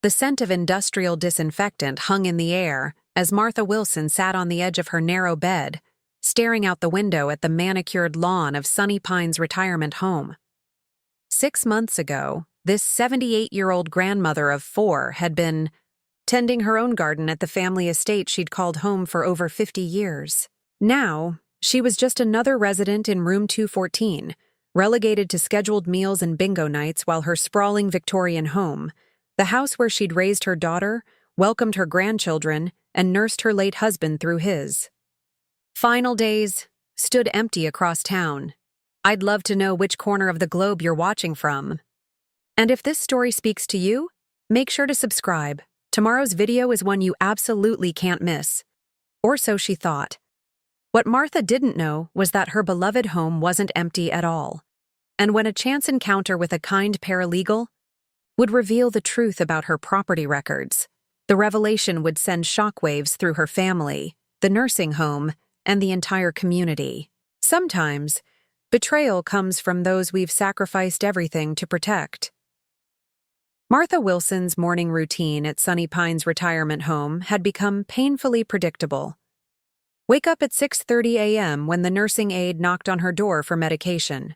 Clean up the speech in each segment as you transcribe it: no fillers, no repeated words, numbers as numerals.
The scent of industrial disinfectant hung in the air as Martha Wilson sat on the edge of her narrow bed, staring out the window at the manicured lawn of Sunny Pines retirement home. 6 months ago, this 78-year-old grandmother of 4 had been tending her own garden at the family estate she'd called home for over 50 years. Now, she was just another resident in room 214, relegated to scheduled meals and bingo nights while her sprawling Victorian home, the house where she'd raised her daughter, welcomed her grandchildren, and nursed her late husband through his final days, stood empty across town. I'd love to know which corner of the globe you're watching from. And if this story speaks to you, make sure to subscribe. Tomorrow's video is one you absolutely can't miss. Or so she thought. What Martha didn't know was that her beloved home wasn't empty at all. And when a chance encounter with a kind paralegal would reveal the truth about her property records, the revelation would send shockwaves through her family, the nursing home, and the entire community. Sometimes, betrayal comes from those we've sacrificed everything to protect. Martha Wilson's morning routine at Sunny Pines retirement home had become painfully predictable. Wake up at 6:30 a.m. when the nursing aide knocked on her door for medication.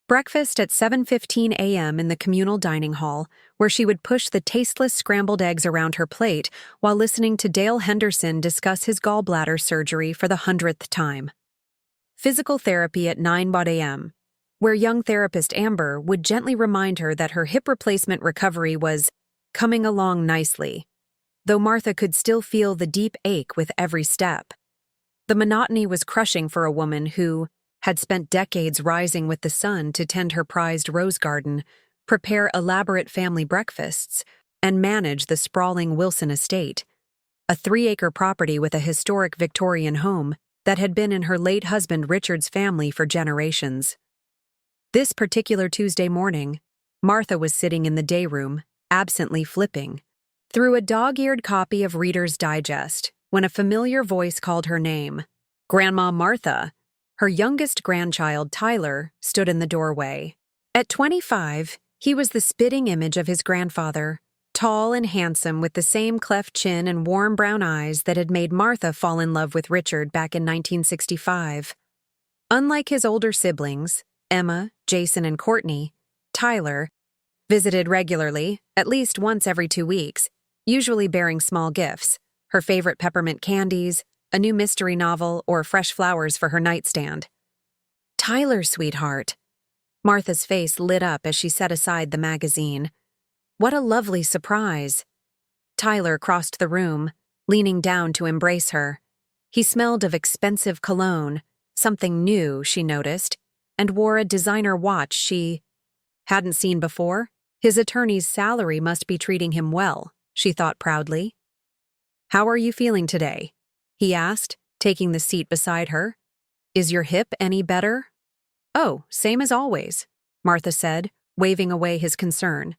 Breakfast at 7:15 a.m. in the communal dining hall, where she would push the tasteless scrambled eggs around her plate while listening to Dale Henderson discuss his gallbladder surgery for the 100th time. Physical therapy at 9 a.m., where young therapist Amber would gently remind her that her hip replacement recovery was coming along nicely, though Martha could still feel the deep ache with every step. The monotony was crushing for a woman who had spent decades rising with the sun to tend her prized rose garden, prepare elaborate family breakfasts, and manage the sprawling Wilson estate, a 3-acre property with a historic Victorian home that had been in her late husband Richard's family for generations. This particular Tuesday morning, Martha was sitting in the day room, absently flipping through a dog-eared copy of Reader's Digest when a familiar voice called her name. Grandma Martha. Her youngest grandchild, Tyler, stood in the doorway. At 25, he was the spitting image of his grandfather, tall and handsome with the same cleft chin and warm brown eyes that had made Martha fall in love with Richard back in 1965. Unlike his older siblings, Emma, Jason, and Courtney, Tyler visited regularly, at least once every 2 weeks, usually bearing small gifts, her favorite peppermint candies, a new mystery novel, or fresh flowers for her nightstand. Tyler, sweetheart. Martha's face lit up as she set aside the magazine. What a lovely surprise. Tyler crossed the room, leaning down to embrace her. He smelled of expensive cologne, something new, she noticed, and wore a designer watch she hadn't seen before. His attorney's salary must be treating him well, she thought proudly. How are you feeling today? He asked, taking the seat beside her. Is your hip any better? Oh, same as always, Martha said, waving away his concern.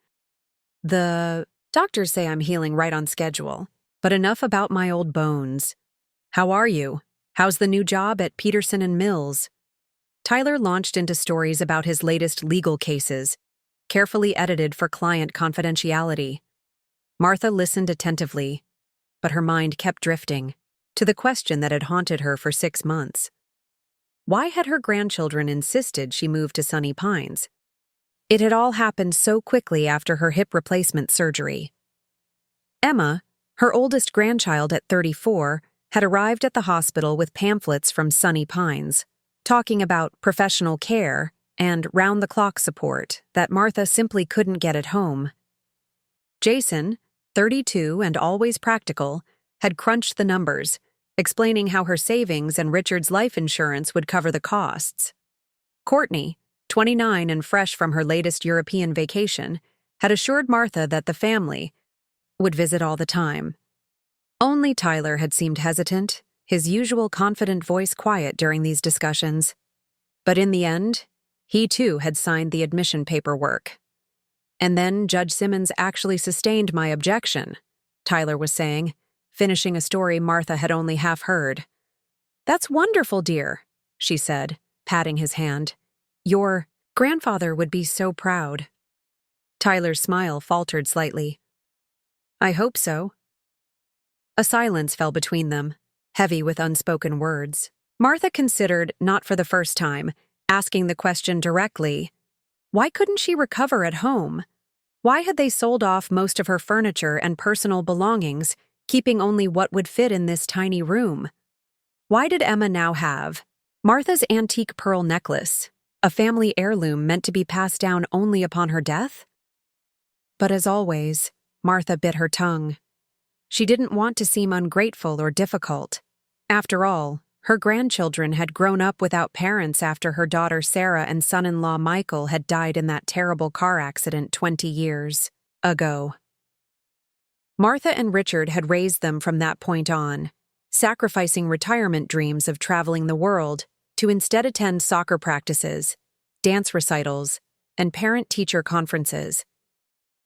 The doctors say I'm healing right on schedule, but enough about my old bones. How are you? How's the new job at Peterson and Mills? Tyler launched into stories about his latest legal cases, carefully edited for client confidentiality. Martha listened attentively, but her mind kept drifting to the question that had haunted her for 6 months. Why had her grandchildren insisted she move to Sunny Pines? It had all happened so quickly after her hip replacement surgery. Emma, her oldest grandchild at 34, had arrived at the hospital with pamphlets from Sunny Pines, talking about professional care and round-the-clock support that Martha simply couldn't get at home. Jason, 32 and always practical, had crunched the numbers, explaining how her savings and Richard's life insurance would cover the costs. Courtney, 29 and fresh from her latest European vacation, had assured Martha that the family would visit all the time. Only Tyler had seemed hesitant, his usual confident voice quiet during these discussions. But in the end, he too had signed the admission paperwork. And then Judge Simmons actually sustained my objection, Tyler was saying, finishing a story Martha had only half heard. That's wonderful, dear, she said, patting his hand. Your grandfather would be so proud. Tyler's smile faltered slightly. I hope so. A silence fell between them, heavy with unspoken words. Martha considered, not for the first time, asking the question directly. Why couldn't she recover at home? Why had they sold off most of her furniture and personal belongings, keeping only what would fit in this tiny room? Why did Emma now have Martha's antique pearl necklace, a family heirloom meant to be passed down only upon her death? But as always, Martha bit her tongue. She didn't want to seem ungrateful or difficult. After all, her grandchildren had grown up without parents after her daughter Sarah and son-in-law Michael had died in that terrible car accident 20 years ago. Martha and Richard had raised them from that point on, sacrificing retirement dreams of traveling the world to instead attend soccer practices, dance recitals, and parent-teacher conferences.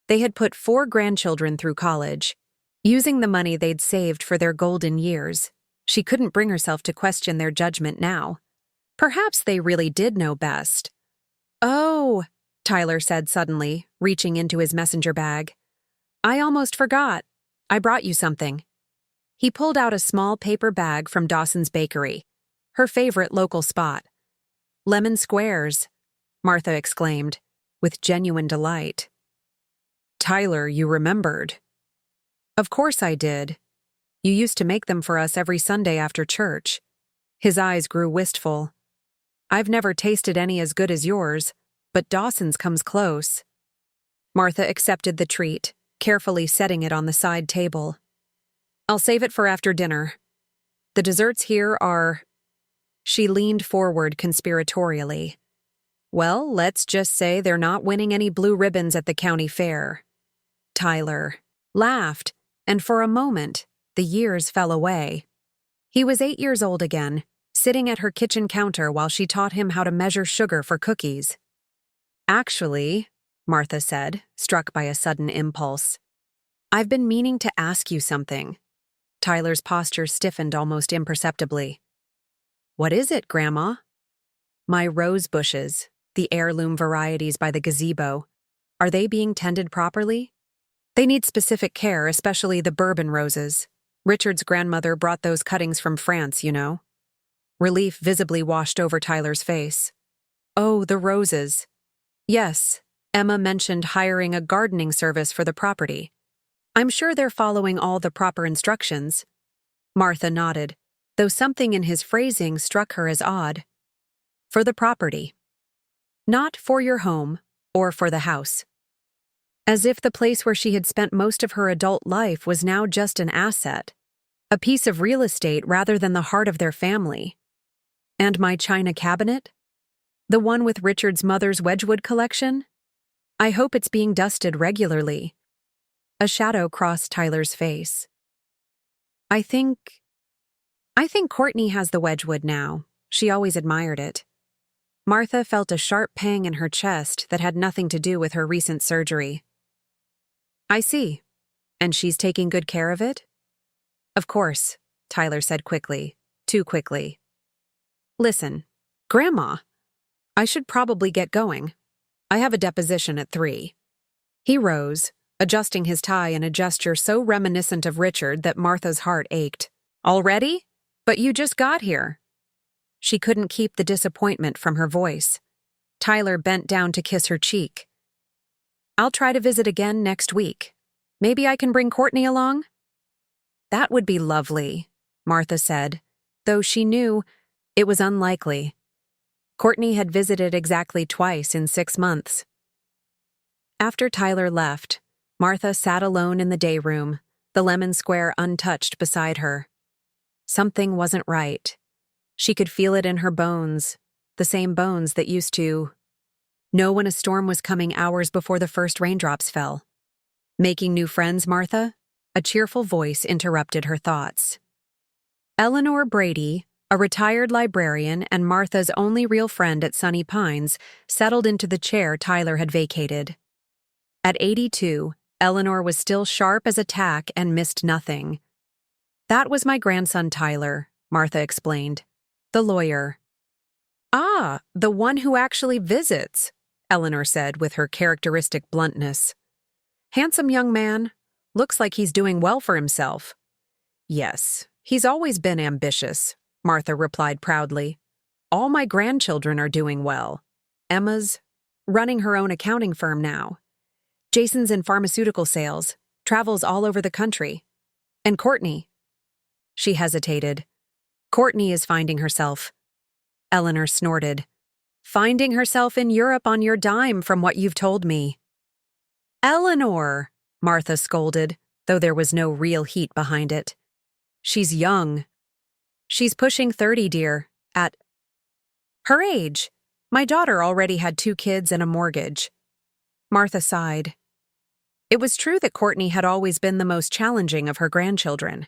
They had put 4 grandchildren through college, using the money they'd saved for their golden years. She couldn't bring herself to question their judgment now. Perhaps they really did know best. "Oh," Tyler said suddenly, reaching into his messenger bag. "I almost forgot. I brought you something." He pulled out a small paper bag from Dawson's Bakery, her favorite local spot. "Lemon squares," Martha exclaimed, with genuine delight. "Tyler, you remembered." "Of course I did. You used to make them for us every Sunday after church." His eyes grew wistful. "I've never tasted any as good as yours, but Dawson's comes close." Martha accepted the treat, carefully setting it on the side table. "I'll save it for after dinner. The desserts here are—" She leaned forward conspiratorially. "Well, let's just say they're not winning any blue ribbons at the county fair." Tyler laughed, and for a moment, the years fell away. He was 8 years old again, sitting at her kitchen counter while she taught him how to measure sugar for cookies. "Actually," Martha said, struck by a sudden impulse, "I've been meaning to ask you something." Tyler's posture stiffened almost imperceptibly. "What is it, Grandma?" "My rose bushes, the heirloom varieties by the gazebo. Are they being tended properly?" "They need specific care, especially the bourbon roses. Richard's grandmother brought those cuttings from France, you know." Relief visibly washed over Tyler's face. "Oh, the roses. Yes, Emma mentioned hiring a gardening service for the property. I'm sure they're following all the proper instructions." Martha nodded, though something in his phrasing struck her as odd. "For the property. Not for your home or for the house." As if the place where she had spent most of her adult life was now just an asset, a piece of real estate rather than the heart of their family. "And my china cabinet? The one with Richard's mother's Wedgwood collection? I hope it's being dusted regularly." A shadow crossed Tyler's face. I think Courtney has the Wedgwood now. She always admired it." Martha felt a sharp pang in her chest that had nothing to do with her recent surgery. "I see. And she's taking good care of it?" "Of course," Tyler said quickly, too quickly. "Listen, Grandma, I should probably get going. I have a deposition at 3. He rose, adjusting his tie in a gesture so reminiscent of Richard that Martha's heart ached. "Already? But you just got here." She couldn't keep the disappointment from her voice. Tyler bent down to kiss her cheek. "I'll try to visit again next week. Maybe I can bring Courtney along?" "That would be lovely," Martha said, though she knew it was unlikely. Courtney had visited exactly twice in 6 months. After Tyler left, Martha sat alone in the day room, the lemon square untouched beside her. Something wasn't right. She could feel it in her bones, the same bones that used to know when a storm was coming hours before the first raindrops fell. "Making new friends, Martha?" A cheerful voice interrupted her thoughts. Eleanor Brady, a retired librarian and Martha's only real friend at Sunny Pines, settled into the chair Tyler had vacated. At 82, Eleanor was still sharp as a tack and missed nothing. "That was my grandson Tyler," Martha explained. "The lawyer." "Ah, the one who actually visits," Eleanor said with her characteristic bluntness. "Handsome young man. Looks like he's doing well for himself. Yes, he's always been ambitious, Martha replied proudly. All my grandchildren are doing well. Emma's running her own accounting firm now. Jason's in pharmaceutical sales, travels all over the country. And Courtney. She hesitated. Courtney is finding herself. Eleanor snorted. Finding herself in Europe on your dime from what you've told me. Eleanor, Martha scolded, though there was no real heat behind it. She's young. She's pushing 30, dear, at her age. My daughter already had 2 kids and a mortgage. Martha sighed. It was true that Courtney had always been the most challenging of her grandchildren.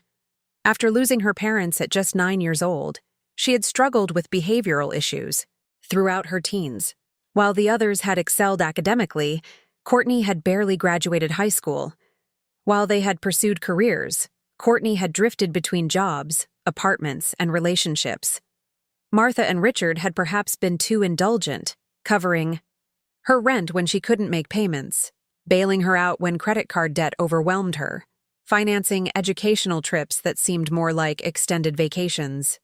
After losing her parents at just 9 years old, she had struggled with behavioral issues throughout her teens. While the others had excelled academically, Courtney had barely graduated high school. While they had pursued careers, Courtney had drifted between jobs, apartments, and relationships. Martha and Richard had perhaps been too indulgent, covering her rent when she couldn't make payments, bailing her out when credit card debt overwhelmed her, financing educational trips that seemed more like extended vacations.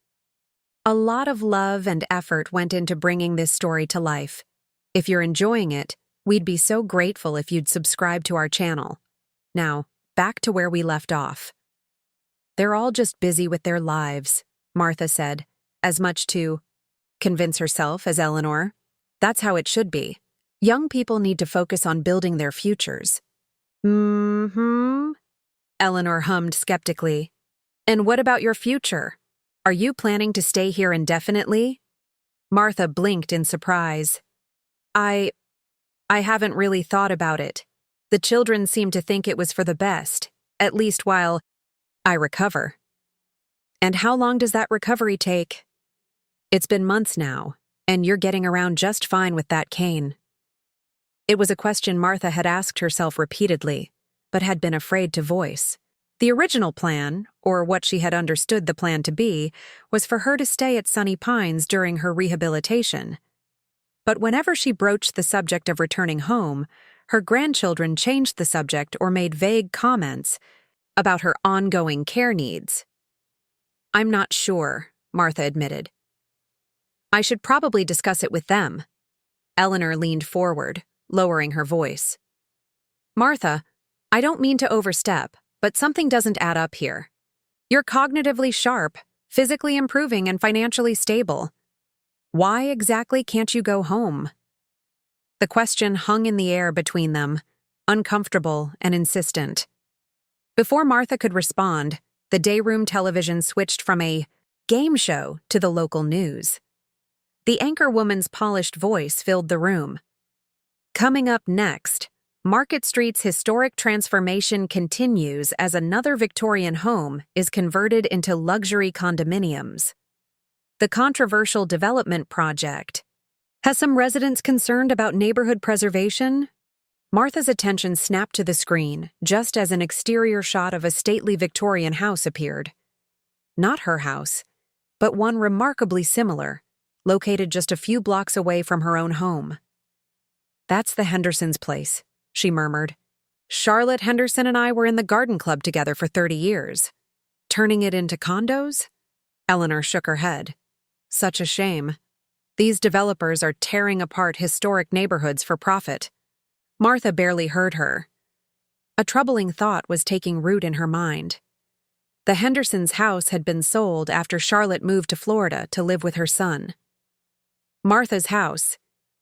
A lot of love and effort went into bringing this story to life. If you're enjoying it, we'd be so grateful if you'd subscribe to our channel. Now, back to where we left off. They're all just busy with their lives, Martha said, as much to convince herself as Eleanor. That's how it should be. Young people need to focus on building their futures. Eleanor hummed skeptically. And what about your future? Are you planning to stay here indefinitely? Martha blinked in surprise. I haven't really thought about it. The children seem to think it was for the best, at least while I recover. And how long does that recovery take? It's been months now, and you're getting around just fine with that cane. It was a question Martha had asked herself repeatedly, but had been afraid to voice. The original plan, or what she had understood the plan to be, was for her to stay at Sunny Pines during her rehabilitation. But whenever she broached the subject of returning home, her grandchildren changed the subject or made vague comments about her ongoing care needs. I'm not sure, Martha admitted. I should probably discuss it with them. Eleanor leaned forward, lowering her voice. Martha, I don't mean to overstep, but something doesn't add up here. You're cognitively sharp, physically improving, and financially stable. Why exactly can't you go home? The question hung in the air between them, uncomfortable and insistent. Before Martha could respond, the dayroom television switched from a game show to the local news. The anchorwoman's polished voice filled the room. Coming up next, Market Street's historic transformation continues as another Victorian home is converted into luxury condominiums. The controversial development project has some residents concerned about neighborhood preservation. Martha's attention snapped to the screen just as an exterior shot of a stately Victorian house appeared. Not her house, but one remarkably similar, located just a few blocks away from her own home. That's the Hendersons' place, she murmured. Charlotte Henderson and I were in the garden club together for 30 years. Turning it into condos? Eleanor shook her head. Such a shame. These developers are tearing apart historic neighborhoods for profit. Martha barely heard her. A troubling thought was taking root in her mind. The Hendersons' house had been sold after Charlotte moved to Florida to live with her son. Martha's house,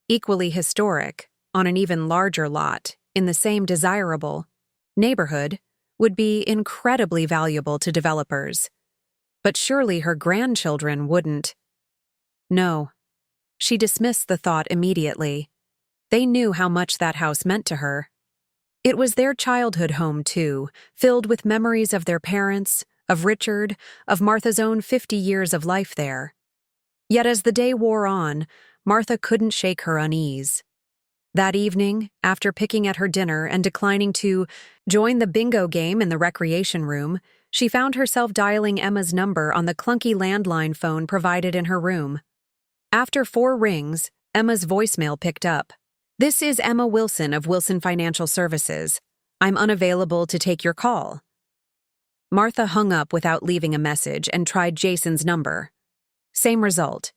equally historic, on an even larger lot, in the same desirable neighborhood, would be incredibly valuable to developers. But surely her grandchildren wouldn't. No. She dismissed the thought immediately. They knew how much that house meant to her. It was their childhood home, too, filled with memories of their parents, of Richard, of Martha's own 50 years of life there. Yet as the day wore on, Martha couldn't shake her unease. That evening, after picking at her dinner and declining to join the bingo game in the recreation room, she found herself dialing Emma's number on the clunky landline phone provided in her room. After 4 rings, Emma's voicemail picked up. This is Emma Wilson of Wilson Financial Services. I'm unavailable to take your call. Martha hung up without leaving a message and tried Jason's number. Same result.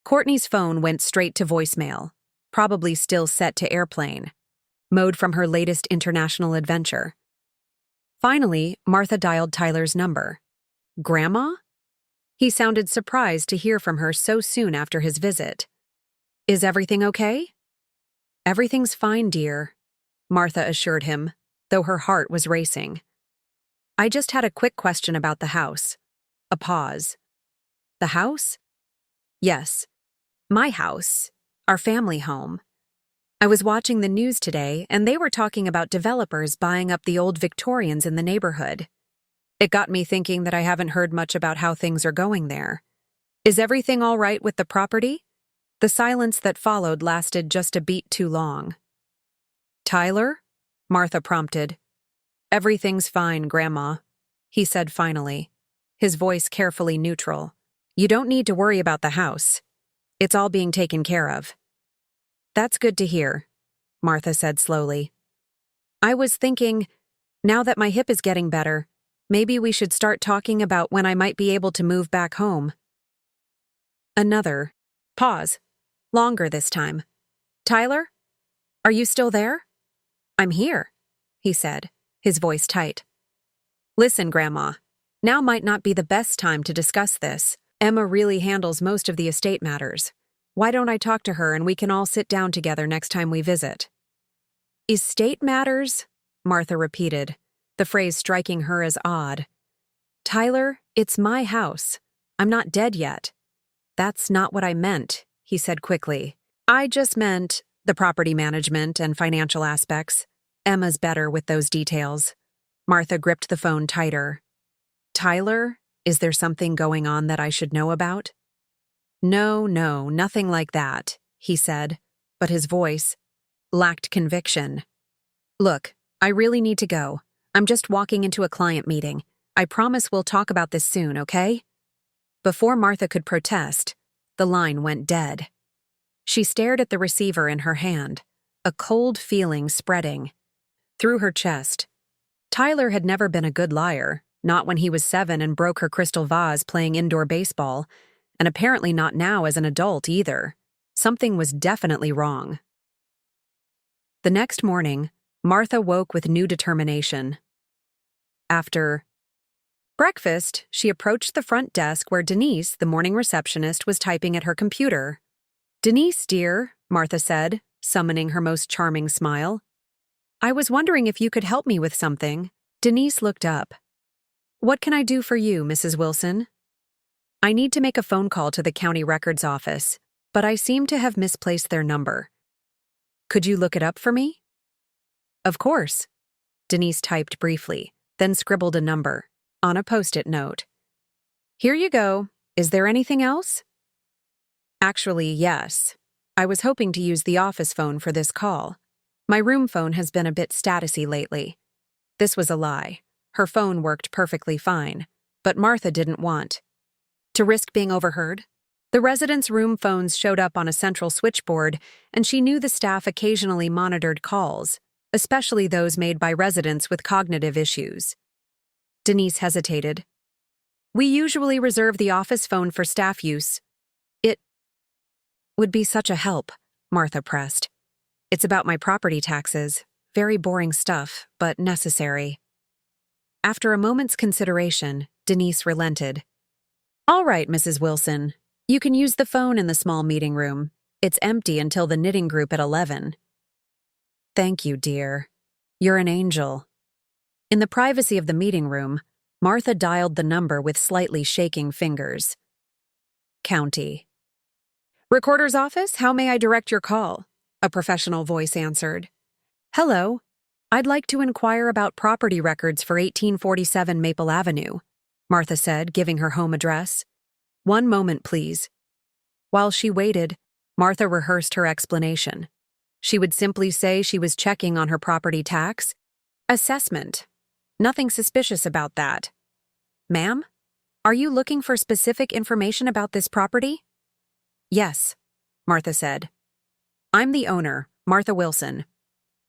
Courtney's phone went straight to voicemail, probably still set to airplane mode from her latest international adventure. Finally, Martha dialed Tyler's number. Grandma? He sounded surprised to hear from her so soon after his visit. Is everything okay? Everything's fine, dear, Martha assured him, though her heart was racing. I just had a quick question about the house. A pause. The house? Yes. My house. Our family home. I was watching the news today, and they were talking about developers buying up the old Victorians in the neighborhood. It got me thinking that I haven't heard much about how things are going there. Is everything all right with the property? The silence that followed lasted just a beat too long. Tyler? Martha prompted. Everything's fine, Grandma, he said finally, his voice carefully neutral. You don't need to worry about the house. It's all being taken care of. That's good to hear, Martha said slowly. I was thinking, now that my hip is getting better, maybe we should start talking about when I might be able to move back home. Another pause, longer this time. Tyler? Are you still there? I'm here, he said, his voice tight. Listen, Grandma, now might not be the best time to discuss this. Emma really handles most of the estate matters. Why don't I talk to her and we can all sit down together next time we visit? Estate matters? Martha repeated, the phrase striking her as odd. Tyler, it's my house. I'm not dead yet. That's not what I meant, he said quickly. I just meant the property management and financial aspects. Emma's better with those details. Martha gripped the phone tighter. Tyler, is there something going on that I should know about? No, nothing like that, he said, but his voice lacked conviction. Look, I really need to go. I'm just walking into a client meeting. I promise we'll talk about this soon, okay? Before Martha could protest, the line went dead. She stared at the receiver in her hand, a cold feeling spreading through her chest. Tyler had never been a good liar, not when he was 7 and broke her crystal vase playing indoor baseball, and apparently not now as an adult either. Something was definitely wrong. The next morning, Martha woke with new determination. After breakfast, she approached the front desk where Denise, the morning receptionist, was typing at her computer. Denise, dear, Martha said, summoning her most charming smile. I was wondering if you could help me with something. Denise looked up. What can I do for you, Mrs. Wilson? I need to make a phone call to the county records office, but I seem to have misplaced their number. Could you look it up for me? Of course. Denise typed briefly, then scribbled a number on a post-it note. Here you go. Is there anything else? Actually, yes. I was hoping to use the office phone for this call. My room phone has been a bit statusy lately. This was a lie. Her phone worked perfectly fine, but Martha didn't want to risk being overheard. The residents' room phones showed up on a central switchboard, and she knew the staff occasionally monitored calls, especially those made by residents with cognitive issues. Denise hesitated. We usually reserve the office phone for staff use. It would be such a help, Martha pressed. It's about my property taxes. Very boring stuff, but necessary. After a moment's consideration, Denise relented. All right, Mrs. Wilson. You can use the phone in the small meeting room. It's empty until the knitting group at 11. Thank you, dear. You're an angel. In the privacy of the meeting room, Martha dialed the number with slightly shaking fingers. County. Recorder's office, how may I direct your call? A professional voice answered. Hello. I'd like to inquire about property records for 1847 Maple Avenue, Martha said, giving her home address. One moment, please. While she waited, Martha rehearsed her explanation. She would simply say she was checking on her property tax assessment. Nothing suspicious about that. Ma'am, are you looking for specific information about this property? Yes, Martha said. I'm the owner, Martha Wilson.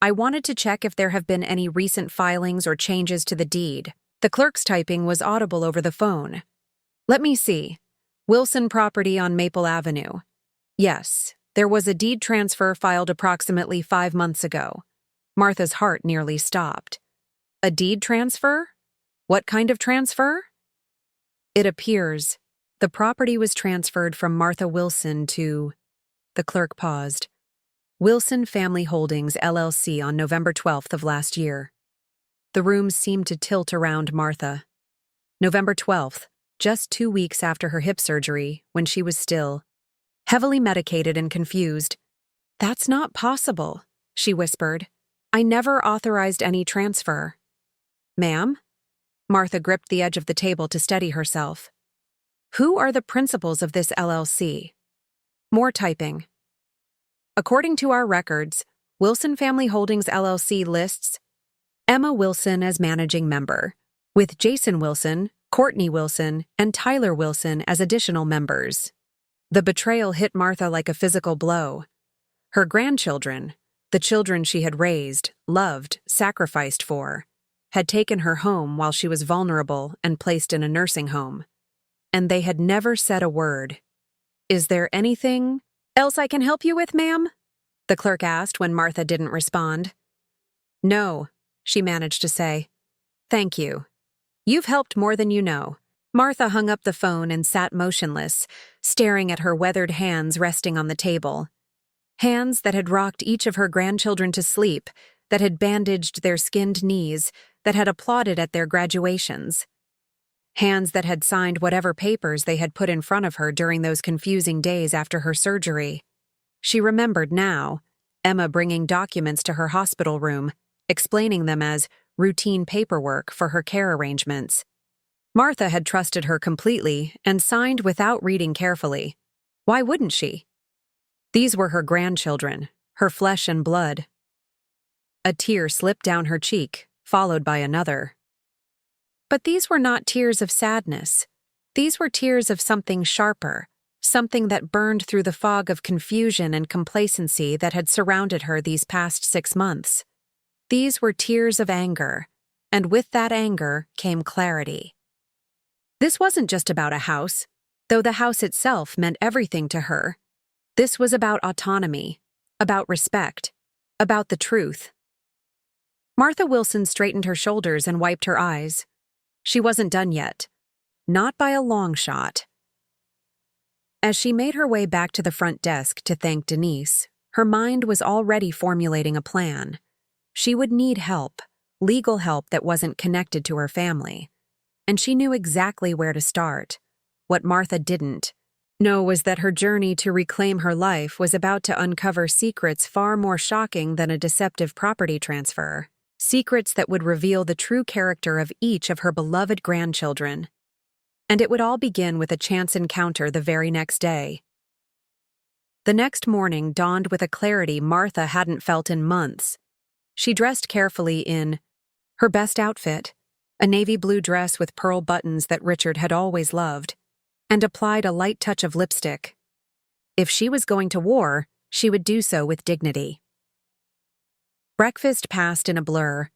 I wanted to check if there have been any recent filings or changes to the deed. The clerk's typing was audible over the phone. Let me see. Wilson property on Maple Avenue. Yes, there was a deed transfer filed approximately 5 months ago. Martha's heart nearly stopped. A deed transfer? What kind of transfer? It appears the property was transferred from Martha Wilson to... The clerk paused. Wilson Family Holdings, LLC on November 12th of last year. The room seemed to tilt around Martha. November 12th, just 2 weeks after her hip surgery, when she was still heavily medicated and confused. That's not possible, she whispered. I never authorized any transfer. Ma'am? Martha gripped the edge of the table to steady herself. Who are the principals of this LLC? More typing. According to our records, Wilson Family Holdings LLC lists Emma Wilson as managing member, with Jason Wilson, Courtney Wilson, and Tyler Wilson as additional members. The betrayal hit Martha like a physical blow. Her grandchildren, the children she had raised, loved, sacrificed for, had taken her home while she was vulnerable and placed in a nursing home. And they had never said a word. Is there anything else I can help you with, ma'am? The clerk asked when Martha didn't respond. No, she managed to say. Thank you. You've helped more than you know. Martha hung up the phone and sat motionless, staring at her weathered hands resting on the table. Hands that had rocked each of her grandchildren to sleep, that had bandaged their skinned knees, that had applauded at their graduations. Hands that had signed whatever papers they had put in front of her during those confusing days after her surgery. She remembered now, Emma bringing documents to her hospital room, explaining them as routine paperwork for her care arrangements. Martha had trusted her completely and signed without reading carefully. Why wouldn't she? These were her grandchildren, her flesh and blood. A tear slipped down her cheek, followed by another. But these were not tears of sadness. These were tears of something sharper, something that burned through the fog of confusion and complacency that had surrounded her these past 6 months. These were tears of anger, and with that anger came clarity. This wasn't just about a house, though the house itself meant everything to her. This was about autonomy, about respect, about the truth. Martha Wilson straightened her shoulders and wiped her eyes. She wasn't done yet. Not by a long shot. As she made her way back to the front desk to thank Denise, her mind was already formulating a plan. She would need help, legal help that wasn't connected to her family. And she knew exactly where to start. What Martha didn't know was that her journey to reclaim her life was about to uncover secrets far more shocking than a deceptive property transfer. Secrets that would reveal the true character of each of her beloved grandchildren. And it would all begin with a chance encounter the very next day. The next morning dawned with a clarity Martha hadn't felt in months. She dressed carefully in her best outfit, a navy blue dress with pearl buttons that Richard had always loved, and applied a light touch of lipstick. If she was going to war, she would do so with dignity. Breakfast passed in a blur.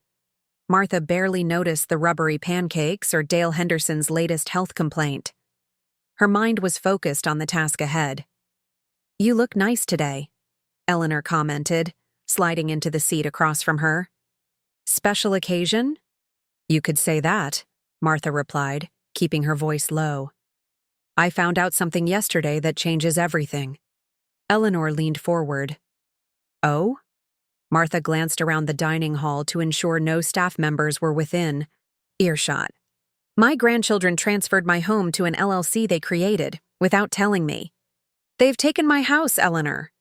Martha barely noticed the rubbery pancakes or Dale Henderson's latest health complaint. Her mind was focused on the task ahead. You look nice today, Eleanor commented, sliding into the seat across from her. Special occasion? You could say that, Martha replied, keeping her voice low. I found out something yesterday that changes everything. Eleanor leaned forward. Oh? Martha glanced around the dining hall to ensure no staff members were within earshot. My grandchildren transferred my home to an LLC they created, without telling me. They've taken my house, Eleanor.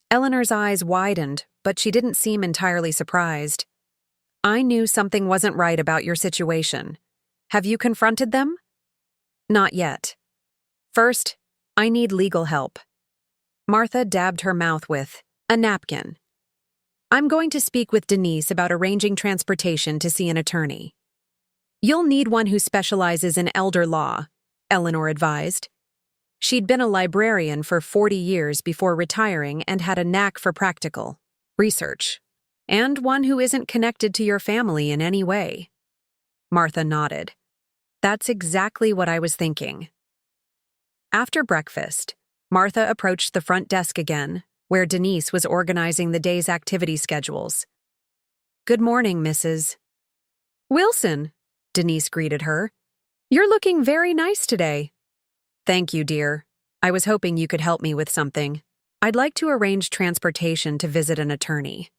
Eleanor's eyes widened, but she didn't seem entirely surprised. I knew something wasn't right about your situation. Have you confronted them? Not yet. First, I need legal help. Martha dabbed her mouth with a napkin. I'm going to speak with Denise about arranging transportation to see an attorney. You'll need one who specializes in elder law, Eleanor advised. She'd been a librarian for 40 years before retiring and had a knack for practical research. and one who isn't connected to your family in any way. Martha nodded. That's exactly what I was thinking. After breakfast, Martha approached the front desk again, where Denise was organizing the day's activity schedules. Good morning, Mrs. Wilson, Denise greeted her. You're looking very nice today. Thank you, dear. I was hoping you could help me with something. I'd like to arrange transportation to visit an attorney.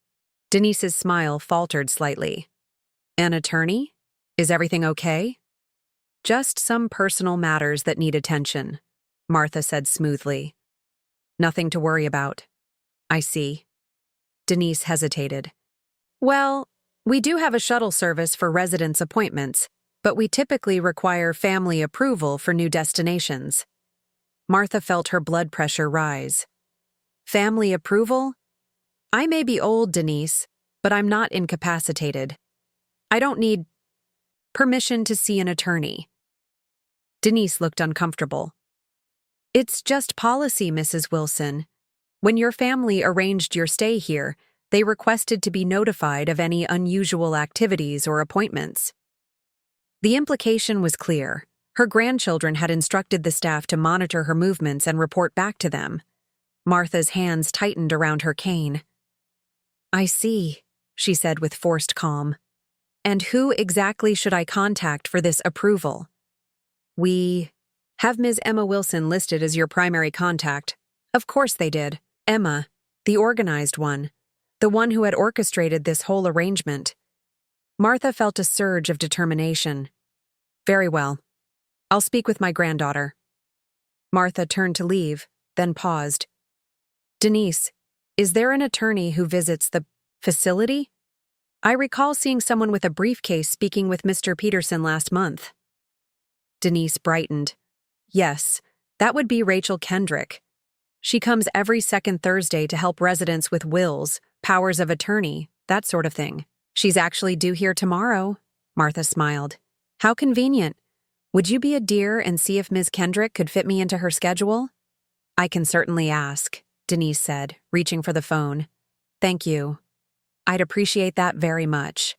Denise's smile faltered slightly. An attorney? Is everything okay? Just some personal matters that need attention, Martha said smoothly. Nothing to worry about. I see. Denise hesitated. Well, we do have a shuttle service for residence appointments, but we typically require family approval for new destinations. Martha felt her blood pressure rise. Family approval? I may be old, Denise, but I'm not incapacitated. I don't need permission to see an attorney. Denise looked uncomfortable. It's just policy, Mrs. Wilson. When your family arranged your stay here, they requested to be notified of any unusual activities or appointments. The implication was clear. Her grandchildren had instructed the staff to monitor her movements and report back to them. Martha's hands tightened around her cane. I see, she said with forced calm. And who exactly should I contact for this approval? We have Ms. Emma Wilson listed as your primary contact. Of course they did. Emma, the organized one. The one who had orchestrated this whole arrangement. Martha felt a surge of determination. Very well. I'll speak with my granddaughter. Martha turned to leave, then paused. Denise, is there an attorney who visits the facility? I recall seeing someone with a briefcase speaking with Mr. Peterson last month. Denise brightened. Yes, that would be Rachel Kendrick. She comes every second Thursday to help residents with wills, powers of attorney, that sort of thing. She's actually due here tomorrow, Martha smiled. How convenient. Would you be a dear and see if Ms. Kendrick could fit me into her schedule? I can certainly ask, Denise said, reaching for the phone. Thank you. I'd appreciate that very much.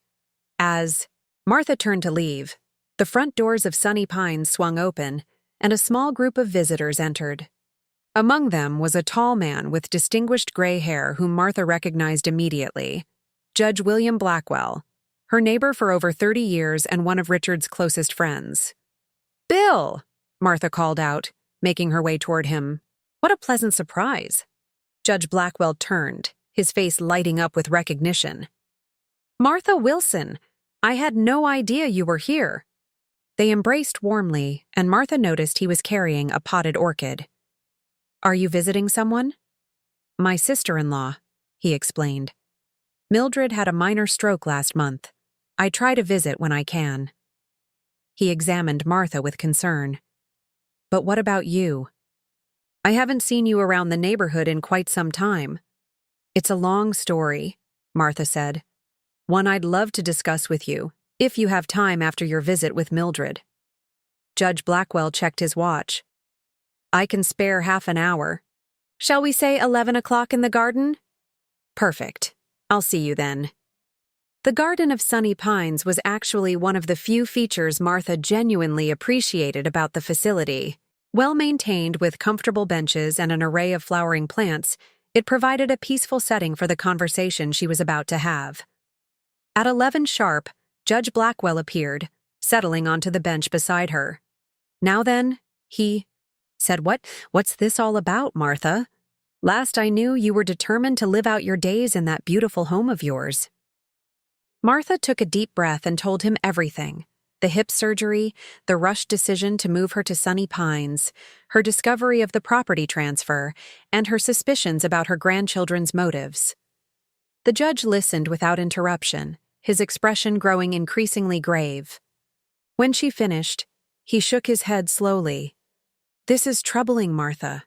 As Martha turned to leave, the front doors of Sunny Pines swung open, and a small group of visitors entered. Among them was a tall man with distinguished gray hair whom Martha recognized immediately, Judge William Blackwell, her neighbor for over 30 years and one of Richard's closest friends. Bill, Martha called out, making her way toward him. What a pleasant surprise. Judge Blackwell turned, his face lighting up with recognition. Martha Wilson, I had no idea you were here. They embraced warmly, and Martha noticed he was carrying a potted orchid. Are you visiting someone? My sister-in-law, he explained. Mildred had a minor stroke last month. I try to visit when I can. He examined Martha with concern. But what about you? I haven't seen you around the neighborhood in quite some time. It's a long story, Martha said. One I'd love to discuss with you, if you have time after your visit with Mildred. Judge Blackwell checked his watch. I can spare half an hour. Shall we say 11 o'clock in the garden? Perfect. I'll see you then. The Garden of Sunny Pines was actually one of the few features Martha genuinely appreciated about the facility. Well-maintained with comfortable benches and an array of flowering plants, it provided a peaceful setting for the conversation she was about to have. At 11 sharp, Judge Blackwell appeared, settling onto the bench beside her. Now then, he said, What's this all about, Martha? Last I knew, you were determined to live out your days in that beautiful home of yours. Martha took a deep breath and told him everything. The hip surgery, the rushed decision to move her to Sunny Pines, her discovery of the property transfer, and her suspicions about her grandchildren's motives. The judge listened without interruption, his expression growing increasingly grave. When she finished, he shook his head slowly. This is troubling, Martha.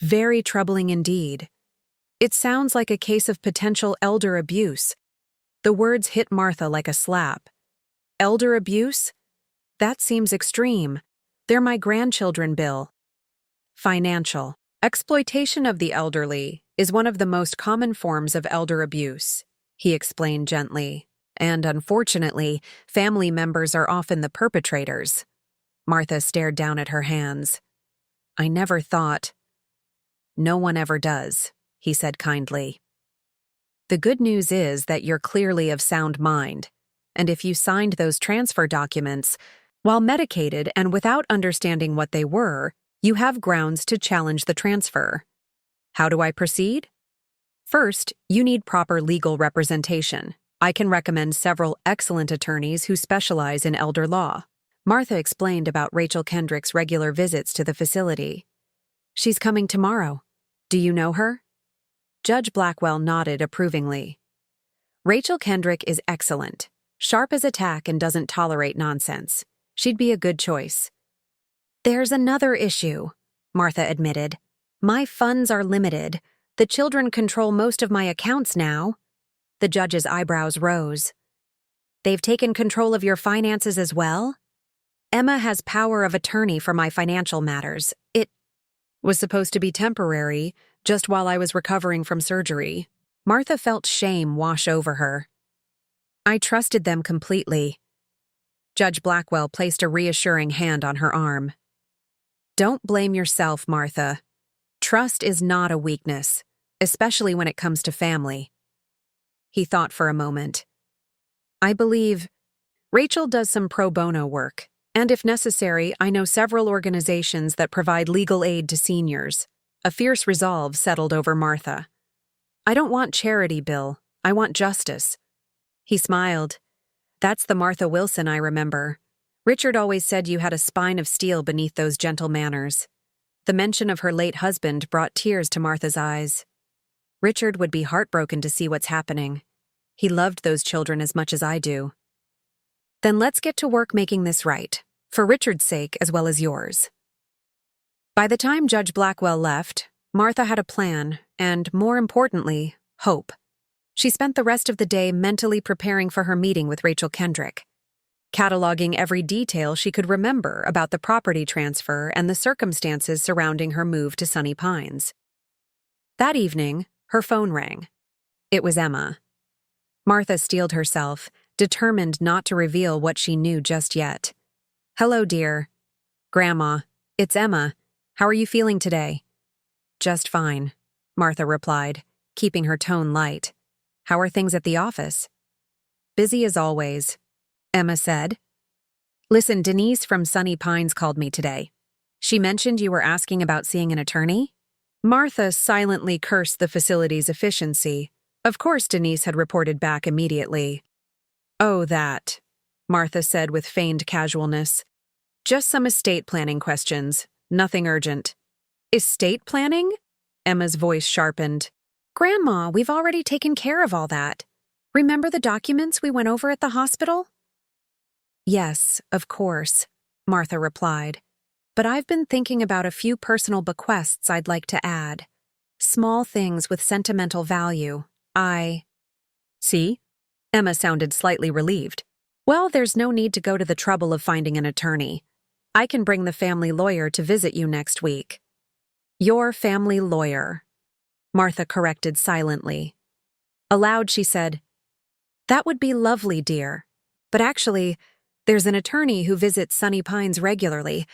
Very troubling indeed. It sounds like a case of potential elder abuse. The words hit Martha like a slap. Elder abuse? That seems extreme. They're my grandchildren, Bill. Financial. Exploitation of the elderly is one of the most common forms of elder abuse, he explained gently. And unfortunately, family members are often the perpetrators. Martha stared down at her hands. I never thought. No one ever does, he said kindly. The good news is that you're clearly of sound mind, and if you signed those transfer documents, while medicated and without understanding what they were, you have grounds to challenge the transfer. How do I proceed? First, you need proper legal representation. I can recommend several excellent attorneys who specialize in elder law. Martha explained about Rachel Kendrick's regular visits to the facility. She's coming tomorrow. Do you know her? Judge Blackwell nodded approvingly. Rachel Kendrick is excellent, sharp as a tack and doesn't tolerate nonsense. She'd be a good choice. There's another issue, Martha admitted. My funds are limited. The children control most of my accounts now. The judge's eyebrows rose. They've taken control of your finances as well? Emma has power of attorney for my financial matters. It was supposed to be temporary, just while I was recovering from surgery. Martha felt shame wash over her. I trusted them completely. Judge Blackwell placed a reassuring hand on her arm. Don't blame yourself, Martha. Trust is not a weakness, especially when it comes to family. He thought for a moment. I believe Rachel does some pro bono work, and if necessary, I know several organizations that provide legal aid to seniors. A fierce resolve settled over Martha. I don't want charity, Bill. I want justice. He smiled. That's the Martha Wilson I remember. Richard always said you had a spine of steel beneath those gentle manners. The mention of her late husband brought tears to Martha's eyes. Richard would be heartbroken to see what's happening. He loved those children as much as I do. Then let's get to work making this right, for Richard's sake as well as yours. By the time Judge Blackwell left, Martha had a plan and, more importantly, hope. She spent the rest of the day mentally preparing for her meeting with Rachel Kendrick, cataloging every detail she could remember about the property transfer and the circumstances surrounding her move to Sunny Pines. That evening, her phone rang. It was Emma. Martha steeled herself, determined not to reveal what she knew just yet. Hello, dear. Grandma, it's Emma. How are you feeling today? Just fine, Martha replied, keeping her tone light. How are things at the office? Busy as always, Emma said. Listen, Denise from Sunny Pines called me today. She mentioned you were asking about seeing an attorney? Martha silently cursed the facility's efficiency. Of course, Denise had reported back immediately. Oh, that, Martha said with feigned casualness. Just some estate planning questions, nothing urgent. Estate planning? Emma's voice sharpened. Grandma, we've already taken care of all that. Remember the documents we went over at the hospital? Yes, of course, Martha replied. But I've been thinking about a few personal bequests I'd like to add. Small things with sentimental value. See? Emma sounded slightly relieved. Well, there's no need to go to the trouble of finding an attorney. I can bring the family lawyer to visit you next week. Your family lawyer, Martha corrected silently. Aloud, she said, That would be lovely, dear. But actually, there's an attorney who visits Sunny Pines regularly.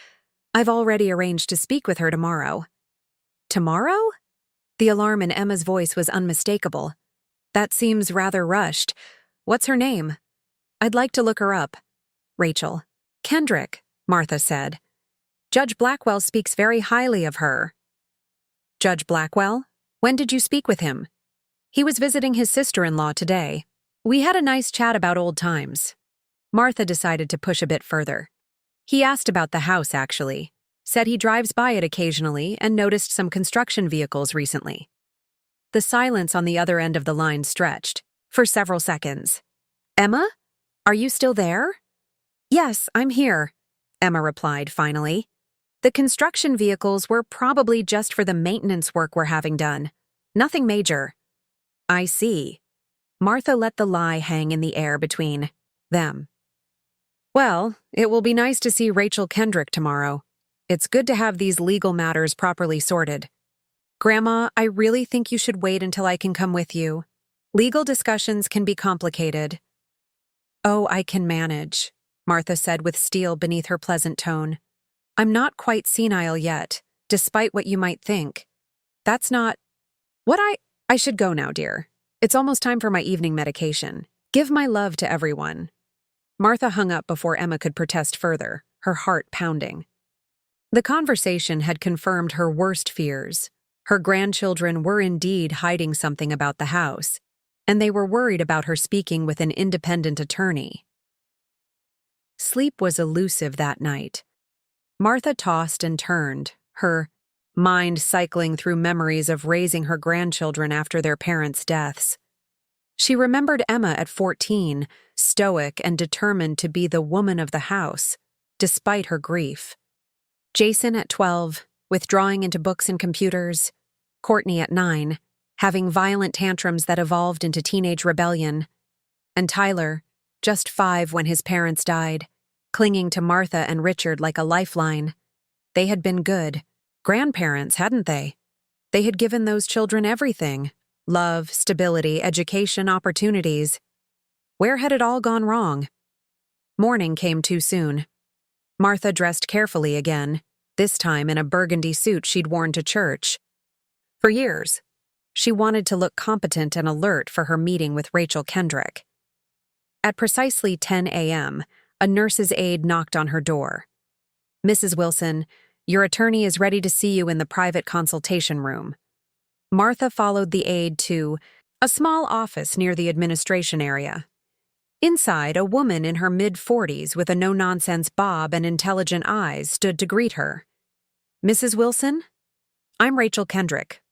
I've already arranged to speak with her tomorrow. Tomorrow? The alarm in Emma's voice was unmistakable. That seems rather rushed. What's her name? I'd like to look her up. Rachel. Kendrick, Martha said. Judge Blackwell speaks very highly of her. Judge Blackwell? When did you speak with him? He was visiting his sister-in-law today. We had a nice chat about old times. Martha decided to push a bit further. He asked about the house, actually. Said he drives by it occasionally and noticed some construction vehicles recently. The silence on the other end of the line stretched, for several seconds. Emma? Are you still there? Yes, I'm here, Emma replied finally. The construction vehicles were probably just for the maintenance work we're having done. Nothing major. I see. Martha let the lie hang in the air between them. Well, it will be nice to see Rachel Kendrick tomorrow. It's good to have these legal matters properly sorted. Grandma, I really think you should wait until I can come with you. Legal discussions can be complicated. Oh, I can manage, Martha said with steel beneath her pleasant tone. I'm not quite senile yet, despite what you might think. That's not… I should go now, dear. It's almost time for my evening medication. Give my love to everyone. Martha hung up before Emma could protest further, her heart pounding. The conversation had confirmed her worst fears. Her grandchildren were indeed hiding something about the house, and they were worried about her speaking with an independent attorney. Sleep was elusive that night. Martha tossed and turned, her mind cycling through memories of raising her grandchildren after their parents' deaths. She remembered Emma at 14, stoic and determined to be the woman of the house, despite her grief. Jason at 12, withdrawing into books and computers. Courtney at 9, having violent tantrums that evolved into teenage rebellion. And Tyler, just 5 when his parents died, clinging to Martha and Richard like a lifeline. They had been good grandparents, hadn't they? They had given those children everything: love, stability, education, opportunities. Where had it all gone wrong? Morning came too soon. Martha dressed carefully again, this time in a burgundy suit she'd worn to church. For years, she wanted to look competent and alert for her meeting with Rachel Kendrick. At precisely 10 a.m., a nurse's aide knocked on her door. "Mrs. Wilson, your attorney is ready to see you in the private consultation room." Martha followed the aide to a small office near the administration area. Inside, a woman in her mid-40s with a no-nonsense bob and intelligent eyes stood to greet her. "Mrs. Wilson? I'm Rachel Kendrick.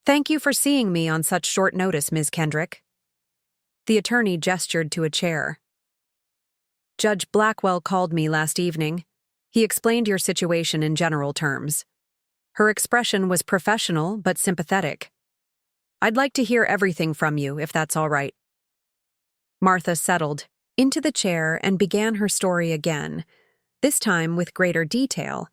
Thank you for seeing me on such short notice, Ms. Kendrick." The attorney gestured to a chair. "Judge Blackwell called me last evening. He explained your situation in general terms." Her expression was professional but sympathetic. "I'd like to hear everything from you, if that's all right." Martha settled into the chair and began her story again, this time with greater detail.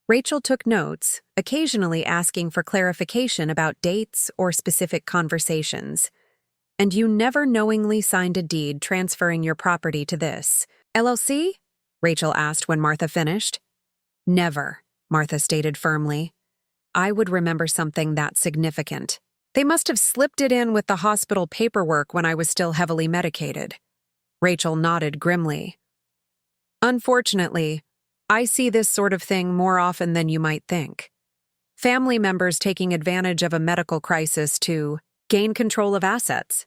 Rachel took notes, occasionally asking for clarification about dates or specific conversations. "And you never knowingly signed a deed transferring your property to this LLC?" Rachel asked when Martha finished. "Never," Martha stated firmly. "I would remember something that significant. They must have slipped it in with the hospital paperwork when I was still heavily medicated." Rachel nodded grimly. "Unfortunately, I see this sort of thing more often than you might think. Family members taking advantage of a medical crisis to gain control of assets."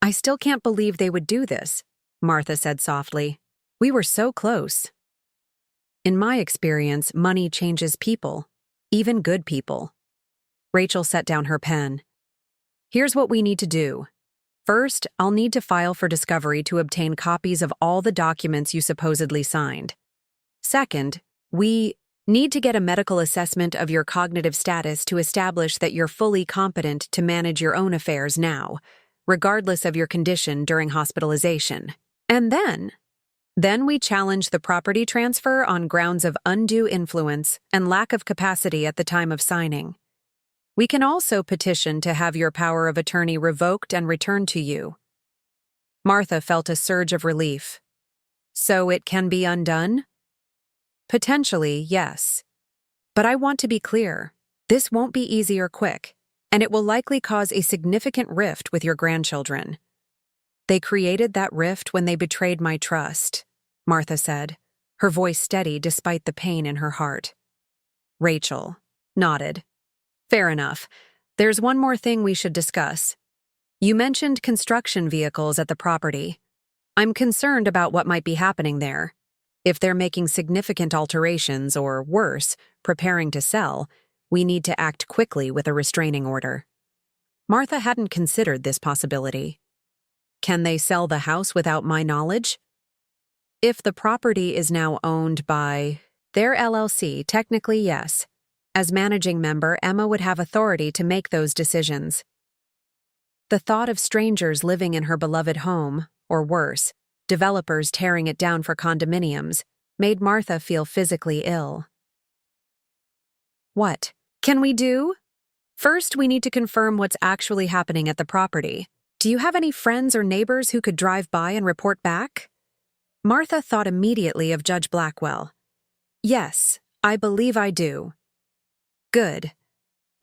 "I still can't believe they would do this," Martha said softly. "We were so close." "In my experience, money changes people, even good people." Rachel set down her pen. "Here's what we need to do. First, I'll need to file for discovery to obtain copies of all the documents you supposedly signed. Second, we need to get a medical assessment of your cognitive status to establish that you're fully competent to manage your own affairs now, regardless of your condition during hospitalization. And then we challenge the property transfer on grounds of undue influence and lack of capacity at the time of signing. We can also petition to have your power of attorney revoked and returned to you." Martha felt a surge of relief. "So it can be undone?" "Potentially, yes. But I want to be clear. This won't be easy or quick, and it will likely cause a significant rift with your grandchildren." "They created that rift when they betrayed my trust," Martha said, her voice steady despite the pain in her heart. Rachel nodded. "Fair enough. There's one more thing we should discuss. You mentioned construction vehicles at the property. I'm concerned about what might be happening there. If they're making significant alterations or, worse, preparing to sell, we need to act quickly with a restraining order." Martha hadn't considered this possibility. "Can they sell the house without my knowledge?" "If the property is now owned by their LLC, technically yes. As managing member, Emma would have authority to make those decisions." The thought of strangers living in her beloved home, or worse, developers tearing it down for condominiums, made Martha feel physically ill. "What can we do?" "First, we need to confirm what's actually happening at the property. Do you have any friends or neighbors who could drive by and report back? Martha thought immediately of Judge Blackwell. Yes, I believe I do. Good.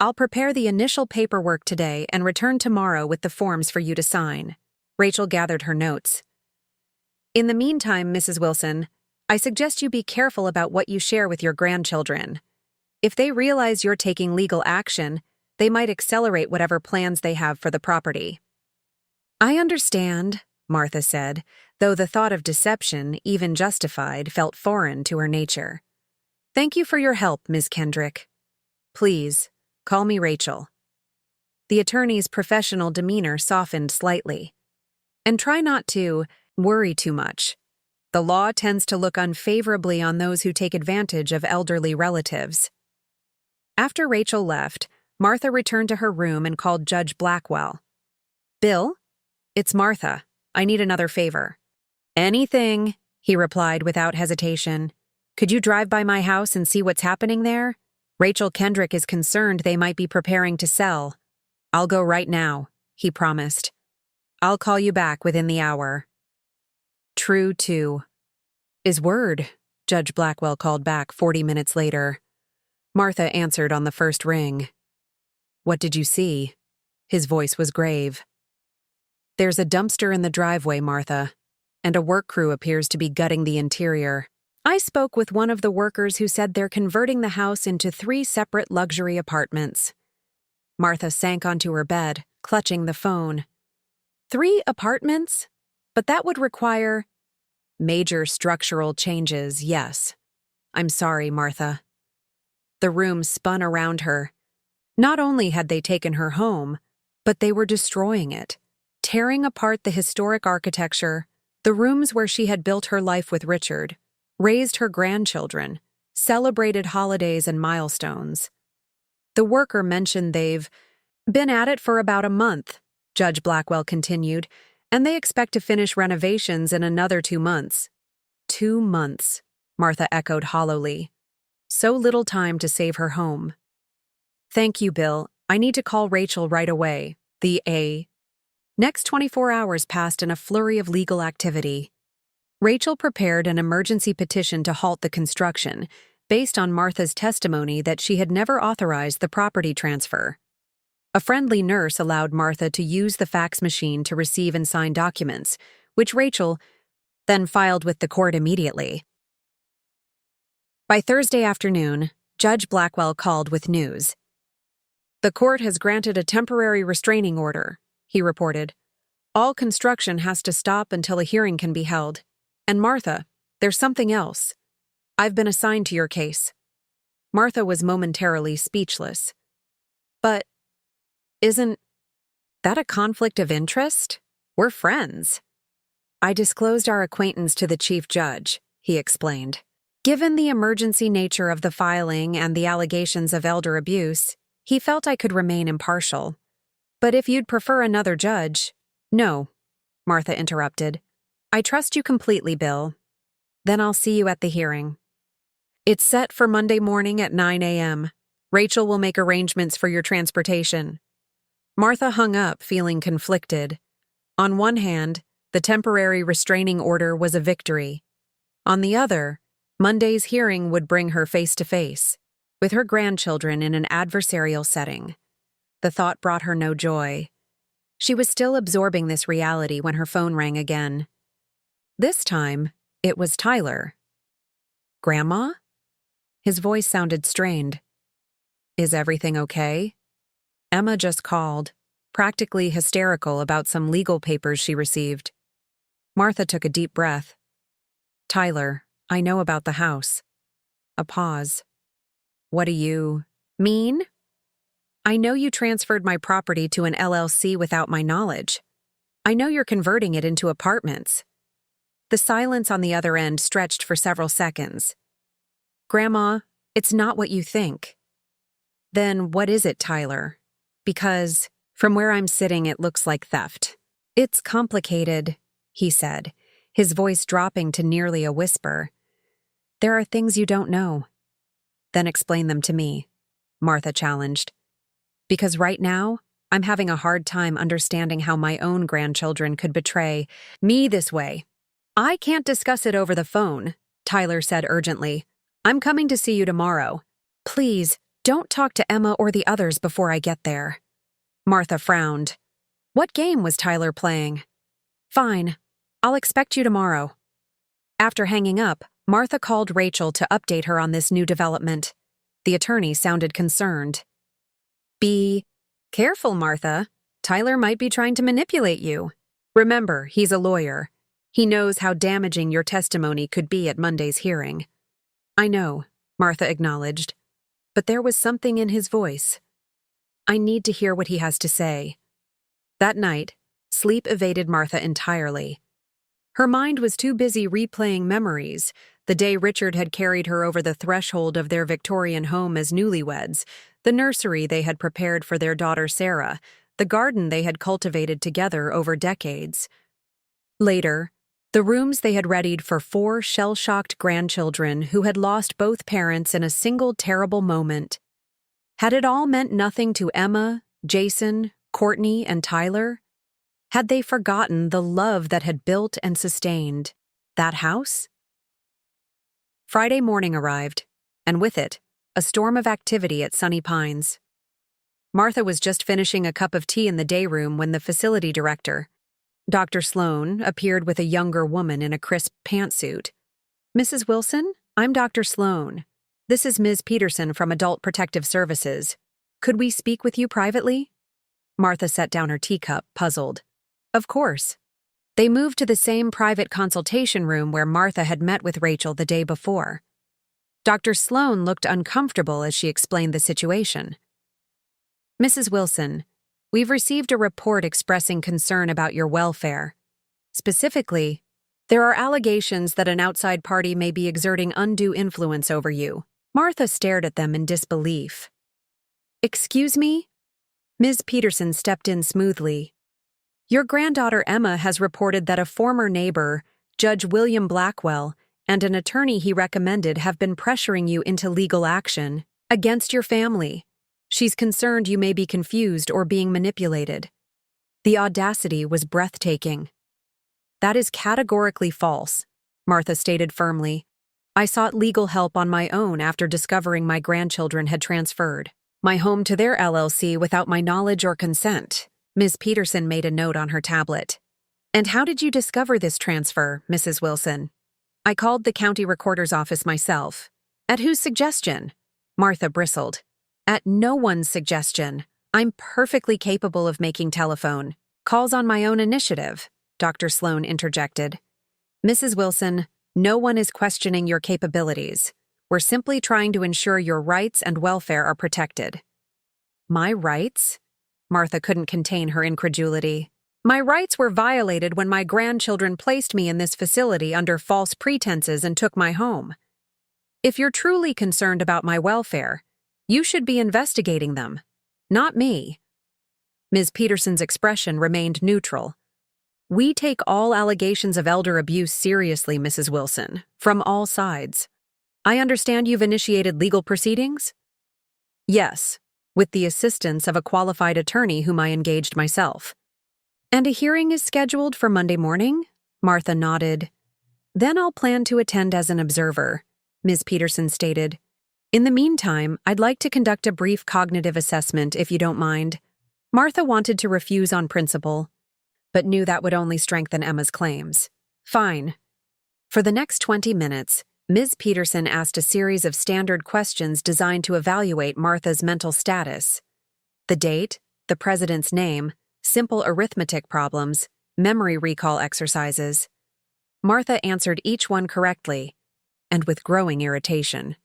I'll prepare the initial paperwork today and return tomorrow with the forms for you to sign. Rachel gathered her notes. In the meantime, Mrs. Wilson, I suggest you be careful about what you share with your grandchildren. If they realize you're taking legal action, they might accelerate whatever plans they have for the property. I understand, Martha said, though the thought of deception, even justified, felt foreign to her nature. Thank you for your help, Ms. Kendrick. Please, call me Rachel. The attorney's professional demeanor softened slightly. And try not to worry too much. The law tends to look unfavorably on those who take advantage of elderly relatives. After Rachel left, Martha returned to her room and called Judge Blackwell. Bill? It's Martha. I need another favor. Anything, he replied without hesitation. Could you drive by my house and see what's happening there? Rachel Kendrick is concerned they might be preparing to sell. I'll go right now, he promised. I'll call you back within the hour. True, too. Is word, Judge Blackwell called back 40 minutes later. Martha answered on the first ring. What did you see? His voice was grave. There's a dumpster in the driveway, Martha, and a work crew appears to be gutting the interior. I spoke with one of the workers who said they're converting the house into 3 separate luxury apartments. Martha sank onto her bed, clutching the phone. 3 apartments? But that would require major structural changes, yes. I'm sorry, Martha. The room spun around her. Not only had they taken her home, but they were destroying it, tearing apart the historic architecture, the rooms where she had built her life with Richard, raised her grandchildren, celebrated holidays and milestones. The worker mentioned they've been at it for about a month, Judge Blackwell continued, and they expect to finish renovations in another 2 months. 2 months, Martha echoed hollowly. So little time to save her home. Thank you, Bill. I need to call Rachel right away. Next 24 hours passed in a flurry of legal activity. Rachel prepared an emergency petition to halt the construction, based on Martha's testimony that she had never authorized the property transfer. A friendly nurse allowed Martha to use the fax machine to receive and sign documents, which Rachel then filed with the court immediately. By Thursday afternoon, Judge Blackwell called with news. The court has granted a temporary restraining order, he reported. All construction has to stop until a hearing can be held. And Martha, there's something else. I've been assigned to your case. Martha was momentarily speechless. But isn't that a conflict of interest? We're friends. I disclosed our acquaintance to the chief judge, he explained. Given the emergency nature of the filing and the allegations of elder abuse, he felt I could remain impartial. But if you'd prefer another judge— No, Martha interrupted. I trust you completely, Bill. Then I'll see you at the hearing. It's set for Monday morning at 9 a.m. Rachel will make arrangements for your transportation. Martha hung up, feeling conflicted. On one hand, the temporary restraining order was a victory. On the other, Monday's hearing would bring her face to face with her grandchildren in an adversarial setting. The thought brought her no joy. She was still absorbing this reality when her phone rang again. This time, it was Tyler. Grandma? His voice sounded strained. Is everything okay? Emma just called, practically hysterical about some legal papers she received. Martha took a deep breath. Tyler, I know about the house. A pause. What do you mean? I know you transferred my property to an LLC without my knowledge. I know you're converting it into apartments. The silence on the other end stretched for several seconds. Grandma, it's not what you think. Then what is it, Tyler? Because from where I'm sitting, it looks like theft. It's complicated, he said, his voice dropping to nearly a whisper. There are things you don't know. Then explain them to me, Martha challenged. Because right now, I'm having a hard time understanding how my own grandchildren could betray me this way. I can't discuss it over the phone, Tyler said urgently. I'm coming to see you tomorrow. Please, don't talk to Emma or the others before I get there. Martha frowned. What game was Tyler playing? Fine. I'll expect you tomorrow. After hanging up, Martha called Rachel to update her on this new development. The attorney sounded concerned. Be careful, Martha. Tyler might be trying to manipulate you. Remember, he's a lawyer. He knows how damaging your testimony could be at Monday's hearing. I know, Martha acknowledged, but there was something in his voice. I need to hear what he has to say. That night, sleep evaded Martha entirely. Her mind was too busy replaying memories, the day Richard had carried her over the threshold of their Victorian home as newlyweds, the nursery they had prepared for their daughter Sarah, the garden they had cultivated together over decades. Later, the rooms they had readied for 4 shell-shocked grandchildren who had lost both parents in a single terrible moment. Had it all meant nothing to Emma, Jason, Courtney, and Tyler? Had they forgotten the love that had built and sustained that house? Friday morning arrived, and with it, a storm of activity at Sunny Pines. Martha was just finishing a cup of tea in the day room when the facility director, Dr. Sloan, appeared with a younger woman in a crisp pantsuit. Mrs. Wilson, I'm Dr. Sloan. This is Ms. Peterson from Adult Protective Services. Could we speak with you privately? Martha set down her teacup, puzzled. Of course. They moved to the same private consultation room where Martha had met with Rachel the day before. Dr. Sloan looked uncomfortable as she explained the situation. Mrs. Wilson, we've received a report expressing concern about your welfare. Specifically, there are allegations that an outside party may be exerting undue influence over you. Martha stared at them in disbelief. Excuse me? Ms. Peterson stepped in smoothly. Your granddaughter Emma has reported that a former neighbor, Judge William Blackwell, and an attorney he recommended have been pressuring you into legal action against your family. She's concerned you may be confused or being manipulated. The audacity was breathtaking. That is categorically false, Martha stated firmly. I sought legal help on my own after discovering my grandchildren had transferred my home to their LLC without my knowledge or consent. Ms. Peterson made a note on her tablet. And how did you discover this transfer, Mrs. Wilson? I called the county recorder's office myself. At whose suggestion? Martha bristled. At no one's suggestion. I'm perfectly capable of making telephone calls on my own initiative, Dr. Sloan interjected. Mrs. Wilson, no one is questioning your capabilities. We're simply trying to ensure your rights and welfare are protected. My rights? Martha couldn't contain her incredulity. My rights were violated when my grandchildren placed me in this facility under false pretenses and took my home. If you're truly concerned about my welfare, you should be investigating them, not me. Ms. Peterson's expression remained neutral. We take all allegations of elder abuse seriously, Mrs. Wilson, from all sides. I understand you've initiated legal proceedings? Yes, with the assistance of a qualified attorney whom I engaged myself. And a hearing is scheduled for Monday morning? Martha nodded. Then I'll plan to attend as an observer, Ms. Peterson stated. In the meantime, I'd like to conduct a brief cognitive assessment if you don't mind. Martha wanted to refuse on principle, but knew that would only strengthen Emma's claims. Fine. For the next 20 minutes, Ms. Peterson asked a series of standard questions designed to evaluate Martha's mental status. The date, the president's name, simple arithmetic problems, memory recall exercises. Martha answered each one correctly, and with growing irritation.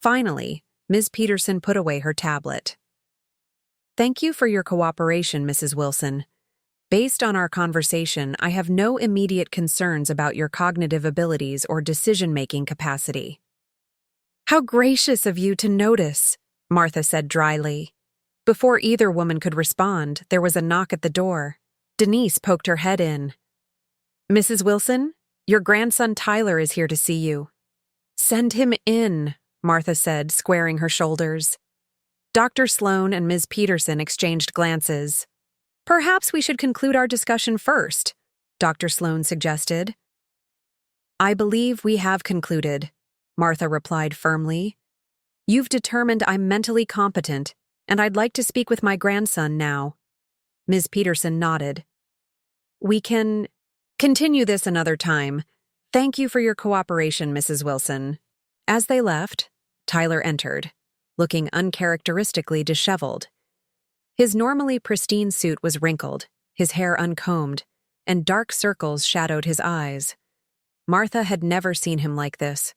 Finally, Ms. Peterson put away her tablet. Thank you for your cooperation, Mrs. Wilson. Based on our conversation, I have no immediate concerns about your cognitive abilities or decision-making capacity. How gracious of you to notice, Martha said dryly. Before either woman could respond, there was a knock at the door. Denise poked her head in. Mrs. Wilson, your grandson Tyler is here to see you. Send him in, Martha said, squaring her shoulders. Dr. Sloan and Ms. Peterson exchanged glances. Perhaps we should conclude our discussion first, Dr. Sloan suggested. I believe we have concluded, Martha replied firmly. You've determined I'm mentally competent, and I'd like to speak with my grandson now. Ms. Peterson nodded. We can continue this another time. Thank you for your cooperation, Mrs. Wilson. As they left, Tyler entered, looking uncharacteristically disheveled. His normally pristine suit was wrinkled, his hair uncombed, and dark circles shadowed his eyes. Martha had never seen him like this,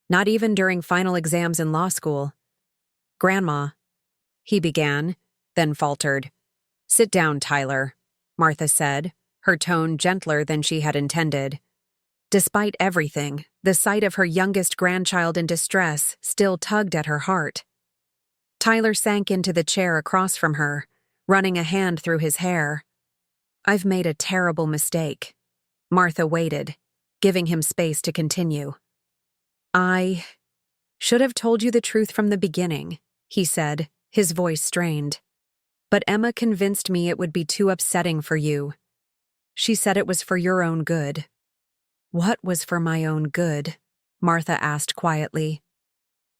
not even during final exams in law school. Grandma, he began, then faltered. Sit down, Tyler, Martha said, her tone gentler than she had intended. Despite everything, the sight of her youngest grandchild in distress still tugged at her heart. Tyler sank into the chair across from her, running a hand through his hair. I've made a terrible mistake. Martha waited, giving him space to continue. I should have told you the truth from the beginning, he said, his voice strained. But Emma convinced me it would be too upsetting for you. She said it was for your own good. What was for my own good? Martha asked quietly.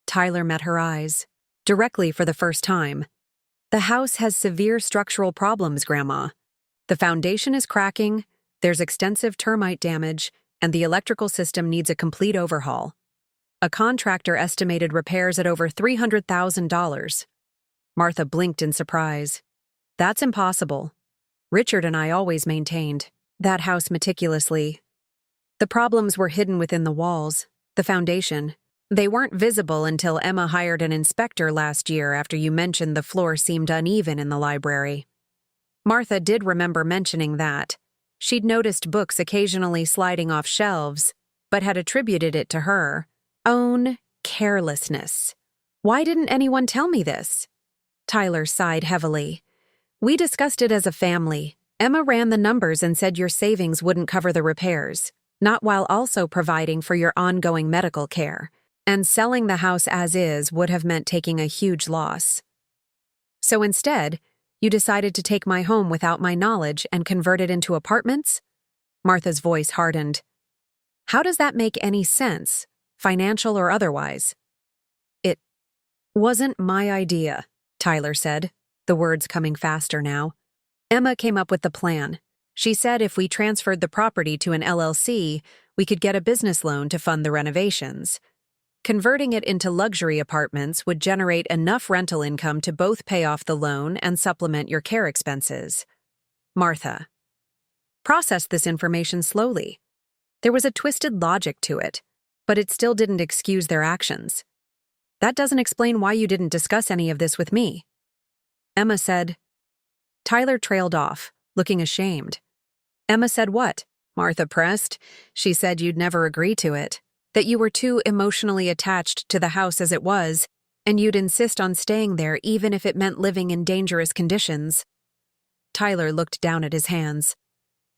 Tyler met her eyes, directly for the first time. The house has severe structural problems, Grandma. The foundation is cracking, there's extensive termite damage, and the electrical system needs a complete overhaul. A contractor estimated repairs at over $300,000. Martha blinked in surprise. That's impossible. Richard and I always maintained that house meticulously. The problems were hidden within the walls, the foundation. They weren't visible until Emma hired an inspector last year after you mentioned the floor seemed uneven in the library. Martha did remember mentioning that. She'd noticed books occasionally sliding off shelves, but had attributed it to her own carelessness. Why didn't anyone tell me this? Tyler sighed heavily. We discussed it as a family. Emma ran the numbers and said your savings wouldn't cover the repairs, not while also providing for your ongoing medical care, and selling the house as is would have meant taking a huge loss. So instead, you decided to take my home without my knowledge and convert it into apartments? Martha's voice hardened. How does that make any sense, financial or otherwise? It wasn't my idea, Tyler said, the words coming faster now. Emma came up with the plan. She said if we transferred the property to an LLC, we could get a business loan to fund the renovations. Converting it into luxury apartments would generate enough rental income to both pay off the loan and supplement your care expenses. Martha processed this information slowly. There was a twisted logic to it, but it still didn't excuse their actions. That doesn't explain why you didn't discuss any of this with me. Emma said. Tyler trailed off, looking ashamed. Emma said what? Martha pressed. She said you'd never agree to it, that you were too emotionally attached to the house as it was, and you'd insist on staying there even if it meant living in dangerous conditions. Tyler looked down at his hands.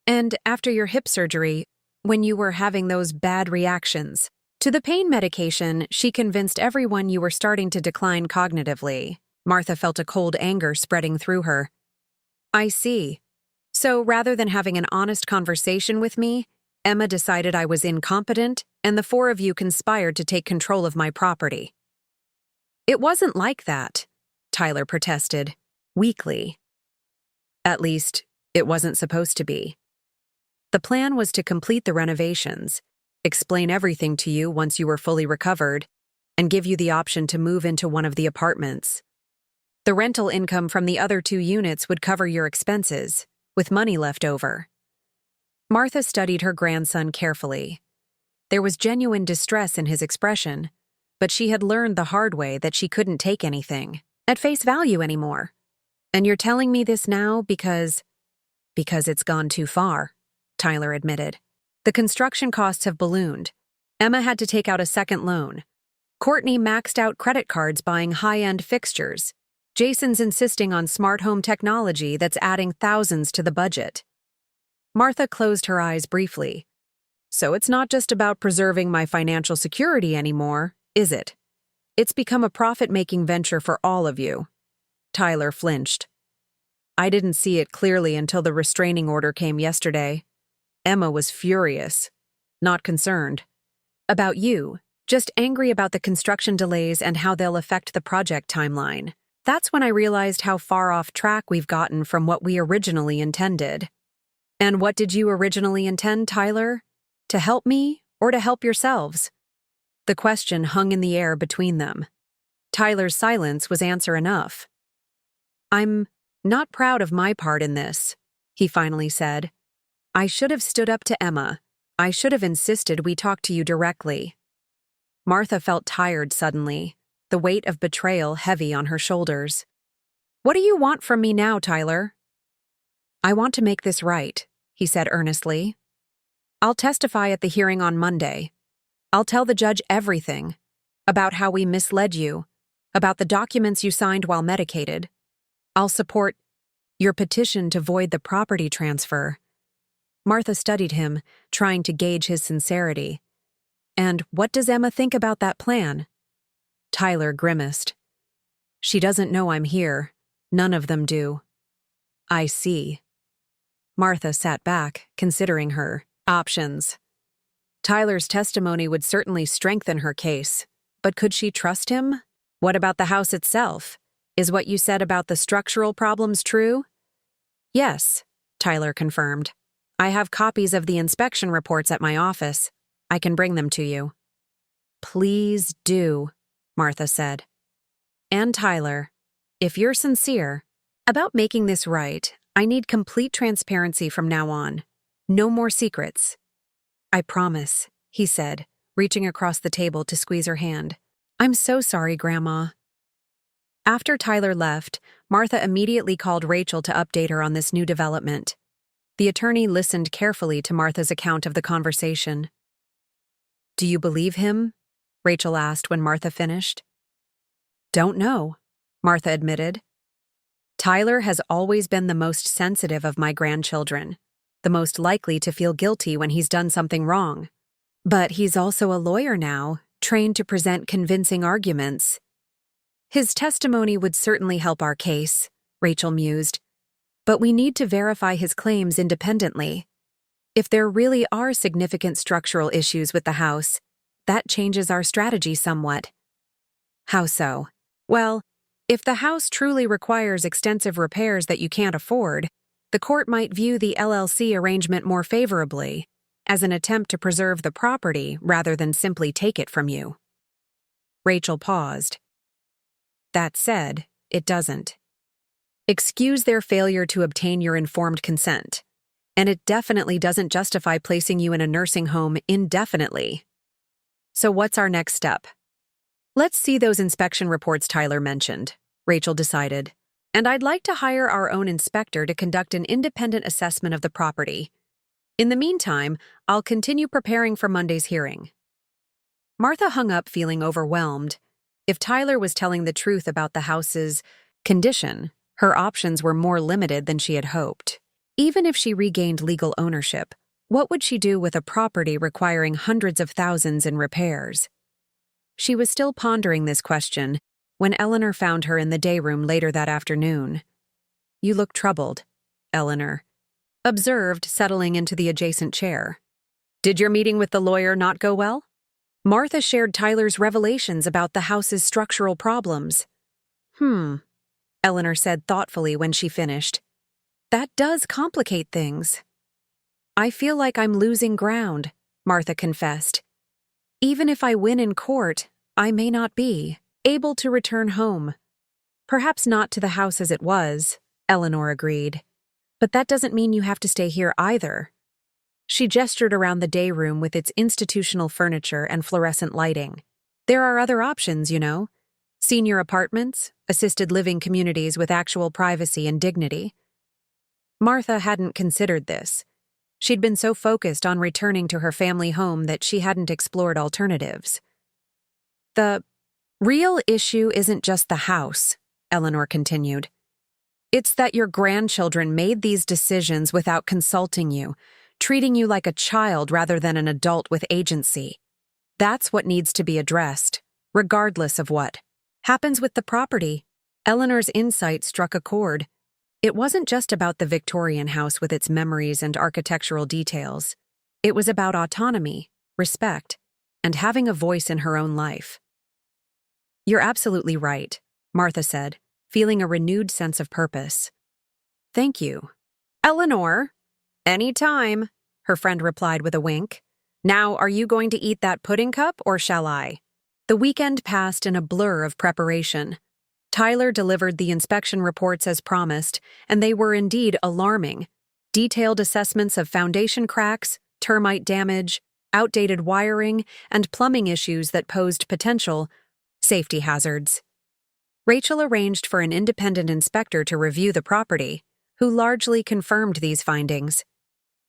And after your hip surgery, when you were having those bad reactions to the pain medication, she convinced everyone you were starting to decline cognitively. Martha felt a cold anger spreading through her. I see. So rather than having an honest conversation with me, Emma decided I was incompetent, and the four of you conspired to take control of my property. It wasn't like that, Tyler protested, weakly. At least, it wasn't supposed to be. The plan was to complete the renovations, explain everything to you once you were fully recovered, and give you the option to move into one of the apartments. The rental income from the other 2 units would cover your expenses, with money left over. Martha studied her grandson carefully. There was genuine distress in his expression, but she had learned the hard way that she couldn't take anything at face value anymore. And you're telling me this now because it's gone too far, Tyler admitted. The construction costs have ballooned. Emma had to take out a second loan. Courtney maxed out credit cards buying high-end fixtures. Jason's insisting on smart home technology that's adding thousands to the budget. Martha closed her eyes briefly. So it's not just about preserving my financial security anymore, is it? It's become a profit-making venture for all of you. Tyler flinched. I didn't see it clearly until the restraining order came yesterday. Emma was furious, not concerned. About you, just angry about the construction delays and how they'll affect the project timeline. That's when I realized how far off track we've gotten from what we originally intended. And what did you originally intend, Tyler? To help me or to help yourselves? The question hung in the air between them. Tyler's silence was answer enough. I'm not proud of my part in this, he finally said. I should have stood up to Emma. I should have insisted we talk to you directly. Martha felt tired suddenly, the weight of betrayal heavy on her shoulders. What do you want from me now, Tyler? I want to make this right, he said earnestly. I'll testify at the hearing on Monday. I'll tell the judge everything about how we misled you, about the documents you signed while medicated. I'll support your petition to void the property transfer. Martha studied him, trying to gauge his sincerity. And what does Emma think about that plan? Tyler grimaced. She doesn't know I'm here. None of them do. I see. Martha sat back, considering her options. Tyler's testimony would certainly strengthen her case, but could she trust him? What about the house itself? Is what you said about the structural problems true? Yes, Tyler confirmed. I have copies of the inspection reports at my office. I can bring them to you. Please do, Martha said. And Tyler, if you're sincere about making this right, I need complete transparency from now on. No more secrets. I promise, he said, reaching across the table to squeeze her hand. I'm so sorry, Grandma. After Tyler left, Martha immediately called Rachel to update her on this new development. The attorney listened carefully to Martha's account of the conversation. Do you believe him? Rachel asked when Martha finished. Don't know, Martha admitted. Tyler has always been the most sensitive of my grandchildren, the most likely to feel guilty when he's done something wrong. But he's also a lawyer now, trained to present convincing arguments. His testimony would certainly help our case, Rachel mused. But we need to verify his claims independently. If there really are significant structural issues with the house, that changes our strategy somewhat. How so? Well, if the house truly requires extensive repairs that you can't afford, the court might view the LLC arrangement more favorably, as an attempt to preserve the property rather than simply take it from you. Rachel paused. That said, it doesn't. Excuse their failure to obtain your informed consent, and it definitely doesn't justify placing you in a nursing home indefinitely. So what's our next step? Let's see those inspection reports Tyler mentioned, Rachel decided. And I'd like to hire our own inspector to conduct an independent assessment of the property. In the meantime, I'll continue preparing for Monday's hearing. Martha hung up feeling overwhelmed. If Tyler was telling the truth about the house's condition, her options were more limited than she had hoped. Even if she regained legal ownership, what would she do with a property requiring hundreds of thousands in repairs? She was still pondering this question when Eleanor found her in the day room later that afternoon. You look troubled, Eleanor observed, settling into the adjacent chair. Did your meeting with the lawyer not go well? Martha shared Tyler's revelations about the house's structural problems. Eleanor said thoughtfully when she finished. That does complicate things. I feel like I'm losing ground, Martha confessed. Even if I win in court, I may not be able to return home. Perhaps not to the house as it was, Eleanor agreed. But that doesn't mean you have to stay here either. She gestured around the day room with its institutional furniture and fluorescent lighting. There are other options, you know. Senior apartments, assisted living communities with actual privacy and dignity. Martha hadn't considered this. She'd been so focused on returning to her family home that she hadn't explored alternatives. The real issue isn't just the house, Eleanor continued. It's that your grandchildren made these decisions without consulting you, treating you like a child rather than an adult with agency. That's what needs to be addressed, regardless of what happens with the property. Eleanor's insight struck a chord. It wasn't just about the Victorian house with its memories and architectural details. It was about autonomy, respect, and having a voice in her own life. "You're absolutely right," Martha said, feeling a renewed sense of purpose. "Thank you." "Eleanor, any time," her friend replied with a wink. "Now, are you going to eat that pudding cup, or shall I?" The weekend passed in a blur of preparation. Tyler delivered the inspection reports as promised, and they were indeed alarming. Detailed assessments of foundation cracks, termite damage, outdated wiring, and plumbing issues that posed potential safety hazards. Rachel arranged for an independent inspector to review the property, who largely confirmed these findings.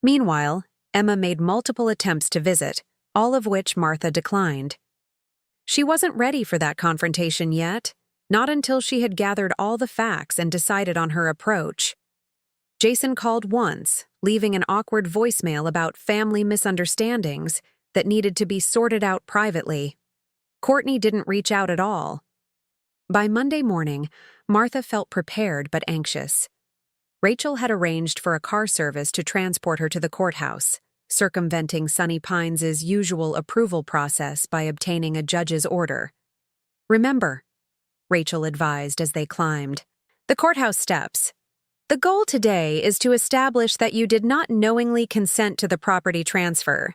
Meanwhile, Emma made multiple attempts to visit, all of which Martha declined. She wasn't ready for that confrontation yet, not until she had gathered all the facts and decided on her approach. Jason called once, leaving an awkward voicemail about family misunderstandings that needed to be sorted out privately. Courtney didn't reach out at all. By Monday morning, Martha felt prepared but anxious. Rachel had arranged for a car service to transport her to the courthouse, circumventing Sunny Pines' usual approval process by obtaining a judge's order. "Remember," Rachel advised as they climbed, "the courthouse steps. The goal today is to establish that you did not knowingly consent to the property transfer,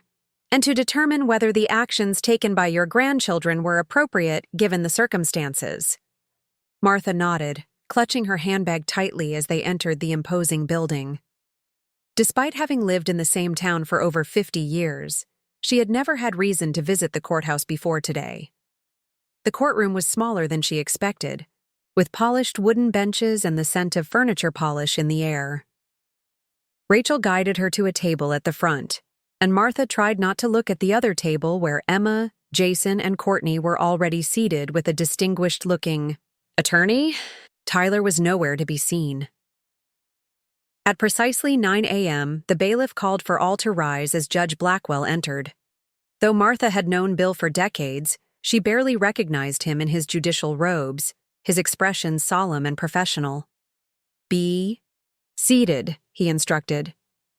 and to determine whether the actions taken by your grandchildren were appropriate given the circumstances." Martha nodded, clutching her handbag tightly as they entered the imposing building. Despite having lived in the same town for over 50 years, she had never had reason to visit the courthouse before today. The courtroom was smaller than she expected, with polished wooden benches and the scent of furniture polish in the air. Rachel guided her to a table at the front, and Martha tried not to look at the other table where Emma, Jason, and Courtney were already seated with a distinguished-looking attorney. Tyler was nowhere to be seen. At precisely 9 a.m., the bailiff called for all to rise as Judge Blackwell entered. Though Martha had known Bill for decades, she barely recognized him in his judicial robes, his expression solemn and professional. "Be seated," he instructed.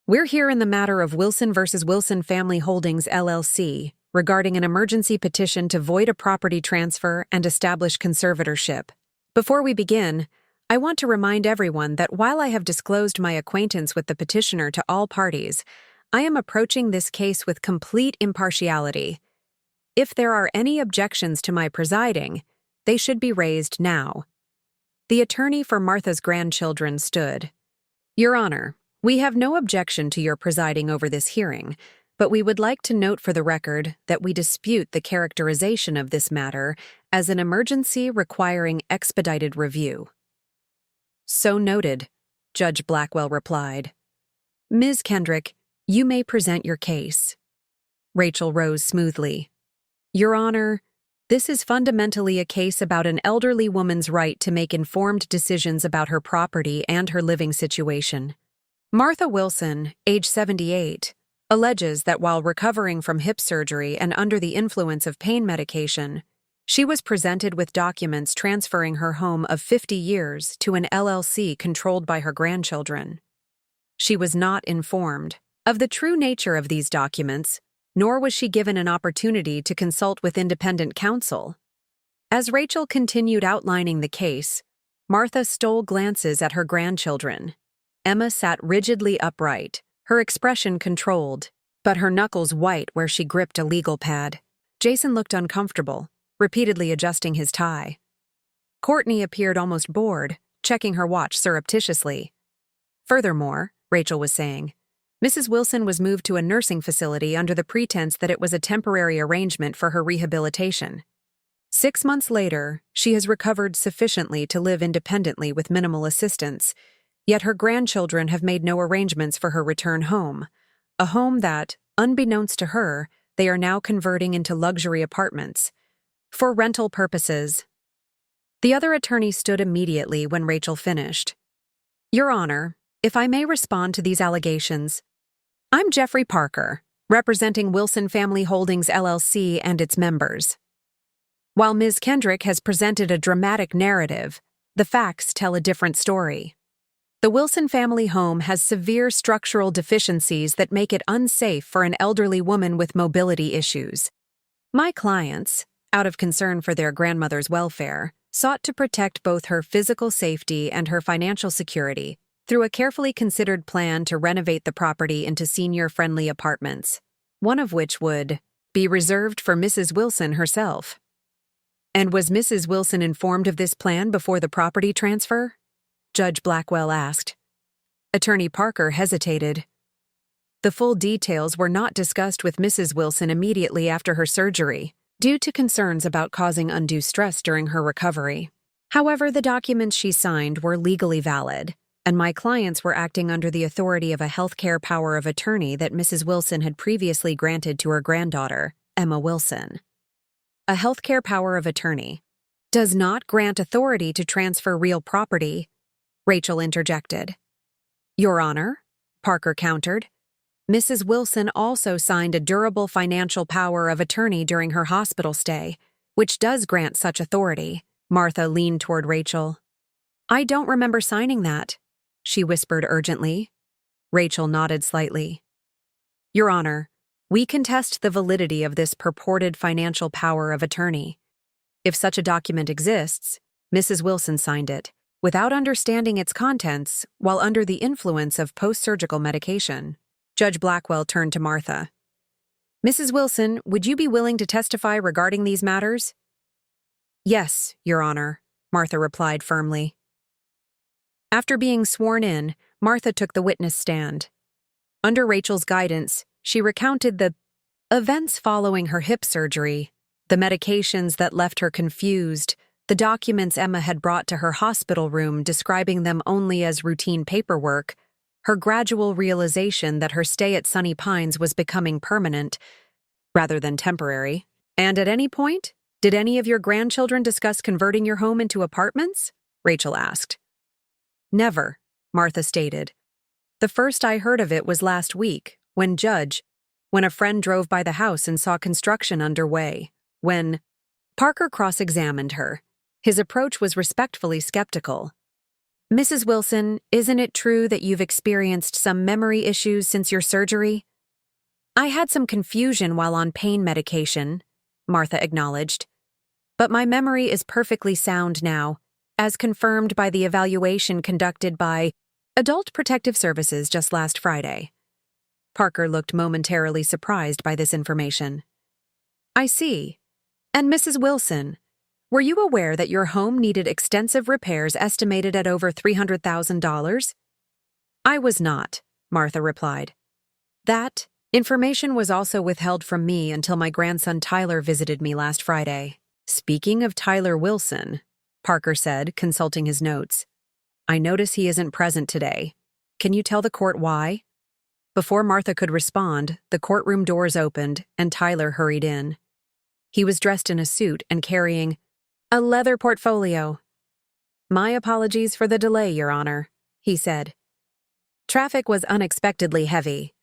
"We're here in the matter of Wilson v. Wilson Family Holdings, LLC, regarding an emergency petition to void a property transfer and establish conservatorship. Before we begin, I want to remind everyone that while I have disclosed my acquaintance with the petitioner to all parties, I am approaching this case with complete impartiality. If there are any objections to my presiding, they should be raised now." The attorney for Martha's grandchildren stood. "Your Honor, we have no objection to your presiding over this hearing, but we would like to note for the record that we dispute the characterization of this matter as an emergency requiring expedited review." "So noted," Judge Blackwell replied. "Ms. Kendrick, you may present your case." Rachel rose smoothly. "Your Honor, this is fundamentally a case about an elderly woman's right to make informed decisions about her property and her living situation. Martha Wilson, age 78, alleges that while recovering from hip surgery and under the influence of pain medication, she was presented with documents transferring her home of 50 years to an LLC controlled by her grandchildren. She was not informed of the true nature of these documents, nor was she given an opportunity to consult with independent counsel. As Rachel continued outlining the case, Martha stole glances at her grandchildren. Emma sat rigidly upright, her expression controlled, but her knuckles white where she gripped a legal pad. Jason looked uncomfortable, repeatedly adjusting his tie. Courtney appeared almost bored, checking her watch surreptitiously. Furthermore, Rachel was saying, Mrs. Wilson was moved to a nursing facility under the pretense that it was a temporary arrangement for her rehabilitation. 6 months later, she has recovered sufficiently to live independently with minimal assistance, yet her grandchildren have made no arrangements for her return home, a home that, unbeknownst to her, they are now converting into luxury apartments, for rental purposes. The other attorney stood immediately when Rachel finished. Your Honor, if I may respond to these allegations, I'm Jeffrey Parker, representing Wilson Family Holdings LLC and its members. While Ms. Kendrick has presented a dramatic narrative, The facts tell a different story. The Wilson family home has severe structural deficiencies that make it unsafe for an elderly woman with mobility issues. My clients, out of concern for their grandmother's welfare, sought to protect both her physical safety and her financial security through a carefully considered plan to renovate the property into senior-friendly apartments, one of which would be reserved for Mrs. Wilson herself. And was Mrs. Wilson informed of this plan before the property transfer? Judge Blackwell asked. Attorney Parker hesitated. The full details were not discussed with Mrs. Wilson immediately after her surgery, due to concerns about causing undue stress during her recovery. However, the documents she signed were legally valid, and my clients were acting under the authority of a healthcare power of attorney that Mrs. Wilson had previously granted to her granddaughter, Emma Wilson. A healthcare power of attorney does not grant authority to transfer real property, Rachel interjected. Your Honor, Parker countered. Mrs. Wilson also signed a durable financial power of attorney during her hospital stay, which does grant such authority. Martha leaned toward Rachel. I don't remember signing that, she whispered urgently. Rachel nodded slightly. Your Honor, we contest the validity of this purported financial power of attorney. If such a document exists, Mrs. Wilson signed it, without understanding its contents, while under the influence of post-surgical medication. Judge Blackwell turned to Martha. Mrs. Wilson, would you be willing to testify regarding these matters? Yes, Your Honor, Martha replied firmly. After being sworn in, Martha took the witness stand. Under Rachel's guidance, she recounted the events following her hip surgery, the medications that left her confused, the documents Emma had brought to her hospital room describing them only as routine paperwork, her gradual realization that her stay at Sunny Pines was becoming permanent, rather than temporary. And at any point, did any of your grandchildren discuss converting your home into apartments? Rachel asked. Never, Martha stated. The first I heard of it was last week, when a friend drove by the house and saw construction underway. When Parker cross-examined her, his approach was respectfully skeptical. Mrs. Wilson, isn't it true that you've experienced some memory issues since your surgery? I had some confusion while on pain medication, Martha acknowledged. But my memory is perfectly sound now, as confirmed by the evaluation conducted by Adult Protective Services just last Friday. Parker looked momentarily surprised by this information. I see. And Mrs. Wilson, were you aware that your home needed extensive repairs estimated at over $300,000? I was not, Martha replied. That information was also withheld from me until my grandson Tyler visited me last Friday. Speaking of Tyler Wilson, Parker said, consulting his notes, I notice he isn't present today. Can you tell the court why? Before Martha could respond, the courtroom doors opened and Tyler hurried in. He was dressed in a suit and carrying a leather portfolio. My apologies for the delay, Your Honor, he said. Traffic was unexpectedly heavy.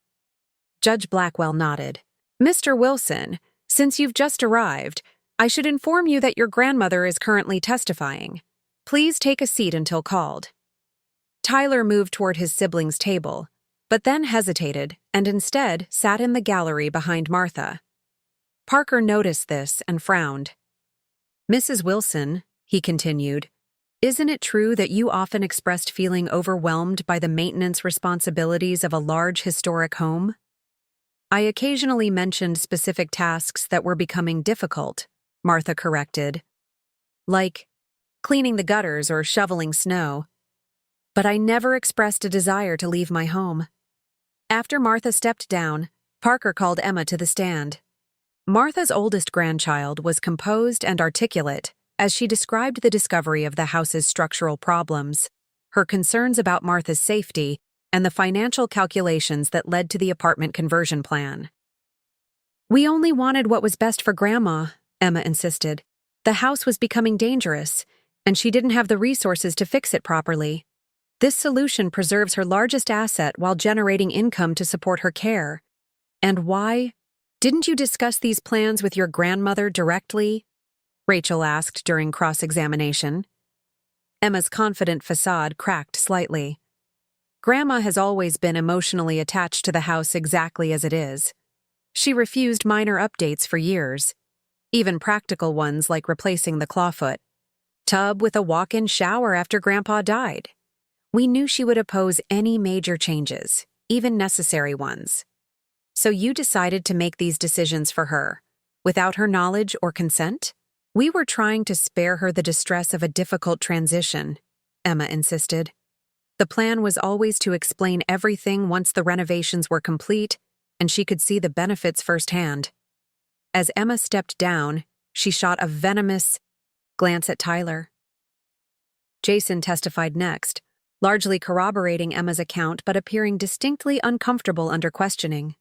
Judge Blackwell nodded. Mr. Wilson, since you've just arrived, I should inform you that your grandmother is currently testifying. Please take a seat until called. Tyler moved toward his sibling's table, but then hesitated and instead sat in the gallery behind Martha. Parker noticed this and frowned. Mrs. Wilson, he continued, isn't it true that you often expressed feeling overwhelmed by the maintenance responsibilities of a large historic home? I occasionally mentioned specific tasks that were becoming difficult, Martha corrected, like cleaning the gutters or shoveling snow. But I never expressed a desire to leave my home. After Martha stepped down, Parker called Emma to the stand. Martha's oldest grandchild was composed and articulate as she described the discovery of the house's structural problems, her concerns about Martha's safety, and the financial calculations that led to the apartment conversion plan. We only wanted what was best for Grandma, Emma insisted. The house was becoming dangerous, and she didn't have the resources to fix it properly. This solution preserves her largest asset while generating income to support her care. And why? Didn't you discuss these plans with your grandmother directly? Rachel asked during cross-examination. Emma's confident facade cracked slightly. Grandma has always been emotionally attached to the house exactly as it is. She refused minor updates for years, even practical ones like replacing the clawfoot tub with a walk-in shower after Grandpa died. We knew she would oppose any major changes, even necessary ones. So you decided to make these decisions for her, without her knowledge or consent? We were trying to spare her the distress of a difficult transition, Emma insisted. The plan was always to explain everything once the renovations were complete and she could see the benefits firsthand. As Emma stepped down, she shot a venomous glance at Tyler. Jason testified next, largely corroborating Emma's account but appearing distinctly uncomfortable under questioning.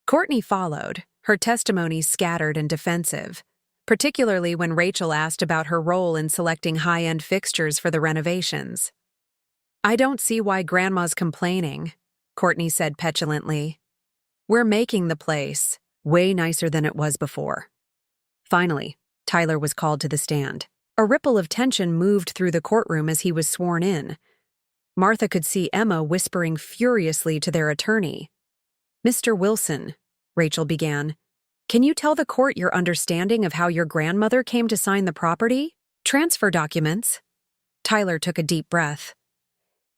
Courtney followed, her testimony scattered and defensive, particularly when Rachel asked about her role in selecting high-end fixtures for the renovations. I don't see why Grandma's complaining, Courtney said petulantly. We're making the place way nicer than it was before. Finally, Tyler was called to the stand. A ripple of tension moved through the courtroom as he was sworn in. Martha could see Emma whispering furiously to their attorney. Mr. Wilson, Rachel began, can you tell the court your understanding of how your grandmother came to sign the property? Transfer documents. Tyler took a deep breath.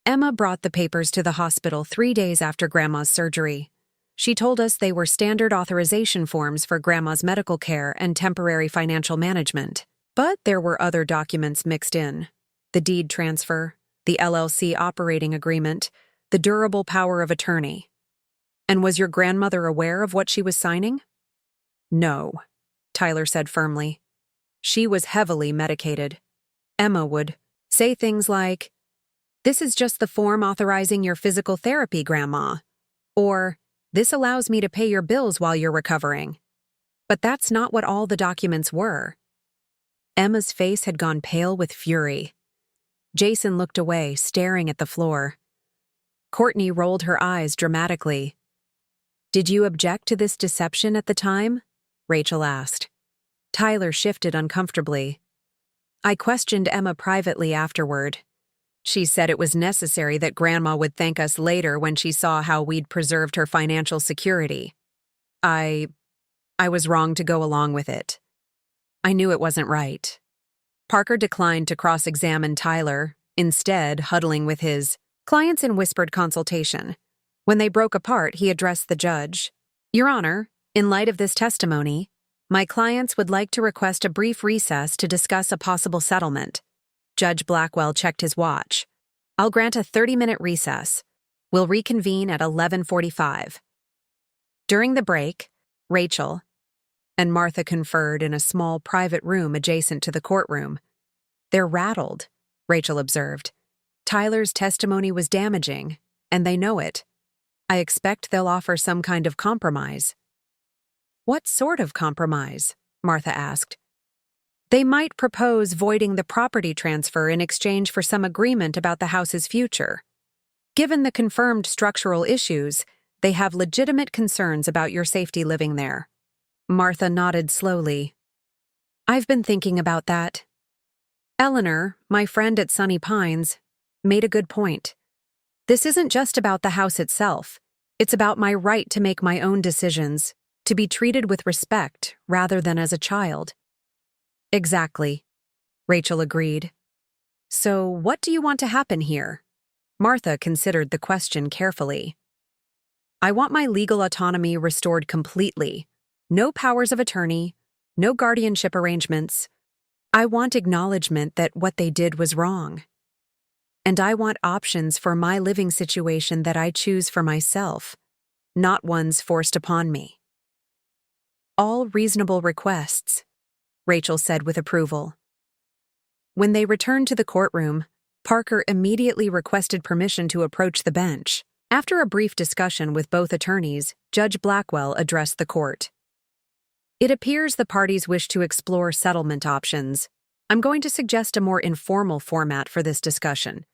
Emma brought the papers to the hospital 3 days after Grandma's surgery. She told us they were standard authorization forms for Grandma's medical care and temporary financial management. But there were other documents mixed in. The deed transfer, the LLC operating agreement, the durable power of attorney. And was your grandmother aware of what she was signing? No, Tyler said firmly. She was heavily medicated. Emma would say things like, "This is just the form authorizing your physical therapy, Grandma," or "This allows me to pay your bills while you're recovering." But that's not what all the documents were. Emma's face had gone pale with fury. Jason looked away, staring at the floor. Courtney rolled her eyes dramatically. Did you object to this deception at the time? Rachel asked. Tyler shifted uncomfortably. I questioned Emma privately afterward. She said it was necessary that Grandma would thank us later when she saw how we'd preserved her financial security. I was wrong to go along with it. I knew it wasn't right. Parker declined to cross-examine Tyler, instead huddling with his clients in whispered consultation. When they broke apart, he addressed the judge. Your Honor, in light of this testimony, my clients would like to request a brief recess to discuss a possible settlement. Judge Blackwell checked his watch. I'll grant a 30-minute recess. We'll reconvene at 11:45. During the break, Rachel and Martha conferred in a small private room adjacent to the courtroom. They're rattled, Rachel observed. Tyler's testimony was damaging, and they know it. I expect they'll offer some kind of compromise. What sort of compromise? Martha asked. They might propose voiding the property transfer in exchange for some agreement about the house's future. Given the confirmed structural issues, they have legitimate concerns about your safety living there. Martha nodded slowly. I've been thinking about that. Eleanor, my friend at Sunny Pines, made a good point. This isn't just about the house itself. It's about my right to make my own decisions, to be treated with respect rather than as a child. Exactly, Rachel agreed. So what do you want to happen here? Martha considered the question carefully. I want my legal autonomy restored completely. No powers of attorney, no guardianship arrangements. I want acknowledgement that what they did was wrong. And I want options for my living situation that I choose for myself, not ones forced upon me. All reasonable requests, Rachel said with approval. When they returned to the courtroom, Parker immediately requested permission to approach the bench. After a brief discussion with both attorneys, Judge Blackwell addressed the court. It appears the parties wish to explore settlement options. I'm going to suggest a more informal format for this discussion.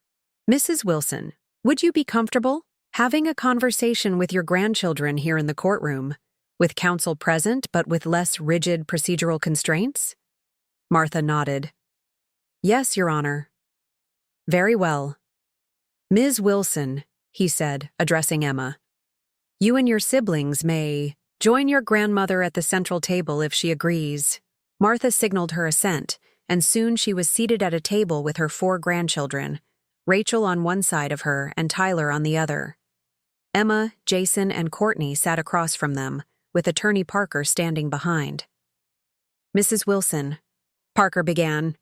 Mrs. Wilson, would you be comfortable having a conversation with your grandchildren here in the courtroom, with counsel present but with less rigid procedural constraints? Martha nodded. Yes, Your Honor. Very well. Ms. Wilson, he said, addressing Emma, you and your siblings may join your grandmother at the central table if she agrees. Martha signaled her assent, and soon she was seated at a table with her 4 grandchildren, Rachel on one side of her and Tyler on the other. Emma, Jason, and Courtney sat across from them, with Attorney Parker standing behind. Mrs. Wilson, Parker began,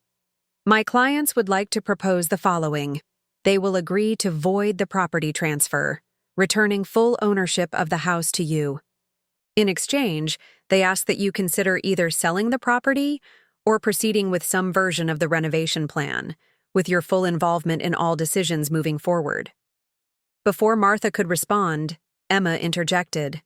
my clients would like to propose the following. They will agree to void the property transfer, returning full ownership of the house to you. In exchange, they ask that you consider either selling the property or proceeding with some version of the renovation plan, with your full involvement in all decisions moving forward. Before Martha could respond, Emma interjected.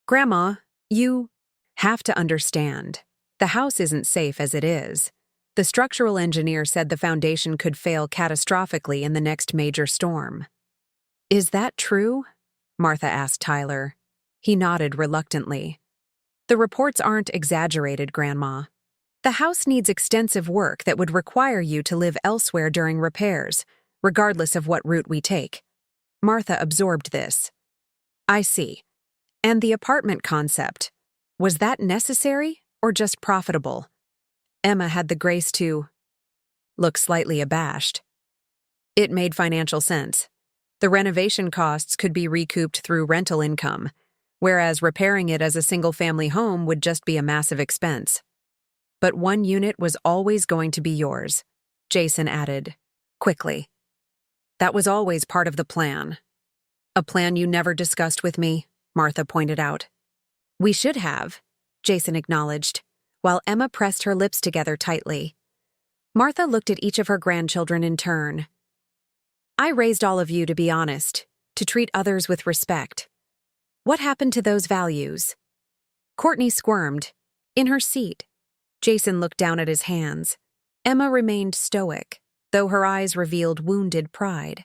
Grandma, you have to understand. The house isn't safe as it is. The structural engineer said the foundation could fail catastrophically in the next major storm. Is that true? Martha asked Tyler. He nodded reluctantly. The reports aren't exaggerated, Grandma. The house needs extensive work that would require you to live elsewhere during repairs, regardless of what route we take. Martha absorbed this. I see. And the apartment concept, was that necessary or just profitable? Emma had the grace to look slightly abashed. It made financial sense. The renovation costs could be recouped through rental income, whereas repairing it as a single-family home would just be a massive expense. But one unit was always going to be yours, Jason added, quickly. That was always part of the plan. A plan you never discussed with me, Martha pointed out. We should have, Jason acknowledged, while Emma pressed her lips together tightly. Martha looked at each of her grandchildren in turn. I raised all of you to be honest, to treat others with respect. What happened to those values? Courtney squirmed. In her seat, Jason looked down at his hands. Emma remained stoic, though her eyes revealed wounded pride.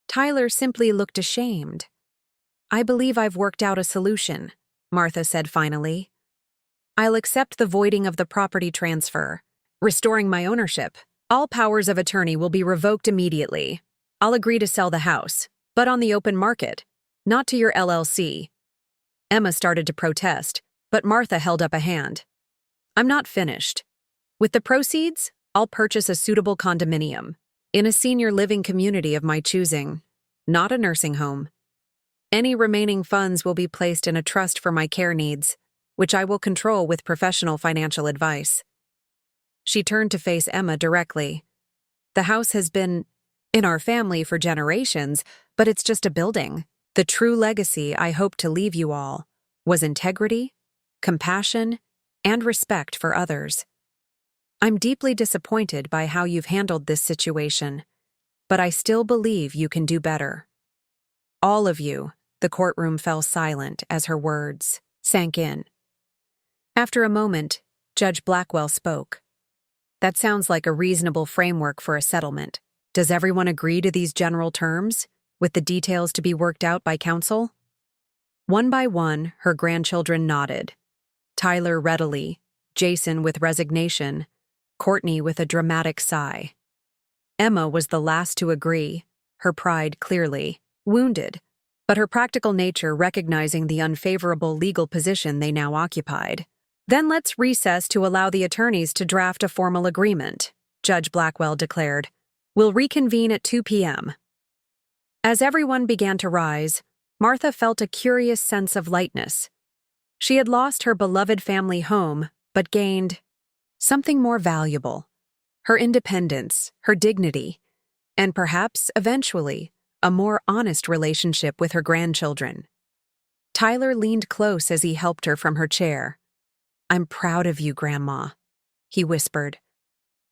Tyler simply looked ashamed. I believe I've worked out a solution, Martha said finally. I'll accept the voiding of the property transfer, restoring my ownership. All powers of attorney will be revoked immediately. I'll agree to sell the house, but on the open market, not to your LLC. Emma started to protest, but Martha held up a hand. I'm not finished. With the proceeds, I'll purchase a suitable condominium in a senior living community of my choosing, not a nursing home. Any remaining funds will be placed in a trust for my care needs, which I will control with professional financial advice. She turned to face Emma directly. The house has been in our family for generations, but it's just a building. The true legacy I hope to leave you all was integrity, compassion, and respect for others. I'm deeply disappointed by how you've handled this situation, but I still believe you can do better. All of you, the courtroom fell silent as her words sank in. After a moment, Judge Blackwell spoke. That sounds like a reasonable framework for a settlement. Does everyone agree to these general terms, with the details to be worked out by counsel? One by one, her grandchildren nodded. Tyler readily, Jason with resignation, Courtney with a dramatic sigh. Emma was the last to agree, her pride clearly wounded, but her practical nature recognizing the unfavorable legal position they now occupied. Then let's recess to allow the attorneys to draft a formal agreement, Judge Blackwell declared. We'll reconvene at 2 p.m. As everyone began to rise, Martha felt a curious sense of lightness. She had lost her beloved family home, but gained something more valuable: her independence, her dignity, and perhaps, eventually, a more honest relationship with her grandchildren. Tyler leaned close as he helped her from her chair. I'm proud of you, Grandma, he whispered.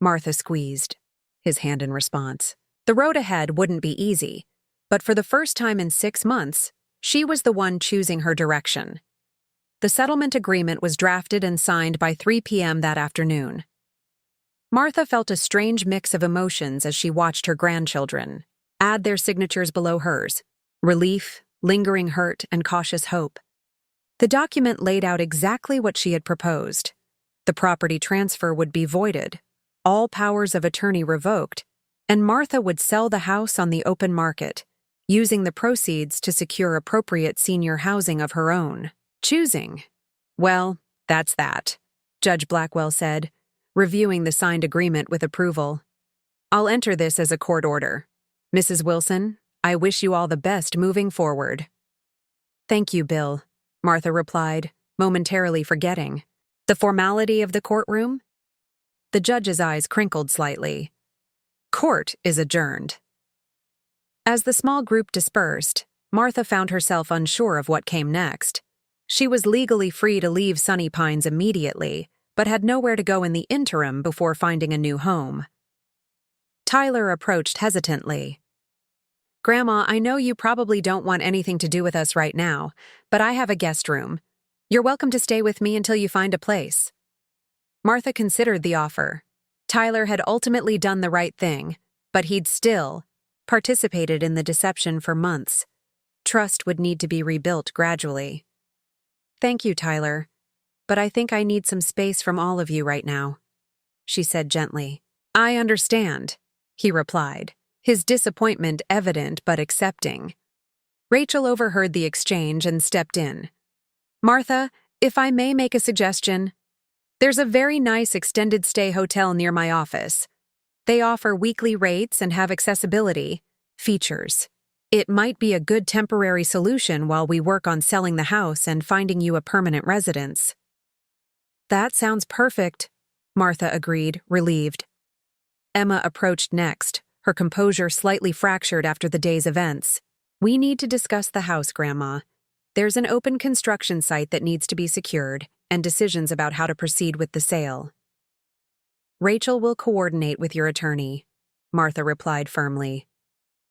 Martha squeezed his hand in response. The road ahead wouldn't be easy, but for the first time in 6 months, she was the one choosing her direction. The settlement agreement was drafted and signed by 3 p.m. that afternoon. Martha felt a strange mix of emotions as she watched her grandchildren add their signatures below hers: relief, lingering hurt, and cautious hope. The document laid out exactly what she had proposed. The property transfer would be voided, all powers of attorney revoked, and Martha would sell the house on the open market, using the proceeds to secure appropriate senior housing of her own choosing. Well, that's that, Judge Blackwell said, reviewing the signed agreement with approval. I'll enter this as a court order. Mrs. Wilson, I wish you all the best moving forward. Thank you, Bill, Martha replied, momentarily forgetting. The formality of the courtroom? The judge's eyes crinkled slightly. Court is adjourned. As the small group dispersed, Martha found herself unsure of what came next. She was legally free to leave Sunny Pines immediately, but had nowhere to go in the interim before finding a new home. Tyler approached hesitantly. Grandma, I know you probably don't want anything to do with us right now, but I have a guest room. You're welcome to stay with me until you find a place. Martha considered the offer. Tyler had ultimately done the right thing, but he'd still participated in the deception for months. Trust would need to be rebuilt gradually. Thank you, Tyler, but I think I need some space from all of you right now, she said gently. I understand, he replied, his disappointment evident but accepting. Rachel overheard the exchange and stepped in. Martha, if I may make a suggestion, there's a very nice extended stay hotel near my office. They offer weekly rates and have accessibility features. It might be a good temporary solution while we work on selling the house and finding you a permanent residence. That sounds perfect, Martha agreed, relieved. Emma approached next, her composure slightly fractured after the day's events. We need to discuss the house, Grandma. There's an open construction site that needs to be secured, and decisions about how to proceed with the sale. Rachel will coordinate with your attorney, Martha replied firmly.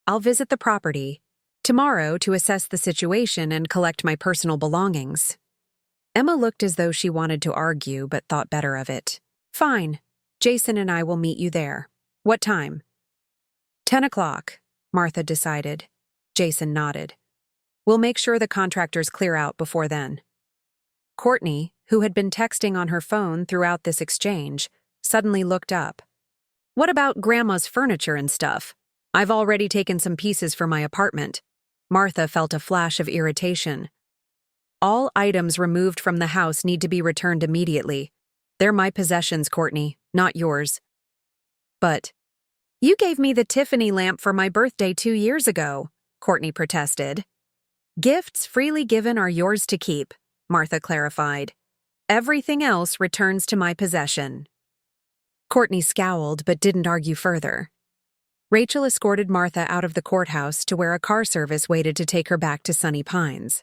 I'll visit the property tomorrow to assess the situation and collect my personal belongings. Emma looked as though she wanted to argue but thought better of it. Fine. Jason and I will meet you there. What time? 10 o'clock, Martha decided. Jason nodded. We'll make sure the contractors clear out before then. Courtney, who had been texting on her phone throughout this exchange, suddenly looked up. What about Grandma's furniture and stuff? I've already taken some pieces for my apartment. Martha felt a flash of irritation. All items removed from the house need to be returned immediately. They're my possessions, Courtney, not yours. But you gave me the Tiffany lamp for my birthday 2 years ago, Courtney protested. Gifts freely given are yours to keep, Martha clarified. Everything else returns to my possession. Courtney scowled but didn't argue further. Rachel escorted Martha out of the courthouse to where a car service waited to take her back to Sunny Pines.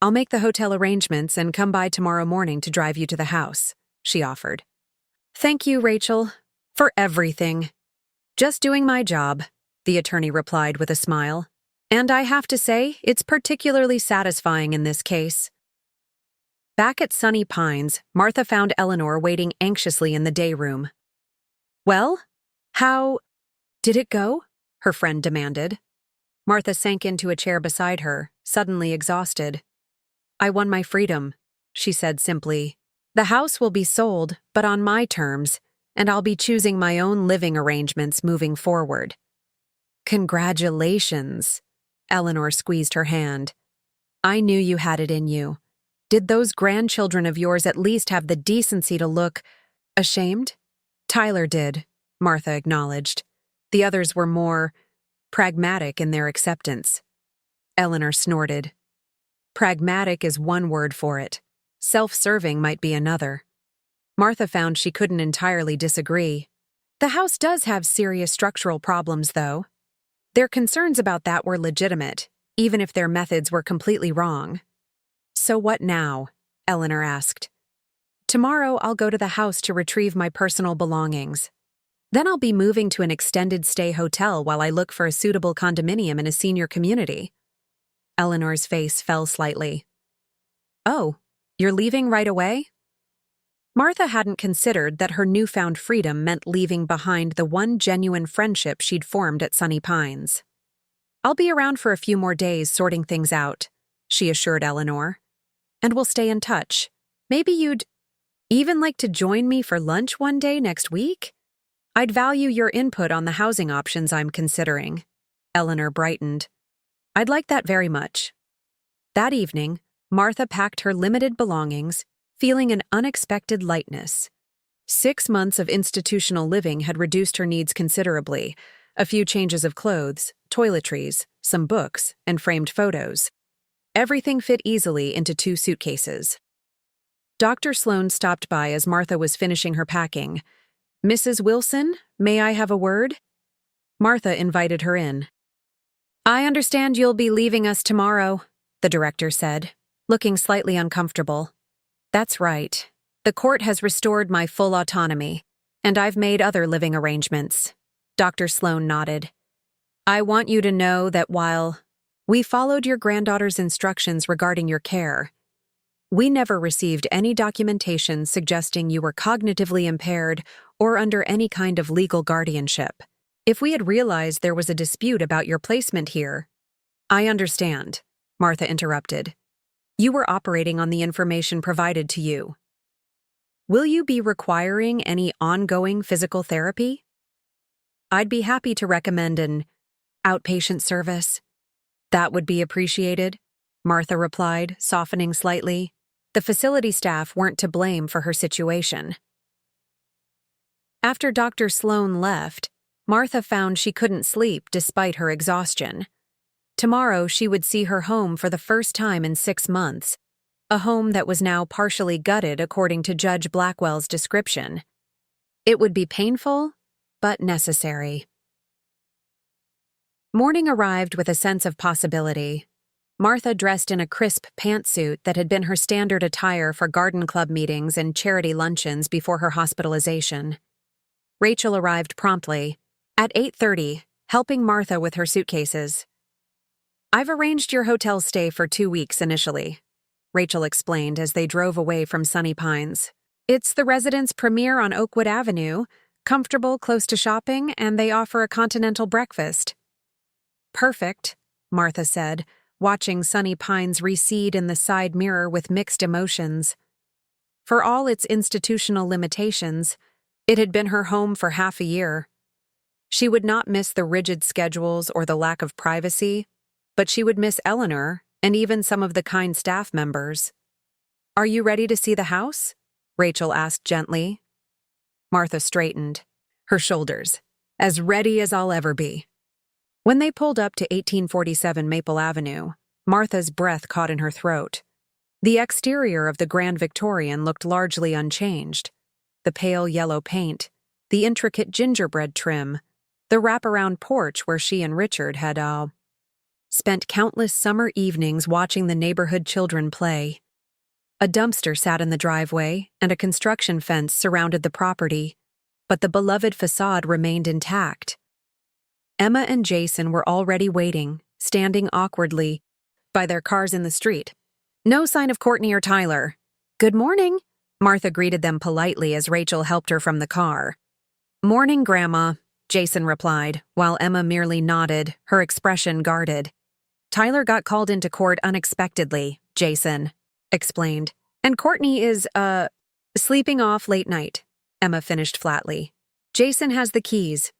I'll make the hotel arrangements and come by tomorrow morning to drive you to the house, she offered. Thank you, Rachel, for everything. Just doing my job, the attorney replied with a smile. And I have to say, it's particularly satisfying in this case. Back at Sunny Pines, Martha found Eleanor waiting anxiously in the day room. Well, how did it go? Her friend demanded. Martha sank into a chair beside her, suddenly exhausted. I won my freedom, she said simply. The house will be sold, but on my terms, and I'll be choosing my own living arrangements moving forward. Congratulations, Eleanor squeezed her hand. I knew you had it in you. Did those grandchildren of yours at least have the decency to look ashamed? Tyler did, Martha acknowledged. The others were more pragmatic in their acceptance. Eleanor snorted. Pragmatic is one word for it. Self-serving might be another. Martha found she couldn't entirely disagree. The house does have serious structural problems, though. Their concerns about that were legitimate, even if their methods were completely wrong. So what now? Eleanor asked. Tomorrow I'll go to the house to retrieve my personal belongings. Then I'll be moving to an extended stay hotel while I look for a suitable condominium in a senior community. Eleanor's face fell slightly. Oh, you're leaving right away? Martha hadn't considered that her newfound freedom meant leaving behind the one genuine friendship she'd formed at Sunny Pines. I'll be around for a few more days sorting things out, she assured Eleanor. And we'll stay in touch. Maybe you'd even like to join me for lunch one day next week? I'd value your input on the housing options I'm considering. Eleanor brightened. I'd like that very much. That evening, Martha packed her limited belongings, feeling an unexpected lightness. 6 months of institutional living had reduced her needs considerably. A few changes of clothes, toiletries, some books, and framed photos. Everything fit easily into 2 suitcases. Dr. Sloane stopped by as Martha was finishing her packing. Mrs. Wilson, may I have a word? Martha invited her in. I understand you'll be leaving us tomorrow, the director said, looking slightly uncomfortable. That's right. The court has restored my full autonomy, and I've made other living arrangements. Dr. Sloane nodded. I want you to know that while we followed your granddaughter's instructions regarding your care, we never received any documentation suggesting you were cognitively impaired or under any kind of legal guardianship. If we had realized there was a dispute about your placement here— I understand, Martha interrupted. You were operating on the information provided to you. Will you be requiring any ongoing physical therapy? I'd be happy to recommend an outpatient service. That would be appreciated, Martha replied, softening slightly. The facility staff weren't to blame for her situation. After Dr. Sloane left, Martha found she couldn't sleep despite her exhaustion. Tomorrow she would see her home for the first time in 6 months, a home that was now partially gutted according to Judge Blackwell's description. It would be painful, but necessary. Morning arrived with a sense of possibility. Martha dressed in a crisp pantsuit that had been her standard attire for garden club meetings and charity luncheons before her hospitalization. Rachel arrived promptly, at 8:30, helping Martha with her suitcases. I've arranged your hotel stay for 2 weeks initially, Rachel explained as they drove away from Sunny Pines. It's the residence premier on Oakwood Avenue, comfortable, close to shopping, and they offer a continental breakfast. Perfect, Martha said, watching Sunny Pines recede in the side mirror with mixed emotions. For all its institutional limitations, it had been her home for half a year. She would not miss the rigid schedules or the lack of privacy, but she would miss Eleanor and even some of the kind staff members. Are you ready to see the house? Rachel asked gently. Martha straightened, her shoulders, as ready as I'll ever be. When they pulled up to 1847 Maple Avenue, Martha's breath caught in her throat. The exterior of the Grand Victorian looked largely unchanged. The pale yellow paint, the intricate gingerbread trim, the wraparound porch where she and Richard had spent countless summer evenings watching the neighborhood children play. A dumpster sat in the driveway, and a construction fence surrounded the property, but the beloved facade remained intact. Emma and Jason were already waiting, standing awkwardly by their cars in the street. No sign of Courtney or Tyler. Good morning, Martha greeted them politely as Rachel helped her from the car. Morning, Grandma, Jason replied, while Emma merely nodded, her expression guarded. Tyler got called into court unexpectedly, Jason explained. And Courtney is, sleeping off late night, Emma finished flatly. Jason has the keys.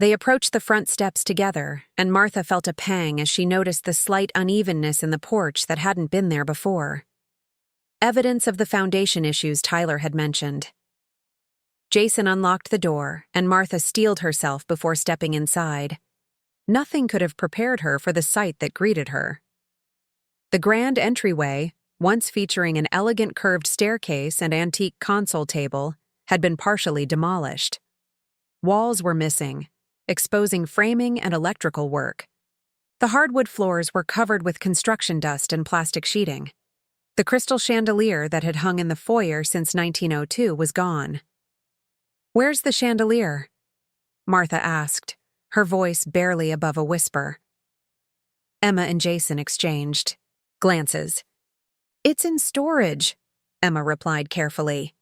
They approached the front steps together, and Martha felt a pang as she noticed the slight unevenness in the porch that hadn't been there before. Evidence of the foundation issues Tyler had mentioned. Jason unlocked the door, and Martha steeled herself before stepping inside. Nothing could have prepared her for the sight that greeted her. The grand entryway, once featuring an elegant curved staircase and antique console table, had been partially demolished. Walls were missing, exposing framing and electrical work. The hardwood floors were covered with construction dust and plastic sheeting. The crystal chandelier that had hung in the foyer since 1902 was gone. Where's the chandelier? Martha asked, her voice barely above a whisper. Emma and Jason exchanged glances. It's in storage, Emma replied carefully.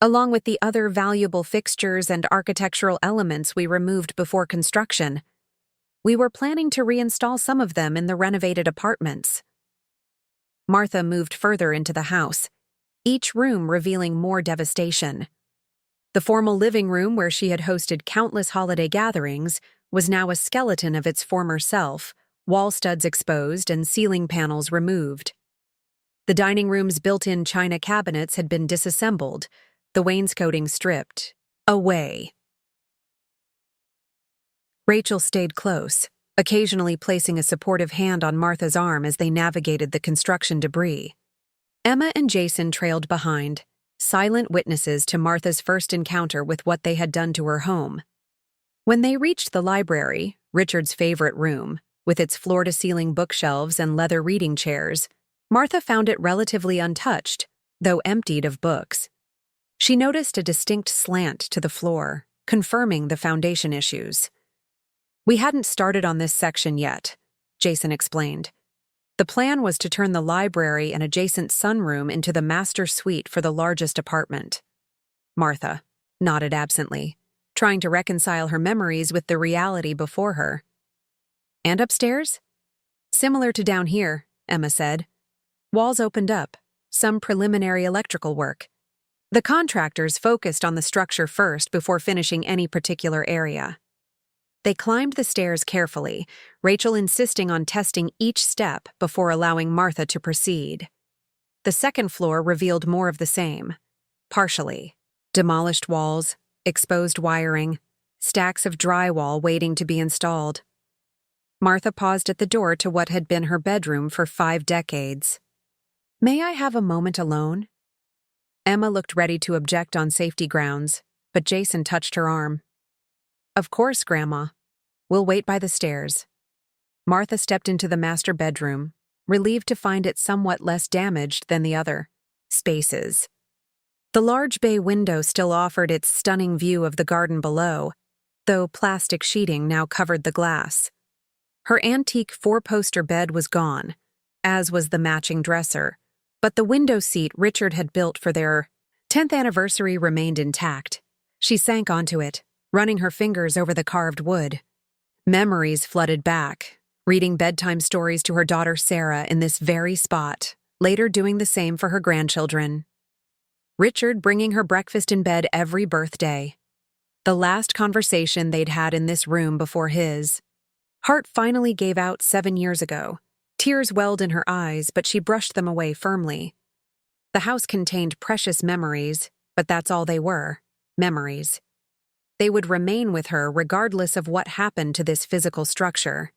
Along with the other valuable fixtures and architectural elements we removed before construction. We were planning to reinstall some of them in the renovated apartments. Martha moved further into the house, each room revealing more devastation. The formal living room where she had hosted countless holiday gatherings was now a skeleton of its former self, wall studs exposed and ceiling panels removed. The dining room's built-in china cabinets had been disassembled, the wainscoting stripped away. Rachel stayed close, occasionally placing a supportive hand on Martha's arm as they navigated the construction debris. Emma and Jason trailed behind, silent witnesses to Martha's first encounter with what they had done to her home. When they reached the library, Richard's favorite room, with its floor-to-ceiling bookshelves and leather reading chairs, Martha found it relatively untouched, though emptied of books. She noticed a distinct slant to the floor, confirming the foundation issues. "We hadn't started on this section yet," Jason explained. "The plan was to turn the library and adjacent sunroom into the master suite for the largest apartment." Martha nodded absently, trying to reconcile her memories with the reality before her. "And upstairs?" "Similar to down here," Emma said. "Walls opened up, some preliminary electrical work. The contractors focused on the structure first before finishing any particular area." They climbed the stairs carefully, Rachel insisting on testing each step before allowing Martha to proceed. The second floor revealed more of the same, partially. Demolished walls, exposed wiring, stacks of drywall waiting to be installed. Martha paused at the door to what had been her bedroom for 5 decades. "May I have a moment alone?" Emma looked ready to object on safety grounds, but Jason touched her arm. "Of course, Grandma. We'll wait by the stairs." Martha stepped into the master bedroom, relieved to find it somewhat less damaged than the other spaces. The large bay window still offered its stunning view of the garden below, though plastic sheeting now covered the glass. Her antique 4-poster bed was gone, as was the matching dresser, but the window seat Richard had built for their 10th anniversary remained intact. She sank onto it, running her fingers over the carved wood. Memories flooded back, reading bedtime stories to her daughter Sarah in this very spot, later doing the same for her grandchildren. Richard bringing her breakfast in bed every birthday. The last conversation they'd had in this room before his. Heart finally gave out 7 years ago. Tears welled in her eyes, but she brushed them away firmly. The house contained precious memories, but that's all they were, memories. They would remain with her regardless of what happened to this physical structure.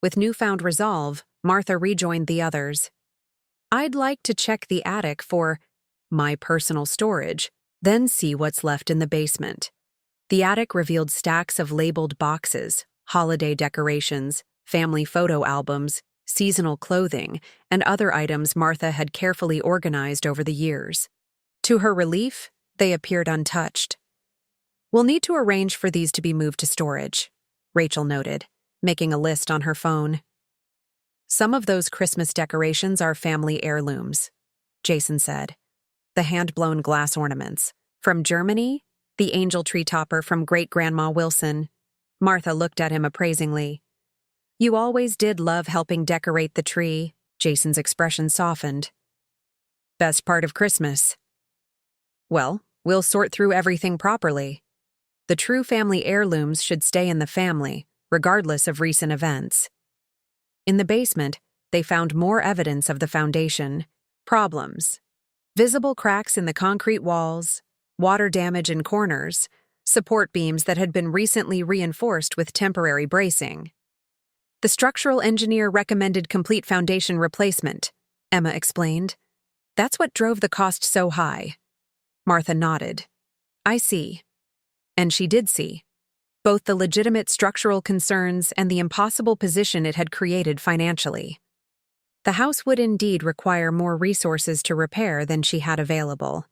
With newfound resolve, Martha rejoined the others. "I'd like to check the attic for my personal storage, then see what's left in the basement." The attic revealed stacks of labeled boxes, holiday decorations, family photo albums, seasonal clothing, and other items Martha had carefully organized over the years. To her relief, they appeared untouched. "We'll need to arrange for these to be moved to storage," Rachel noted, making a list on her phone. "Some of those Christmas decorations are family heirlooms," Jason said. "The hand-blown glass ornaments. From Germany, the angel tree topper from Great-Grandma Wilson." Martha looked at him appraisingly. "You always did love helping decorate the tree," Jason's expression softened. "Best part of Christmas." "Well, we'll sort through everything properly. The true family heirlooms should stay in the family, regardless of recent events." In the basement, they found more evidence of the foundation. Problems. Visible cracks in the concrete walls, water damage in corners, support beams that had been recently reinforced with temporary bracing. "The structural engineer recommended complete foundation replacement," Emma explained. "That's what drove the cost so high." Martha nodded. "I see." And she did see. Both the legitimate structural concerns and the impossible position it had created financially. The house would indeed require more resources to repair than she had available.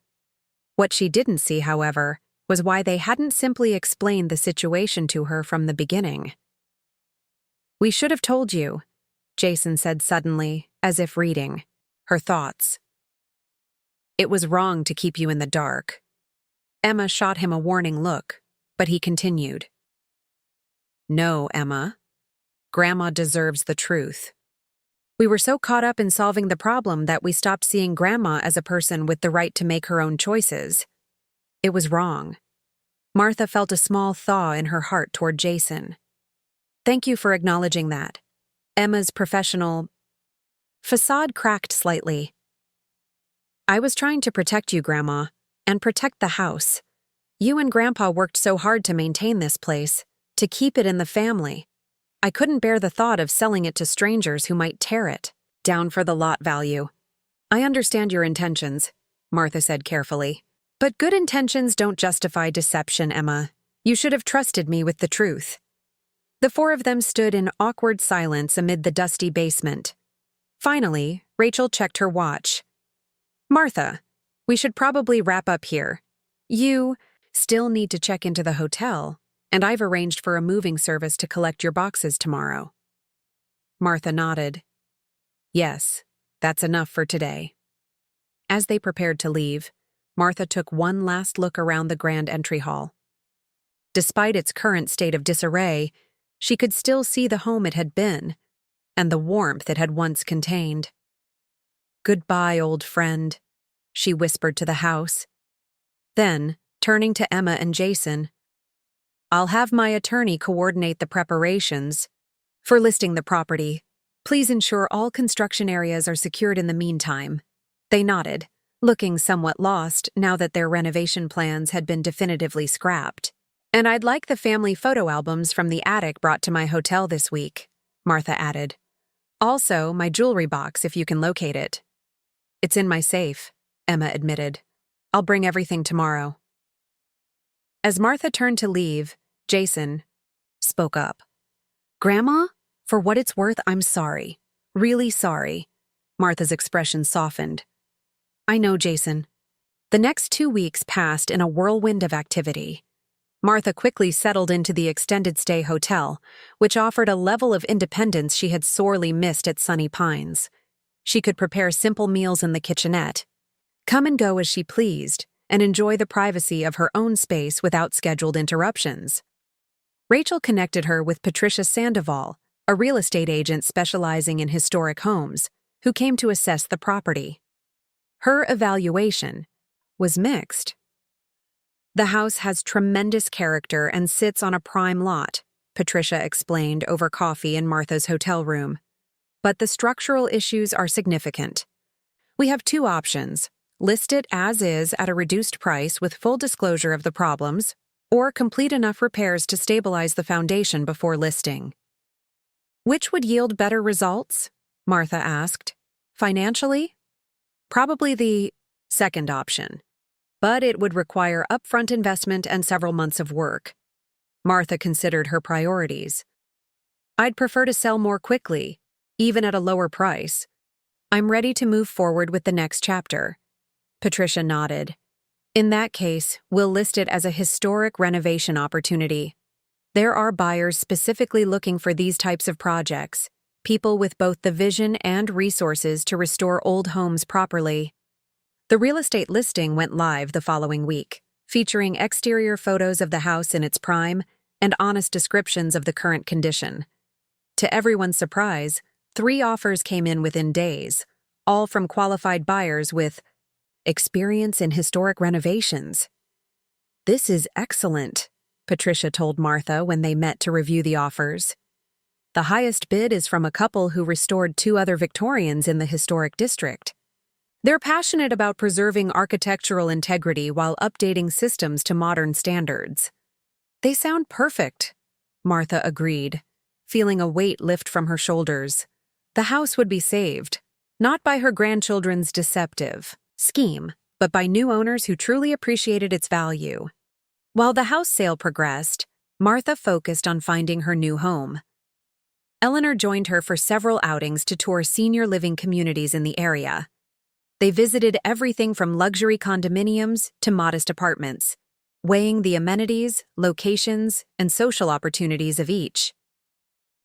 What she didn't see, however, was why they hadn't simply explained the situation to her from the beginning. "We should have told you," Jason said suddenly, as if reading her thoughts. "It was wrong to keep you in the dark." Emma shot him a warning look, but he continued. "No, Emma. Grandma deserves the truth. We were so caught up in solving the problem that we stopped seeing Grandma as a person with the right to make her own choices." It was wrong. Martha felt a small thaw in her heart toward Jason. Thank you for acknowledging that. Emma's professional facade cracked slightly. I was trying to protect you, Grandma, and protect the house. You and Grandpa worked so hard to maintain this place, to keep it in the family. I couldn't bear the thought of selling it to strangers who might tear it down for the lot value. I understand your intentions, Martha said carefully. But good intentions don't justify deception, Emma. You should have trusted me with the truth. The four of them stood in awkward silence amid the dusty basement. Finally, Rachel checked her watch. Martha, we should probably wrap up here. You still need to check into the hotel, and I've arranged for a moving service to collect your boxes tomorrow. Martha nodded. Yes, that's enough for today. As they prepared to leave, Martha took one last look around the grand entry hall. Despite its current state of disarray, she could still see the home it had been, and the warmth it had once contained. Goodbye, old friend, she whispered to the house. Then, turning to Emma and Jason, I'll have my attorney coordinate the preparations for listing the property. Please ensure all construction areas are secured in the meantime. They nodded, looking somewhat lost now that their renovation plans had been definitively scrapped. And I'd like the family photo albums from the attic brought to my hotel this week, Martha added. Also, my jewelry box if you can locate it. It's in my safe, Emma admitted. I'll bring everything tomorrow. As Martha turned to leave, Jason spoke up. Grandma, for what it's worth, I'm sorry. Really sorry. Martha's expression softened. I know, Jason. The next 2 weeks passed in a whirlwind of activity. Martha quickly settled into the extended stay hotel, which offered a level of independence she had sorely missed at Sunny Pines. She could prepare simple meals in the kitchenette, come and go as she pleased, and enjoy the privacy of her own space without scheduled interruptions. Rachel connected her with Patricia Sandoval, a real estate agent specializing in historic homes, who came to assess the property. Her evaluation was mixed. The house has tremendous character and sits on a prime lot, Patricia explained over coffee in Martha's hotel room. But the structural issues are significant. We have 2 options: list it as is at a reduced price with full disclosure of the problems, or complete enough repairs to stabilize the foundation before listing. Which would yield better results? Martha asked. Financially? Probably the second option. But it would require upfront investment and several months of work. Martha considered her priorities. I'd prefer to sell more quickly, even at a lower price. I'm ready to move forward with the next chapter. Patricia nodded. In that case, we'll list it as a historic renovation opportunity. There are buyers specifically looking for these types of projects, people with both the vision and resources to restore old homes properly. The real estate listing went live the following week, featuring exterior photos of the house in its prime and honest descriptions of the current condition. To everyone's surprise, 3 offers came in within days, all from qualified buyers with experience in historic renovations. This is excellent, Patricia told Martha when they met to review the offers. The highest bid is from a couple who restored 2 other Victorians in the historic district. They're passionate about preserving architectural integrity while updating systems to modern standards. They sound perfect, Martha agreed, feeling a weight lift from her shoulders. The house would be saved, not by her grandchildren's deceptive scheme, but by new owners who truly appreciated its value. While the house sale progressed, Martha focused on finding her new home. Eleanor joined her for several outings to tour senior living communities in the area. They visited everything from luxury condominiums to modest apartments, weighing the amenities, locations, and social opportunities of each.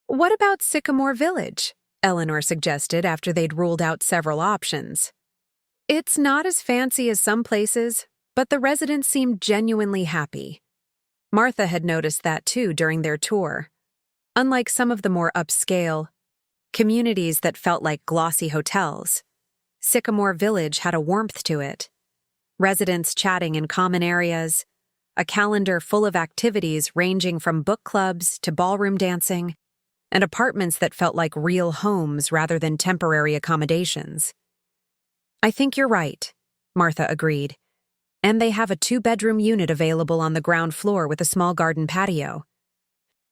What about Sycamore Village? Eleanor suggested after they'd ruled out several options. It's not as fancy as some places, but the residents seemed genuinely happy. Martha had noticed that too during their tour. Unlike some of the more upscale communities that felt like glossy hotels, Sycamore Village had a warmth to it. residents chatting in common areas, a calendar full of activities ranging from book clubs to ballroom dancing, and apartments that felt like real homes rather than temporary accommodations. "I think you're right," Martha agreed. "And they have a 2-bedroom unit available on the ground floor with a small garden patio.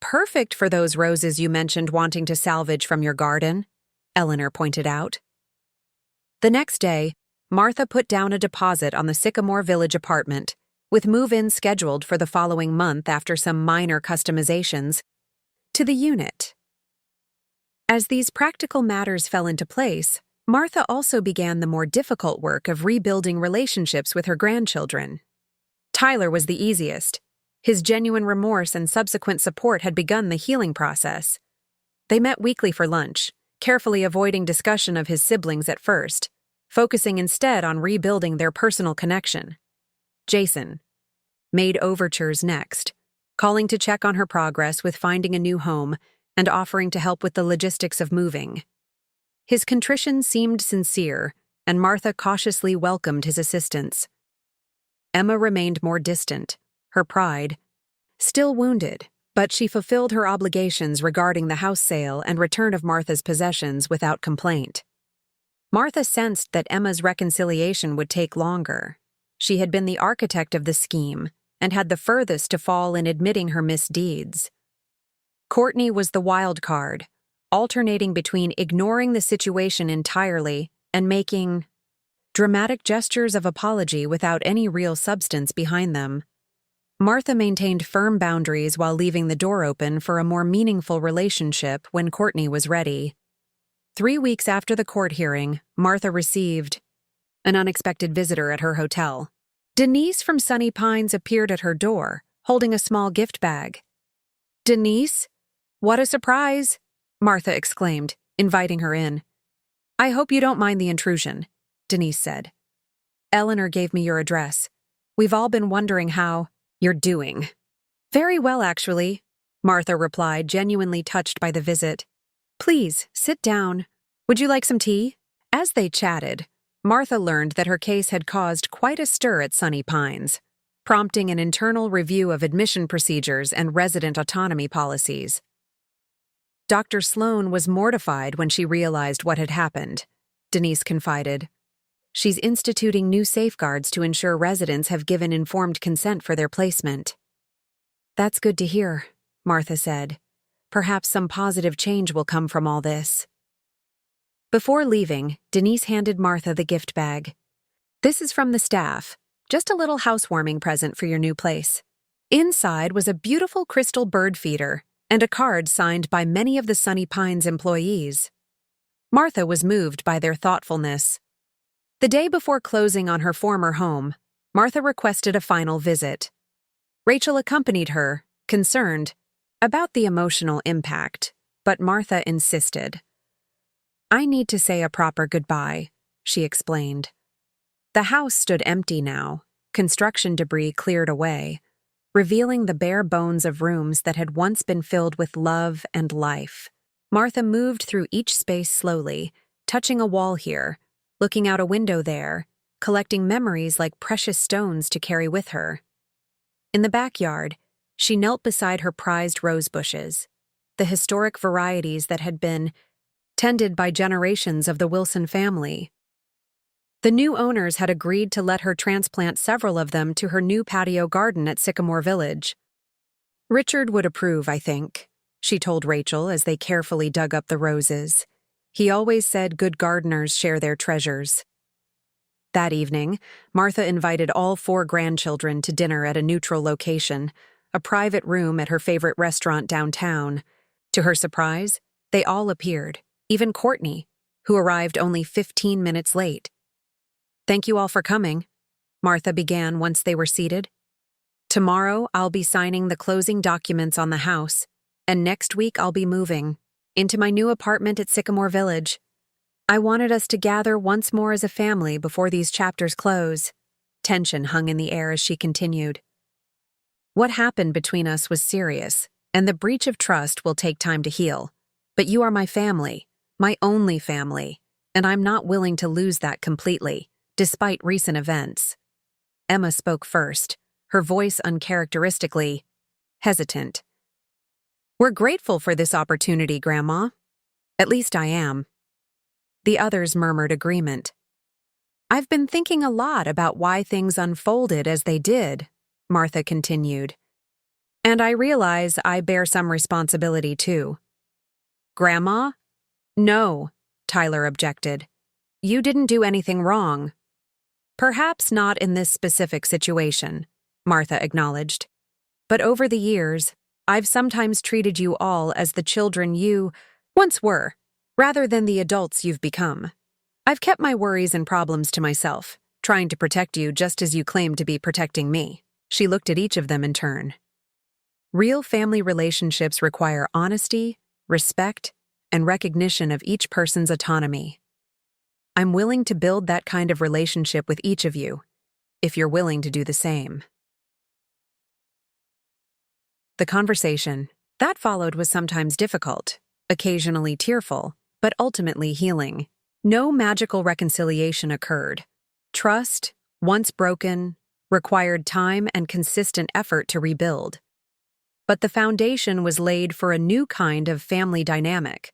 Perfect for those roses you mentioned wanting to salvage from your garden," Eleanor pointed out. The next day, Martha put down a deposit on the Sycamore Village apartment, with move-in scheduled for the following month after some minor customizations to the unit. As these practical matters fell into place, Martha also began the more difficult work of rebuilding relationships with her grandchildren. Tyler was the easiest. His genuine remorse and subsequent support had begun the healing process. They met weekly for lunch, carefully avoiding discussion of his siblings at first, focusing instead on rebuilding their personal connection. Jason made overtures next, calling to check on her progress with finding a new home and offering to help with the logistics of moving. His contrition seemed sincere, and Martha cautiously welcomed his assistance. Emma remained more distant, her pride still wounded, but she fulfilled her obligations regarding the house sale and return of Martha's possessions without complaint. Martha sensed that Emma's reconciliation would take longer. She had been the architect of the scheme and had the furthest to fall in admitting her misdeeds. Courtney was the wild card, alternating between ignoring the situation entirely and making dramatic gestures of apology without any real substance behind them. Martha maintained firm boundaries while leaving the door open for a more meaningful relationship when Courtney was ready. 3 weeks after the court hearing, Martha received an unexpected visitor at her hotel. Denise from Sunny Pines appeared at her door, holding a small gift bag. "Denise? What a surprise!" Martha exclaimed, inviting her in. "I hope you don't mind the intrusion," Denise said. "Eleanor gave me your address. We've all been wondering how you're doing." "Very well, actually," Martha replied, genuinely touched by the visit. "Please, sit down. Would you like some tea?" As they chatted, Martha learned that her case had caused quite a stir at Sunny Pines, prompting an internal review of admission procedures and resident autonomy policies. Dr. Sloan was mortified when she realized what had happened, Denise confided. "She's instituting new safeguards to ensure residents have given informed consent for their placement." "That's good to hear," Martha said. "Perhaps some positive change will come from all this." Before leaving, Denise handed Martha the gift bag. "This is from the staff, just a little housewarming present for your new place." Inside was a beautiful crystal bird feeder and a card signed by many of the Sunny Pines employees. Martha was moved by their thoughtfulness. The day before closing on her former home, Martha requested a final visit. Rachel accompanied her, concerned about the emotional impact, but Martha insisted. "I need to say a proper goodbye," she explained. The house stood empty now, construction debris cleared away, revealing the bare bones of rooms that had once been filled with love and life. Martha moved through each space slowly, touching a wall here, looking out a window there, collecting memories like precious stones to carry with her. In the backyard, she knelt beside her prized rose bushes, the historic varieties that had been tended by generations of the Wilson family. The new owners had agreed to let her transplant several of them to her new patio garden at Sycamore Village. "Richard would approve, I think," she told Rachel as they carefully dug up the roses. "He always said good gardeners share their treasures." That evening, Martha invited all 4 grandchildren to dinner at a neutral location, a private room at her favorite restaurant downtown. To her surprise, they all appeared, even Courtney, who arrived only 15 minutes late. "Thank you all for coming," Martha began once they were seated. "Tomorrow I'll be signing the closing documents on the house, and next week I'll be moving into my new apartment at Sycamore Village. I wanted us to gather once more as a family before these chapters close." Tension hung in the air as she continued. "What happened between us was serious, and the breach of trust will take time to heal. But you are my family, my only family, and I'm not willing to lose that completely, despite recent events." Emma spoke first, her voice uncharacteristically hesitant. "We're grateful for this opportunity, Grandma. At least I am." The others murmured agreement. "I've been thinking a lot about why things unfolded as they did," Martha continued. "And I realize I bear some responsibility too." "Grandma?" "No," Tyler objected. "You didn't do anything wrong." "Perhaps not in this specific situation," Martha acknowledged. "But over the years, I've sometimes treated you all as the children you once were, rather than the adults you've become. I've kept my worries and problems to myself, trying to protect you just as you claim to be protecting me." She looked at each of them in turn. Real family relationships require honesty, respect, and recognition of each person's autonomy. I'm willing to build that kind of relationship with each of you, if you're willing to do the same. The conversation that followed was sometimes difficult, occasionally tearful, but ultimately healing. No magical reconciliation occurred. Trust, once broken, required time and consistent effort to rebuild. But the foundation was laid for a new kind of family dynamic,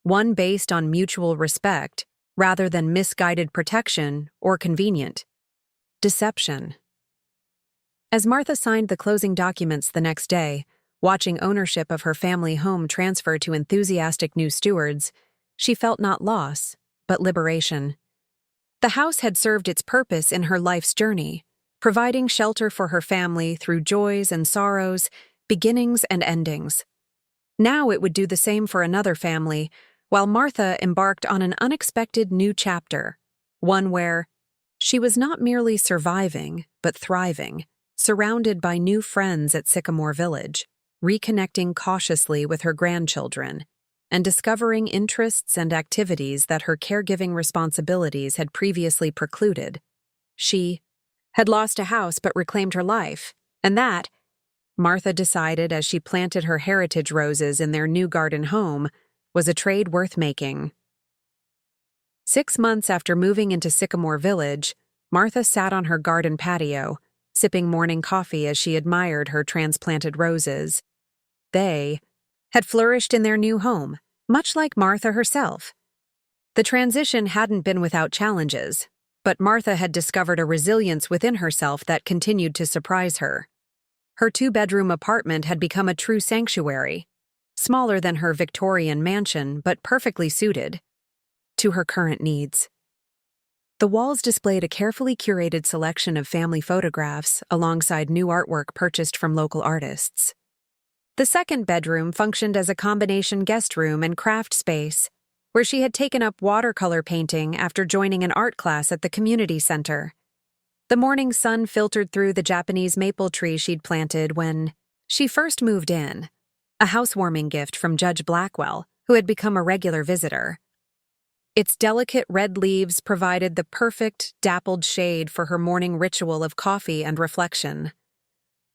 one based on mutual respect rather than misguided protection or convenient deception. As Martha signed the closing documents the next day, watching ownership of her family home transfer to enthusiastic new stewards, she felt not loss, but liberation. The house had served its purpose in her life's journey, providing shelter for her family through joys and sorrows, beginnings and endings. Now it would do the same for another family, while Martha embarked on an unexpected new chapter, one where she was not merely surviving, but thriving, surrounded by new friends at Sycamore Village, reconnecting cautiously with her grandchildren, and discovering interests and activities that her caregiving responsibilities had previously precluded. She had lost a house but reclaimed her life, and that, Martha decided as she planted her heritage roses in their new garden home, was a trade worth making. 6 months after moving into Sycamore Village, Martha sat on her garden patio, sipping morning coffee as she admired her transplanted roses. They had flourished in their new home, much like Martha herself. The transition hadn't been without challenges, but Martha had discovered a resilience within herself that continued to surprise her. Her 2-bedroom apartment had become a true sanctuary, smaller than her Victorian mansion but perfectly suited to her current needs. The walls displayed a carefully curated selection of family photographs alongside new artwork purchased from local artists. The 2nd bedroom functioned as a combination guest room and craft space, where she had taken up watercolor painting after joining an art class at the community center. The morning sun filtered through the Japanese maple tree she'd planted when she first moved in, a housewarming gift from Judge Blackwell, who had become a regular visitor. Its delicate red leaves provided the perfect, dappled shade for her morning ritual of coffee and reflection.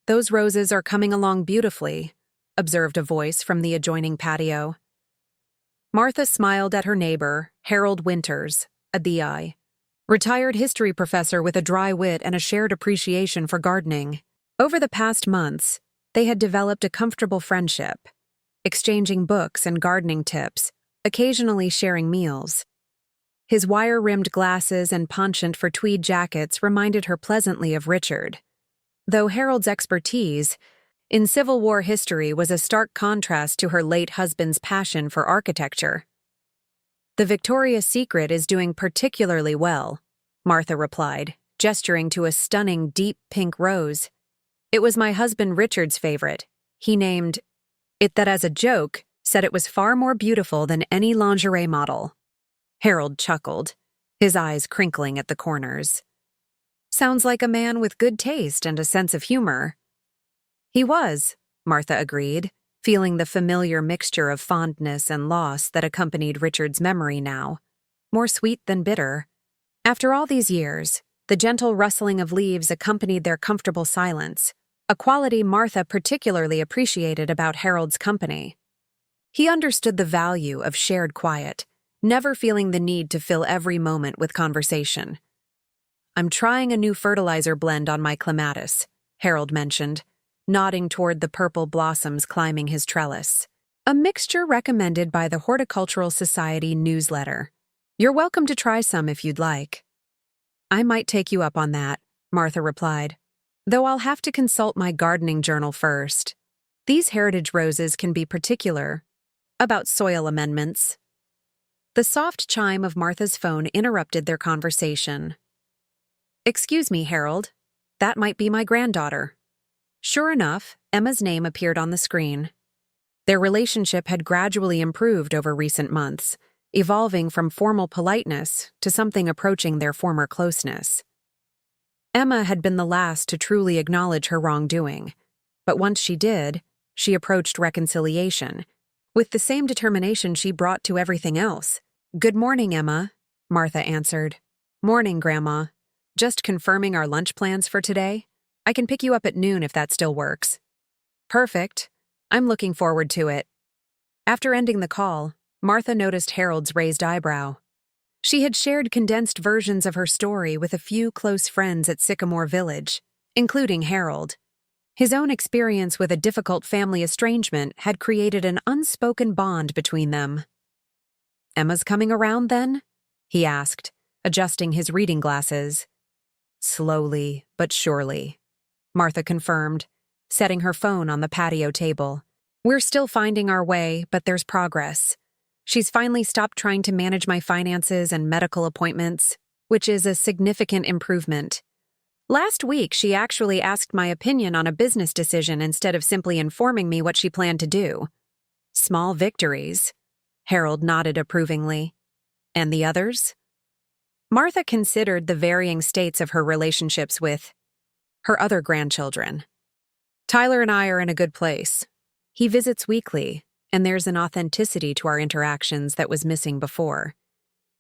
"Those roses are coming along beautifully," observed a voice from the adjoining patio. Martha smiled at her neighbor, Harold Winters, a DI, retired history professor with a dry wit and a shared appreciation for gardening. Over the past months, they had developed a comfortable friendship, exchanging books and gardening tips, occasionally sharing meals. His wire-rimmed glasses and penchant for tweed jackets reminded her pleasantly of Richard, though Harold's expertise in Civil War history was a stark contrast to her late husband's passion for architecture. "The Victoria's Secret is doing particularly well," Martha replied, gesturing to a stunning deep pink rose. "It was my husband Richard's favorite. He named it that as a joke, said it was far more beautiful than any lingerie model." Harold chuckled, his eyes crinkling at the corners. "Sounds like a man with good taste and a sense of humor." "He was," Martha agreed, feeling the familiar mixture of fondness and loss that accompanied Richard's memory now, more sweet than bitter. After all these years, the gentle rustling of leaves accompanied their comfortable silence, a quality Martha particularly appreciated about Harold's company. He understood the value of shared quiet, never feeling the need to fill every moment with conversation. I'm trying a new fertilizer blend on my clematis, Harold mentioned, nodding toward the purple blossoms climbing his trellis. A mixture recommended by the Horticultural Society newsletter. You're welcome to try some if you'd like. I might take you up on that, Martha replied, though I'll have to consult my gardening journal first. These heritage roses can be particular about soil amendments. The soft chime of Martha's phone interrupted their conversation. Excuse me, Harold. That might be my granddaughter. Sure enough, Emma's name appeared on the screen. Their relationship had gradually improved over recent months, evolving from formal politeness to something approaching their former closeness. Emma had been the last to truly acknowledge her wrongdoing, but once she did, she approached reconciliation, with the same determination she brought to everything else. Good morning, Emma, Martha answered. Morning, Grandma. Just confirming our lunch plans for today? I can pick you up at noon if that still works. Perfect. I'm looking forward to it. After ending the call, Martha noticed Harold's raised eyebrow. She had shared condensed versions of her story with a few close friends at Sycamore Village, including Harold. His own experience with a difficult family estrangement had created an unspoken bond between them. Emma's coming around, then? He asked, adjusting his reading glasses. Slowly but surely, Martha confirmed, setting her phone on the patio table. We're still finding our way, but there's progress. She's finally stopped trying to manage my finances and medical appointments, which is a significant improvement. Last week, she actually asked my opinion on a business decision instead of simply informing me what she planned to do. Small victories. Harold nodded approvingly. And the others? Martha considered the varying states of her relationships with her other grandchildren. Tyler and I are in a good place. He visits weekly, and there's an authenticity to our interactions that was missing before.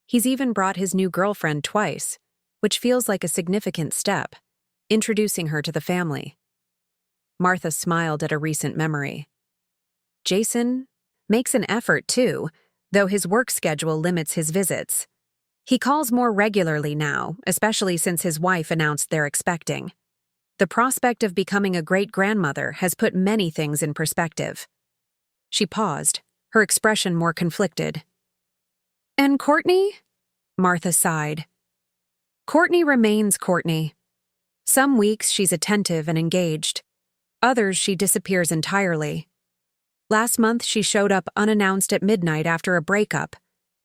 He's even brought his new girlfriend twice, which feels like a significant step, introducing her to the family. Martha smiled at a recent memory. Jason makes an effort, too, though his work schedule limits his visits. He calls more regularly now, especially since his wife announced they're expecting. The prospect of becoming a great-grandmother has put many things in perspective. She paused, her expression more conflicted. And Courtney? Martha sighed. Courtney remains Courtney. Some weeks she's attentive and engaged. Others she disappears entirely. Last month she showed up unannounced at midnight after a breakup,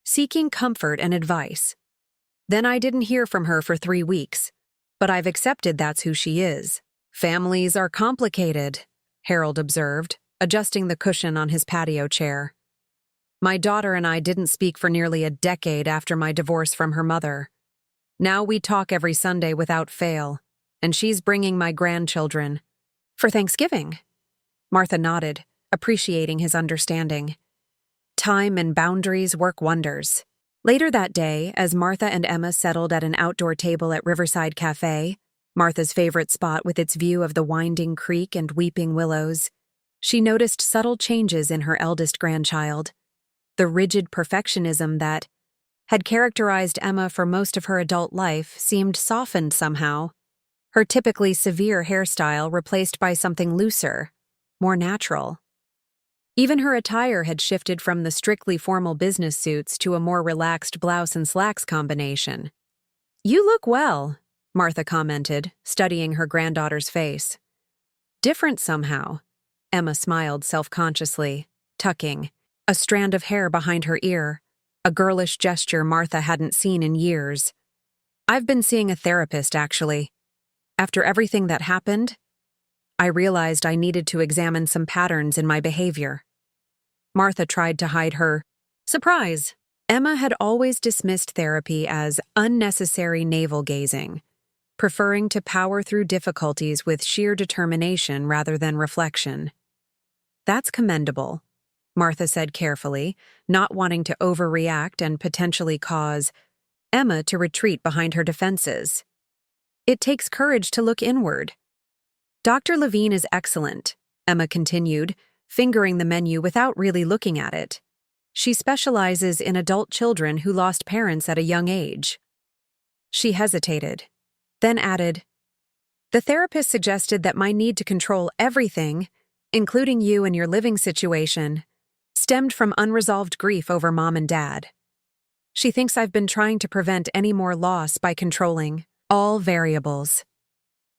seeking comfort and advice. Then I didn't hear from her for 3 weeks, but I've accepted that's who she is. Families are complicated, Harold observed, adjusting the cushion on his patio chair. My daughter and I didn't speak for nearly a decade after my divorce from her mother. Now we talk every Sunday without fail, and she's bringing my grandchildren. For Thanksgiving? Martha nodded, appreciating his understanding. Time and boundaries work wonders. Later that day, as Martha and Emma settled at an outdoor table at Riverside Cafe, Martha's favorite spot with its view of the winding creek and weeping willows, she noticed subtle changes in her eldest grandchild. The rigid perfectionism that had characterized Emma for most of her adult life seemed softened somehow, her typically severe hairstyle replaced by something looser, more natural. Even her attire had shifted from the strictly formal business suits to a more relaxed blouse and slacks combination. You look well, Martha commented, studying her granddaughter's face. Different somehow, Emma smiled self-consciously, tucking a strand of hair behind her ear, a girlish gesture Martha hadn't seen in years. I've been seeing a therapist, actually. After everything that happened, I realized I needed to examine some patterns in my behavior. Martha tried to hide her surprise. Emma had always dismissed therapy as unnecessary navel-gazing, preferring to power through difficulties with sheer determination rather than reflection. That's commendable, Martha said carefully, not wanting to overreact and potentially cause Emma to retreat behind her defenses. It takes courage to look inward. Dr. Levine is excellent, Emma continued, fingering the menu without really looking at it. She specializes in adult children who lost parents at a young age. She hesitated, then added, "The therapist suggested that my need to control everything, including you and your living situation, stemmed from unresolved grief over mom and dad. She thinks I've been trying to prevent any more loss by controlling all variables."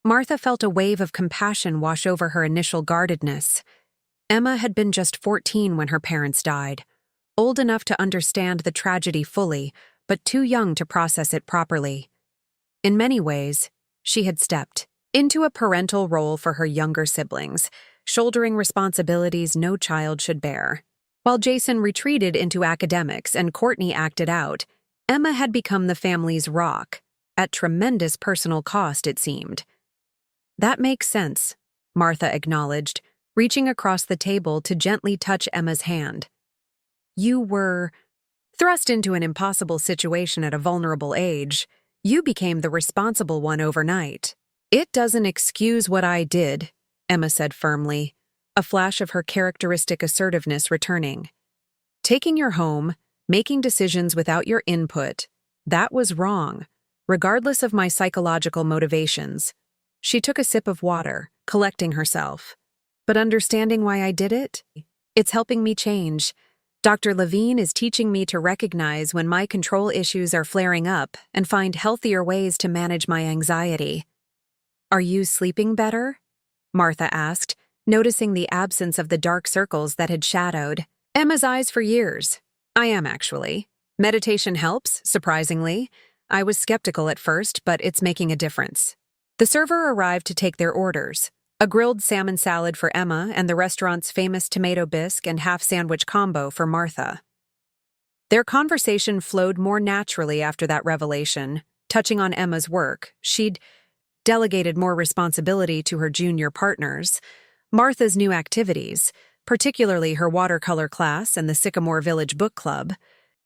Martha felt a wave of compassion wash over her initial guardedness. Emma had been just 14 when her parents died, old enough to understand the tragedy fully, but too young to process it properly. In many ways, she had stepped into a parental role for her younger siblings, shouldering responsibilities no child should bear. While Jason retreated into academics and Courtney acted out, Emma had become the family's rock, at tremendous personal cost, it seemed. "That makes sense," Martha acknowledged, reaching across the table to gently touch Emma's hand. "You were thrust into an impossible situation at a vulnerable age. You became the responsible one overnight." "It doesn't excuse what I did," Emma said firmly, a flash of her characteristic assertiveness returning. "Taking your home, making decisions without your input, that was wrong, regardless of my psychological motivations." She took a sip of water, collecting herself. "But understanding why I did it? It's helping me change. Dr. Levine is teaching me to recognize when my control issues are flaring up and find healthier ways to manage my anxiety." "Are you sleeping better?" Martha asked, noticing the absence of the dark circles that had shadowed Emma's eyes for years. "I am, actually. Meditation helps, surprisingly. I was skeptical at first, but it's making a difference." The server arrived to take their orders, a grilled salmon salad for Emma and the restaurant's famous tomato bisque and half-sandwich combo for Martha. Their conversation flowed more naturally after that revelation, touching on Emma's work. She'd delegated more responsibility to her junior partners, Martha's new activities, particularly her watercolor class and the Sycamore Village Book Club,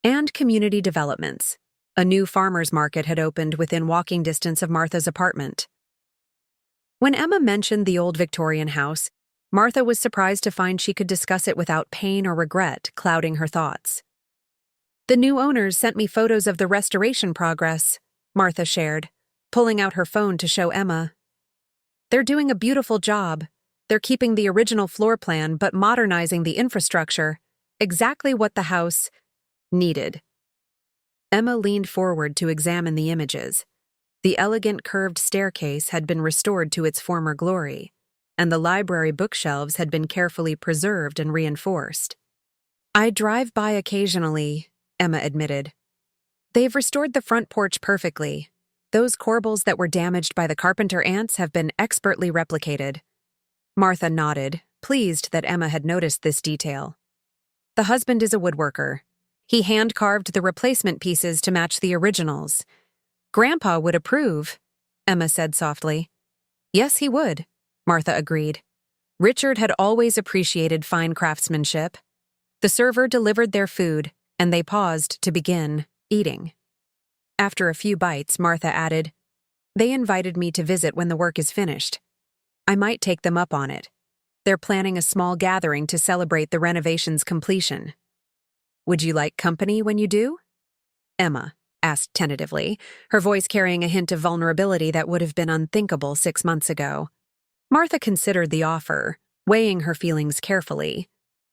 and community developments. A new farmers market had opened within walking distance of Martha's apartment. When Emma mentioned the old Victorian house, Martha was surprised to find she could discuss it without pain or regret clouding her thoughts. "The new owners sent me photos of the restoration progress," Martha shared, pulling out her phone to show Emma. "They're doing a beautiful job. They're keeping the original floor plan but modernizing the infrastructure, exactly what the house needed." Emma leaned forward to examine the images. The elegant curved staircase had been restored to its former glory, and the library bookshelves had been carefully preserved and reinforced. "I drive by occasionally," Emma admitted. "They've restored the front porch perfectly. Those corbels that were damaged by the carpenter ants have been expertly replicated." Martha nodded, pleased that Emma had noticed this detail. "The husband is a woodworker. He hand-carved the replacement pieces to match the originals. Grandpa would approve," Emma said softly. "Yes, he would," Martha agreed. Richard had always appreciated fine craftsmanship. The server delivered their food, and they paused to begin eating. After a few bites, Martha added, "They invited me to visit when the work is finished. I might take them up on it. They're planning a small gathering to celebrate the renovation's completion." "Would you like company when you do?" Emma asked tentatively, her voice carrying a hint of vulnerability that would have been unthinkable 6 months ago. Martha considered the offer, weighing her feelings carefully.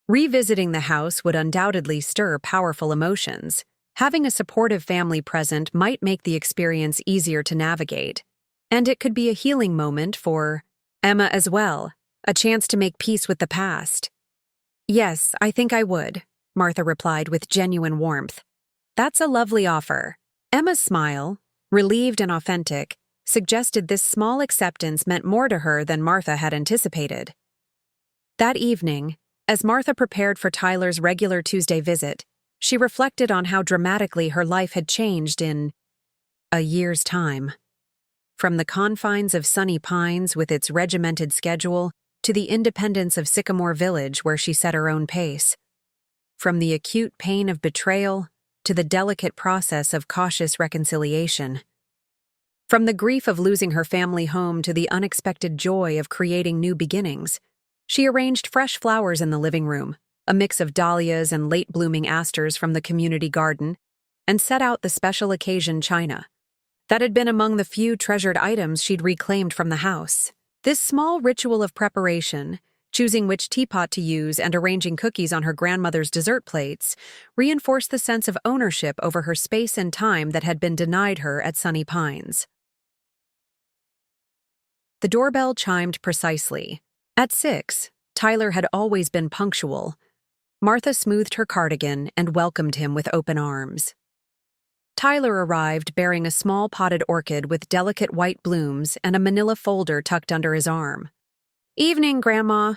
Revisiting the house would undoubtedly stir powerful emotions. Having a supportive family present might make the experience easier to navigate. And it could be a healing moment for Emma as well, a chance to make peace with the past. "Yes, I think I would," Martha replied with genuine warmth. "That's a lovely offer." Emma's smile, relieved and authentic, suggested this small acceptance meant more to her than Martha had anticipated. That evening, as Martha prepared for Tyler's regular Tuesday visit, she reflected on how dramatically her life had changed in a year's time. From the confines of Sunny Pines with its regimented schedule to the independence of Sycamore Village where she set her own pace. From the acute pain of betrayal to the delicate process of cautious reconciliation. From the grief of losing her family home to the unexpected joy of creating new beginnings, she arranged fresh flowers in the living room, a mix of dahlias and late-blooming asters from the community garden, and set out the special occasion china. That had been among the few treasured items she'd reclaimed from the house. This small ritual of preparation, choosing which teapot to use and arranging cookies on her grandmother's dessert plates, reinforced the sense of ownership over her space and time that had been denied her at Sunny Pines. The doorbell chimed precisely. At 6, Tyler had always been punctual. Martha smoothed her cardigan and welcomed him with open arms. Tyler arrived bearing a small potted orchid with delicate white blooms and a manila folder tucked under his arm. "Evening, Grandma."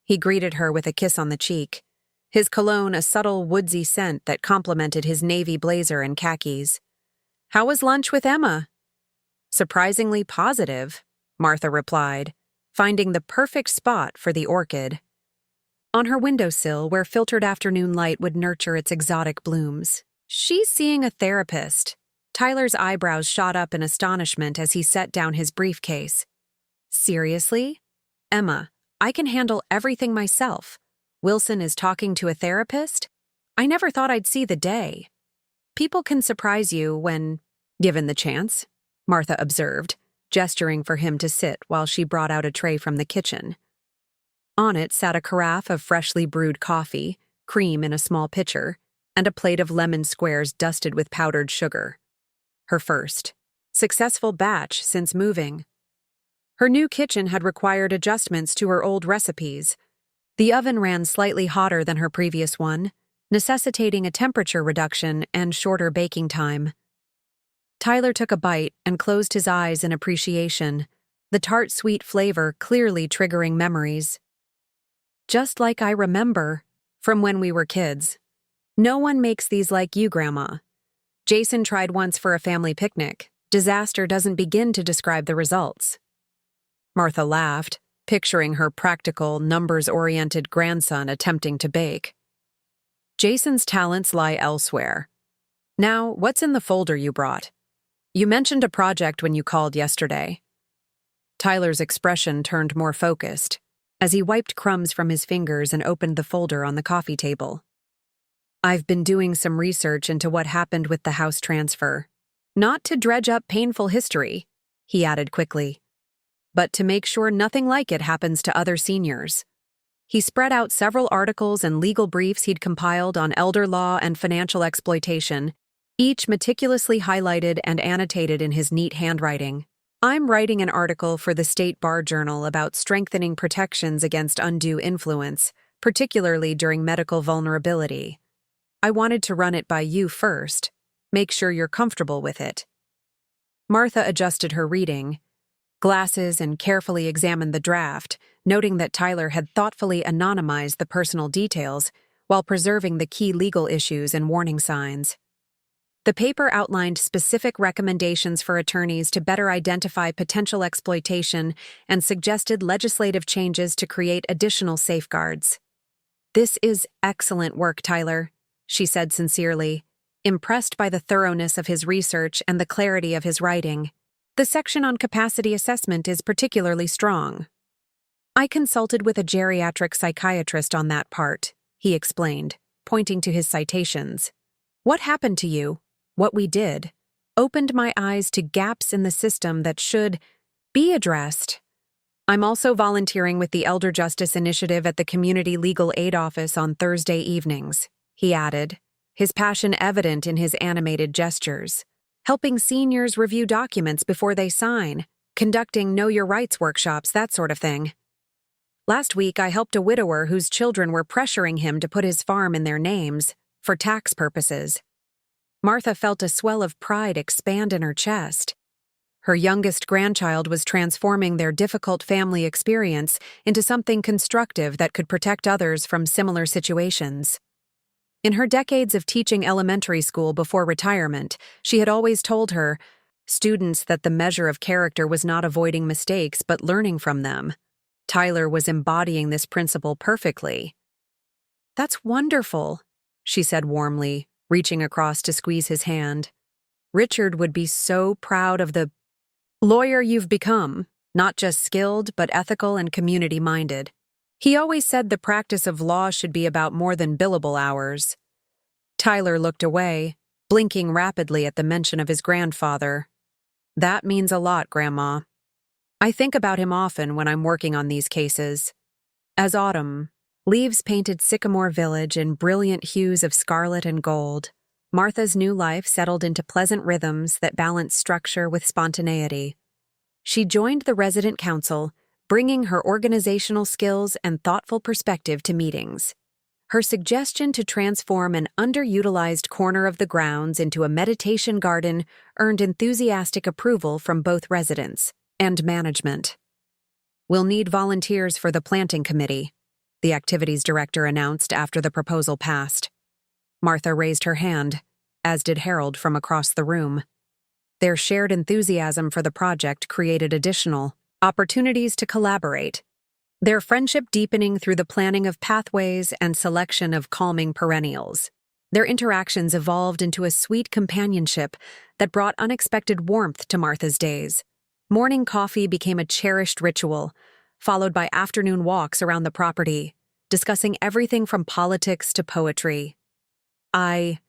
He greeted her with a kiss on the cheek, his cologne a subtle woodsy scent that complemented his navy blazer and khakis. "How was lunch with Emma?" "Surprisingly positive," Martha replied, finding the perfect spot for the orchid. On her windowsill, where filtered afternoon light would nurture its exotic blooms. "She's seeing a therapist." Tyler's eyebrows shot up in astonishment as he set down his briefcase. "Seriously? Emma, I can handle everything myself. Wilson is talking to a therapist? I never thought I'd see the day." "People can surprise you when given the chance," Martha observed, gesturing for him to sit while she brought out a tray from the kitchen. On it sat a carafe of freshly brewed coffee, cream in a small pitcher, and a plate of lemon squares dusted with powdered sugar. Her first successful batch since moving. Her new kitchen had required adjustments to her old recipes. The oven ran slightly hotter than her previous one, necessitating a temperature reduction and shorter baking time. Tyler took a bite and closed his eyes in appreciation, the tart sweet flavor clearly triggering memories. "Just like I remember, from when we were kids. No one makes these like you, Grandma. Jason tried once for a family picnic. Disaster doesn't begin to describe the results." Martha laughed, picturing her practical, numbers-oriented grandson attempting to bake. "Jason's talents lie elsewhere. Now, what's in the folder you brought? You mentioned a project when you called yesterday." Tyler's expression turned more focused as he wiped crumbs from his fingers and opened the folder on the coffee table. "I've been doing some research into what happened with the house transfer. Not to dredge up painful history," he added quickly, "but to make sure nothing like it happens to other seniors." He spread out several articles and legal briefs he'd compiled on elder law and financial exploitation, each meticulously highlighted and annotated in his neat handwriting. "I'm writing an article for the State Bar Journal about strengthening protections against undue influence, particularly during medical vulnerability. I wanted to run it by you first. Make sure you're comfortable with it." Martha adjusted her reading glasses and carefully examined the draft, noting that Tyler had thoughtfully anonymized the personal details while preserving the key legal issues and warning signs. The paper outlined specific recommendations for attorneys to better identify potential exploitation and suggested legislative changes to create additional safeguards. "This is excellent work, Tyler," she said sincerely, impressed by the thoroughness of his research and the clarity of his writing. "The section on capacity assessment is particularly strong. I consulted with a geriatric psychiatrist on that part," he explained, pointing to his citations. "What happened to you? What we did opened my eyes to gaps in the system that should be addressed. I'm also volunteering with the Elder Justice Initiative at the Community Legal Aid Office on Thursday evenings," he added, his passion evident in his animated gestures. "Helping seniors review documents before they sign, conducting Know Your Rights workshops, that sort of thing. Last week, I helped a widower whose children were pressuring him to put his farm in their names for tax purposes." Martha felt a swell of pride expand in her chest. Her youngest grandchild was transforming their difficult family experience into something constructive that could protect others from similar situations. In her decades of teaching elementary school before retirement, she had always told her students that the measure of character was not avoiding mistakes but learning from them. Tyler was embodying this principle perfectly. "That's wonderful," she said warmly, reaching across to squeeze his hand. "Richard would be so proud of the lawyer you've become, not just skilled but ethical and community-minded. He always said the practice of law should be about more than billable hours." Tyler looked away, blinking rapidly at the mention of his grandfather. That means a lot, Grandma. I think about him often when I'm working on these cases. As autumn leaves painted Sycamore Village in brilliant hues of scarlet and gold, Martha's new life settled into pleasant rhythms that balanced structure with spontaneity. She joined the resident council, bringing her organizational skills and thoughtful perspective to meetings. Her suggestion to transform an underutilized corner of the grounds into a meditation garden earned enthusiastic approval from both residents and management. "We'll need volunteers for the planting committee," the activities director announced after the proposal passed. Martha raised her hand, as did Harold from across the room. Their shared enthusiasm for the project created additional opportunities to collaborate, their friendship deepening through the planning of pathways and selection of calming perennials. Their interactions evolved into a sweet companionship that brought unexpected warmth to Martha's days. Morning coffee became a cherished ritual, followed by afternoon walks around the property, discussing everything from politics to poetry. "I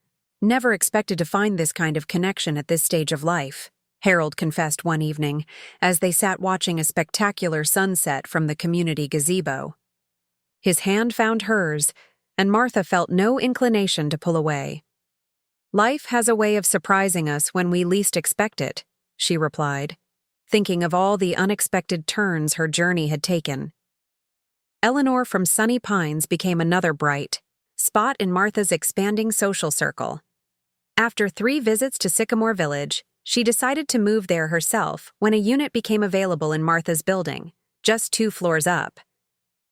never expected to find this kind of connection at this stage of life," Harold confessed one evening as they sat watching a spectacular sunset from the community gazebo. His hand found hers, and Martha felt no inclination to pull away. "Life has a way of surprising us when we least expect it," she replied, thinking of all the unexpected turns her journey had taken. Eleanor from Sunny Pines became another bright spot in Martha's expanding social circle. After 3 visits to Sycamore Village, she decided to move there herself when a unit became available in Martha's building, just 2 floors up.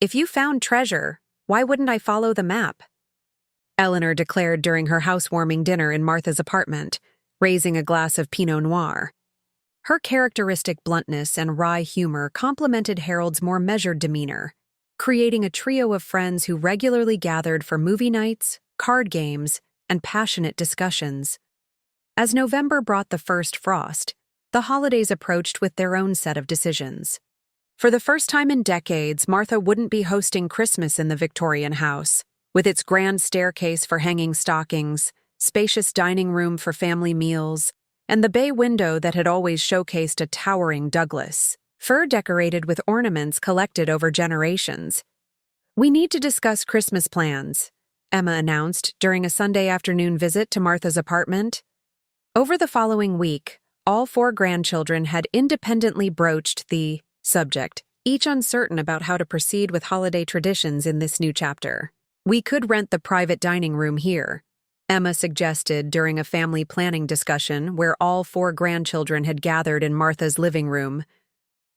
"If you found treasure, why wouldn't I follow the map?" Eleanor declared during her housewarming dinner in Martha's apartment, raising a glass of Pinot Noir. Her characteristic bluntness and wry humor complemented Harold's more measured demeanor, creating a trio of friends who regularly gathered for movie nights, card games, and passionate discussions. As November brought the first frost, the holidays approached with their own set of decisions. For the first time in decades, Martha wouldn't be hosting Christmas in the Victorian house, with its grand staircase for hanging stockings, spacious dining room for family meals, and the bay window that had always showcased a towering Douglas fir decorated with ornaments collected over generations. "We need to discuss Christmas plans," Emma announced during a Sunday afternoon visit to Martha's apartment. Over the following week, all 4 grandchildren had independently broached the subject, each uncertain about how to proceed with holiday traditions in this new chapter. "We could rent the private dining room here," Emma suggested during a family planning discussion where all 4 grandchildren had gathered in Martha's living room.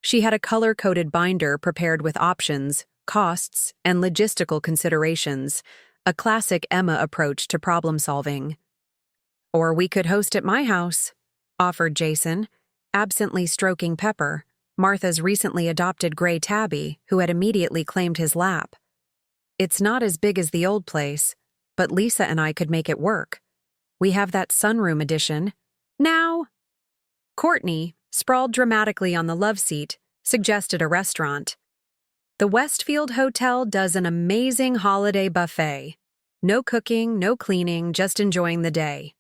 She had a color-coded binder prepared with options, costs, and logistical considerations, a classic Emma approach to problem-solving. "Or we could host at my house," offered Jason, absently stroking Pepper, Martha's recently adopted gray tabby, who had immediately claimed his lap. "It's not as big as the old place, but Lisa and I could make it work. We have that sunroom edition." "Now!" Courtney, sprawled dramatically on the love seat, suggested a restaurant. "The Westfield Hotel does an amazing holiday buffet. No cooking, no cleaning, just enjoying the day."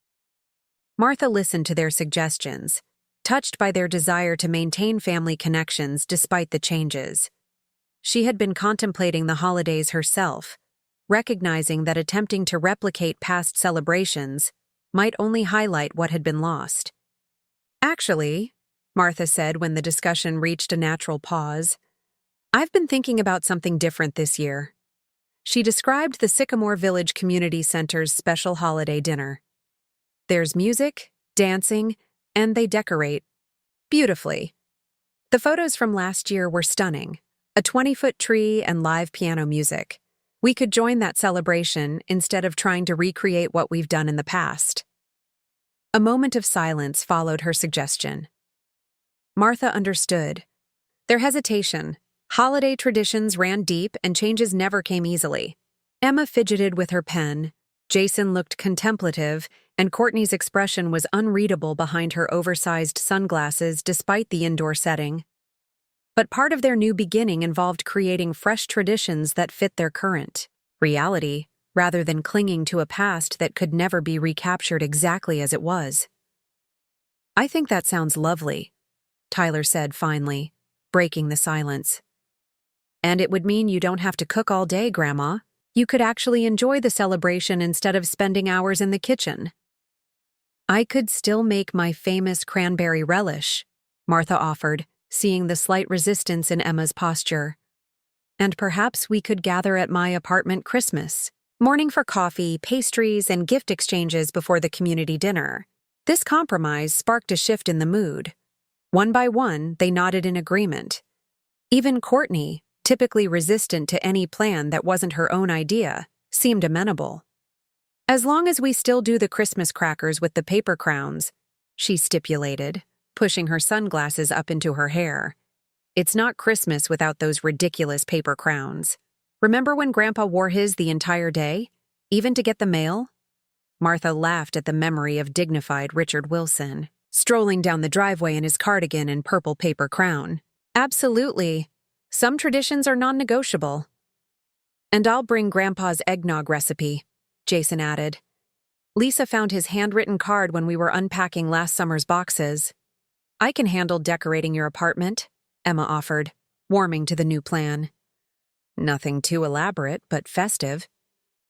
Martha listened to their suggestions, touched by their desire to maintain family connections despite the changes. She had been contemplating the holidays herself, recognizing that attempting to replicate past celebrations might only highlight what had been lost. "Actually," Martha said when the discussion reached a natural pause, "I've been thinking about something different this year." She described the Sycamore Village Community Center's special holiday dinner. "There's music, dancing, and they decorate beautifully. The photos from last year were stunning, a 20-foot tree and live piano music. We could join that celebration instead of trying to recreate what we've done in the past." A moment of silence followed her suggestion. Martha understood. Their hesitation. Holiday traditions ran deep and changes never came easily. Emma fidgeted with her pen, Jason looked contemplative, and Courtney's expression was unreadable behind her oversized sunglasses despite the indoor setting. But part of their new beginning involved creating fresh traditions that fit their current reality, rather than clinging to a past that could never be recaptured exactly as it was. I think that sounds lovely, Tyler said finally, breaking the silence. And it would mean you don't have to cook all day, Grandma. You could actually enjoy the celebration instead of spending hours in the kitchen. I could still make my famous cranberry relish, Martha offered, seeing the slight resistance in Emma's posture. And perhaps we could gather at my apartment Christmas morning for coffee, pastries, and gift exchanges before the community dinner. This compromise sparked a shift in the mood. One by one, they nodded in agreement. Even Courtney, typically resistant to any plan that wasn't her own idea, seemed amenable. As long as we still do the Christmas crackers with the paper crowns, she stipulated, pushing her sunglasses up into her hair. It's not Christmas without those ridiculous paper crowns. Remember when Grandpa wore his the entire day, even to get the mail? Martha laughed at the memory of dignified Richard Wilson, strolling down the driveway in his cardigan and purple paper crown. Absolutely. Some traditions are non-negotiable. And I'll bring Grandpa's eggnog recipe, Jason added. Lisa found his handwritten card when we were unpacking last summer's boxes. I can handle decorating your apartment, Emma offered, warming to the new plan. Nothing too elaborate, but festive.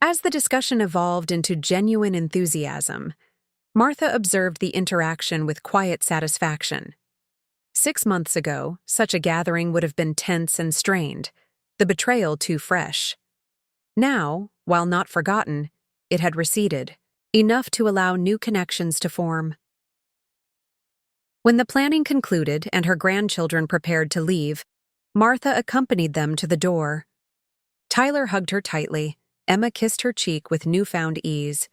As the discussion evolved into genuine enthusiasm, Martha observed the interaction with quiet satisfaction. 6 months ago, such a gathering would have been tense and strained, the betrayal too fresh. Now, while not forgotten, it had receded, enough to allow new connections to form. When the planning concluded and her grandchildren prepared to leave, Martha accompanied them to the door. Tyler hugged her tightly, Emma kissed her cheek with newfound ease.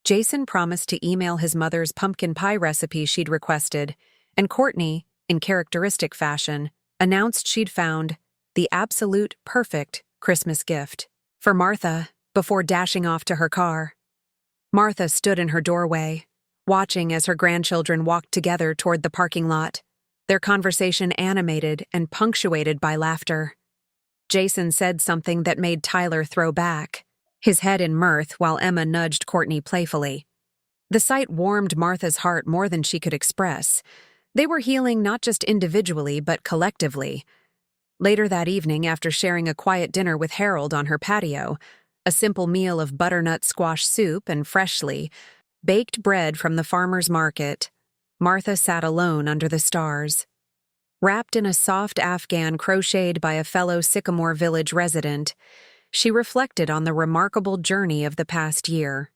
Jason promised to email his mother's pumpkin pie recipe she'd requested, and Courtney, in characteristic fashion, announced she'd found the absolute perfect Christmas gift for Martha before dashing off to her car. Martha stood in her doorway, watching as her grandchildren walked together toward the parking lot, their conversation animated and punctuated by laughter. Jason said something that made Tyler throw back, his head in mirth while Emma nudged Courtney playfully. The sight warmed Martha's heart more than she could express. They were healing not just individually but collectively. Later that evening, after sharing a quiet dinner with Harold on her patio, a simple meal of butternut squash soup and freshly baked bread from the farmer's market, Martha sat alone under the stars. Wrapped in a soft afghan crocheted by a fellow Sycamore Village resident, she reflected on the remarkable journey of the past year.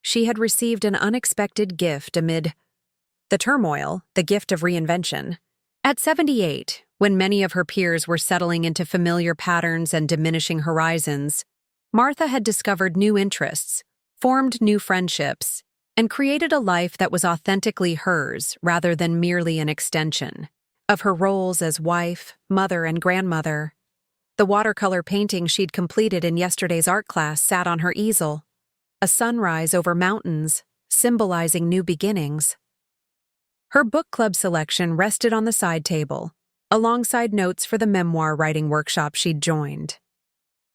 She had received an unexpected gift amid the turmoil, the gift of reinvention. At 78, when many of her peers were settling into familiar patterns and diminishing horizons, Martha had discovered new interests, formed new friendships, and created a life that was authentically hers rather than merely an extension of her roles as wife, mother, and grandmother. The watercolor painting she'd completed in yesterday's art class sat on her easel, a sunrise over mountains, symbolizing new beginnings. Her book club selection rested on the side table, alongside notes for the memoir writing workshop she'd joined.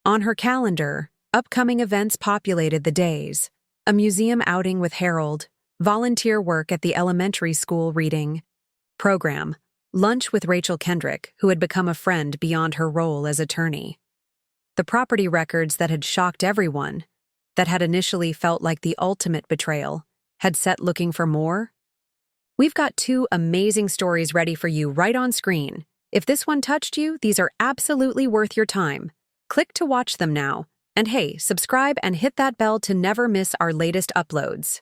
On her calendar, upcoming events populated the days: a museum outing with Harold, volunteer work at the elementary school reading program, lunch with Rachel Kendrick, who had become a friend beyond her role as attorney. The property records that had shocked everyone, that had initially felt like the ultimate betrayal, had set looking for more. We've got 2 amazing stories ready for you right on screen. If this one touched you, these are absolutely worth your time. Click to watch them now. And hey, subscribe and hit that bell to never miss our latest uploads.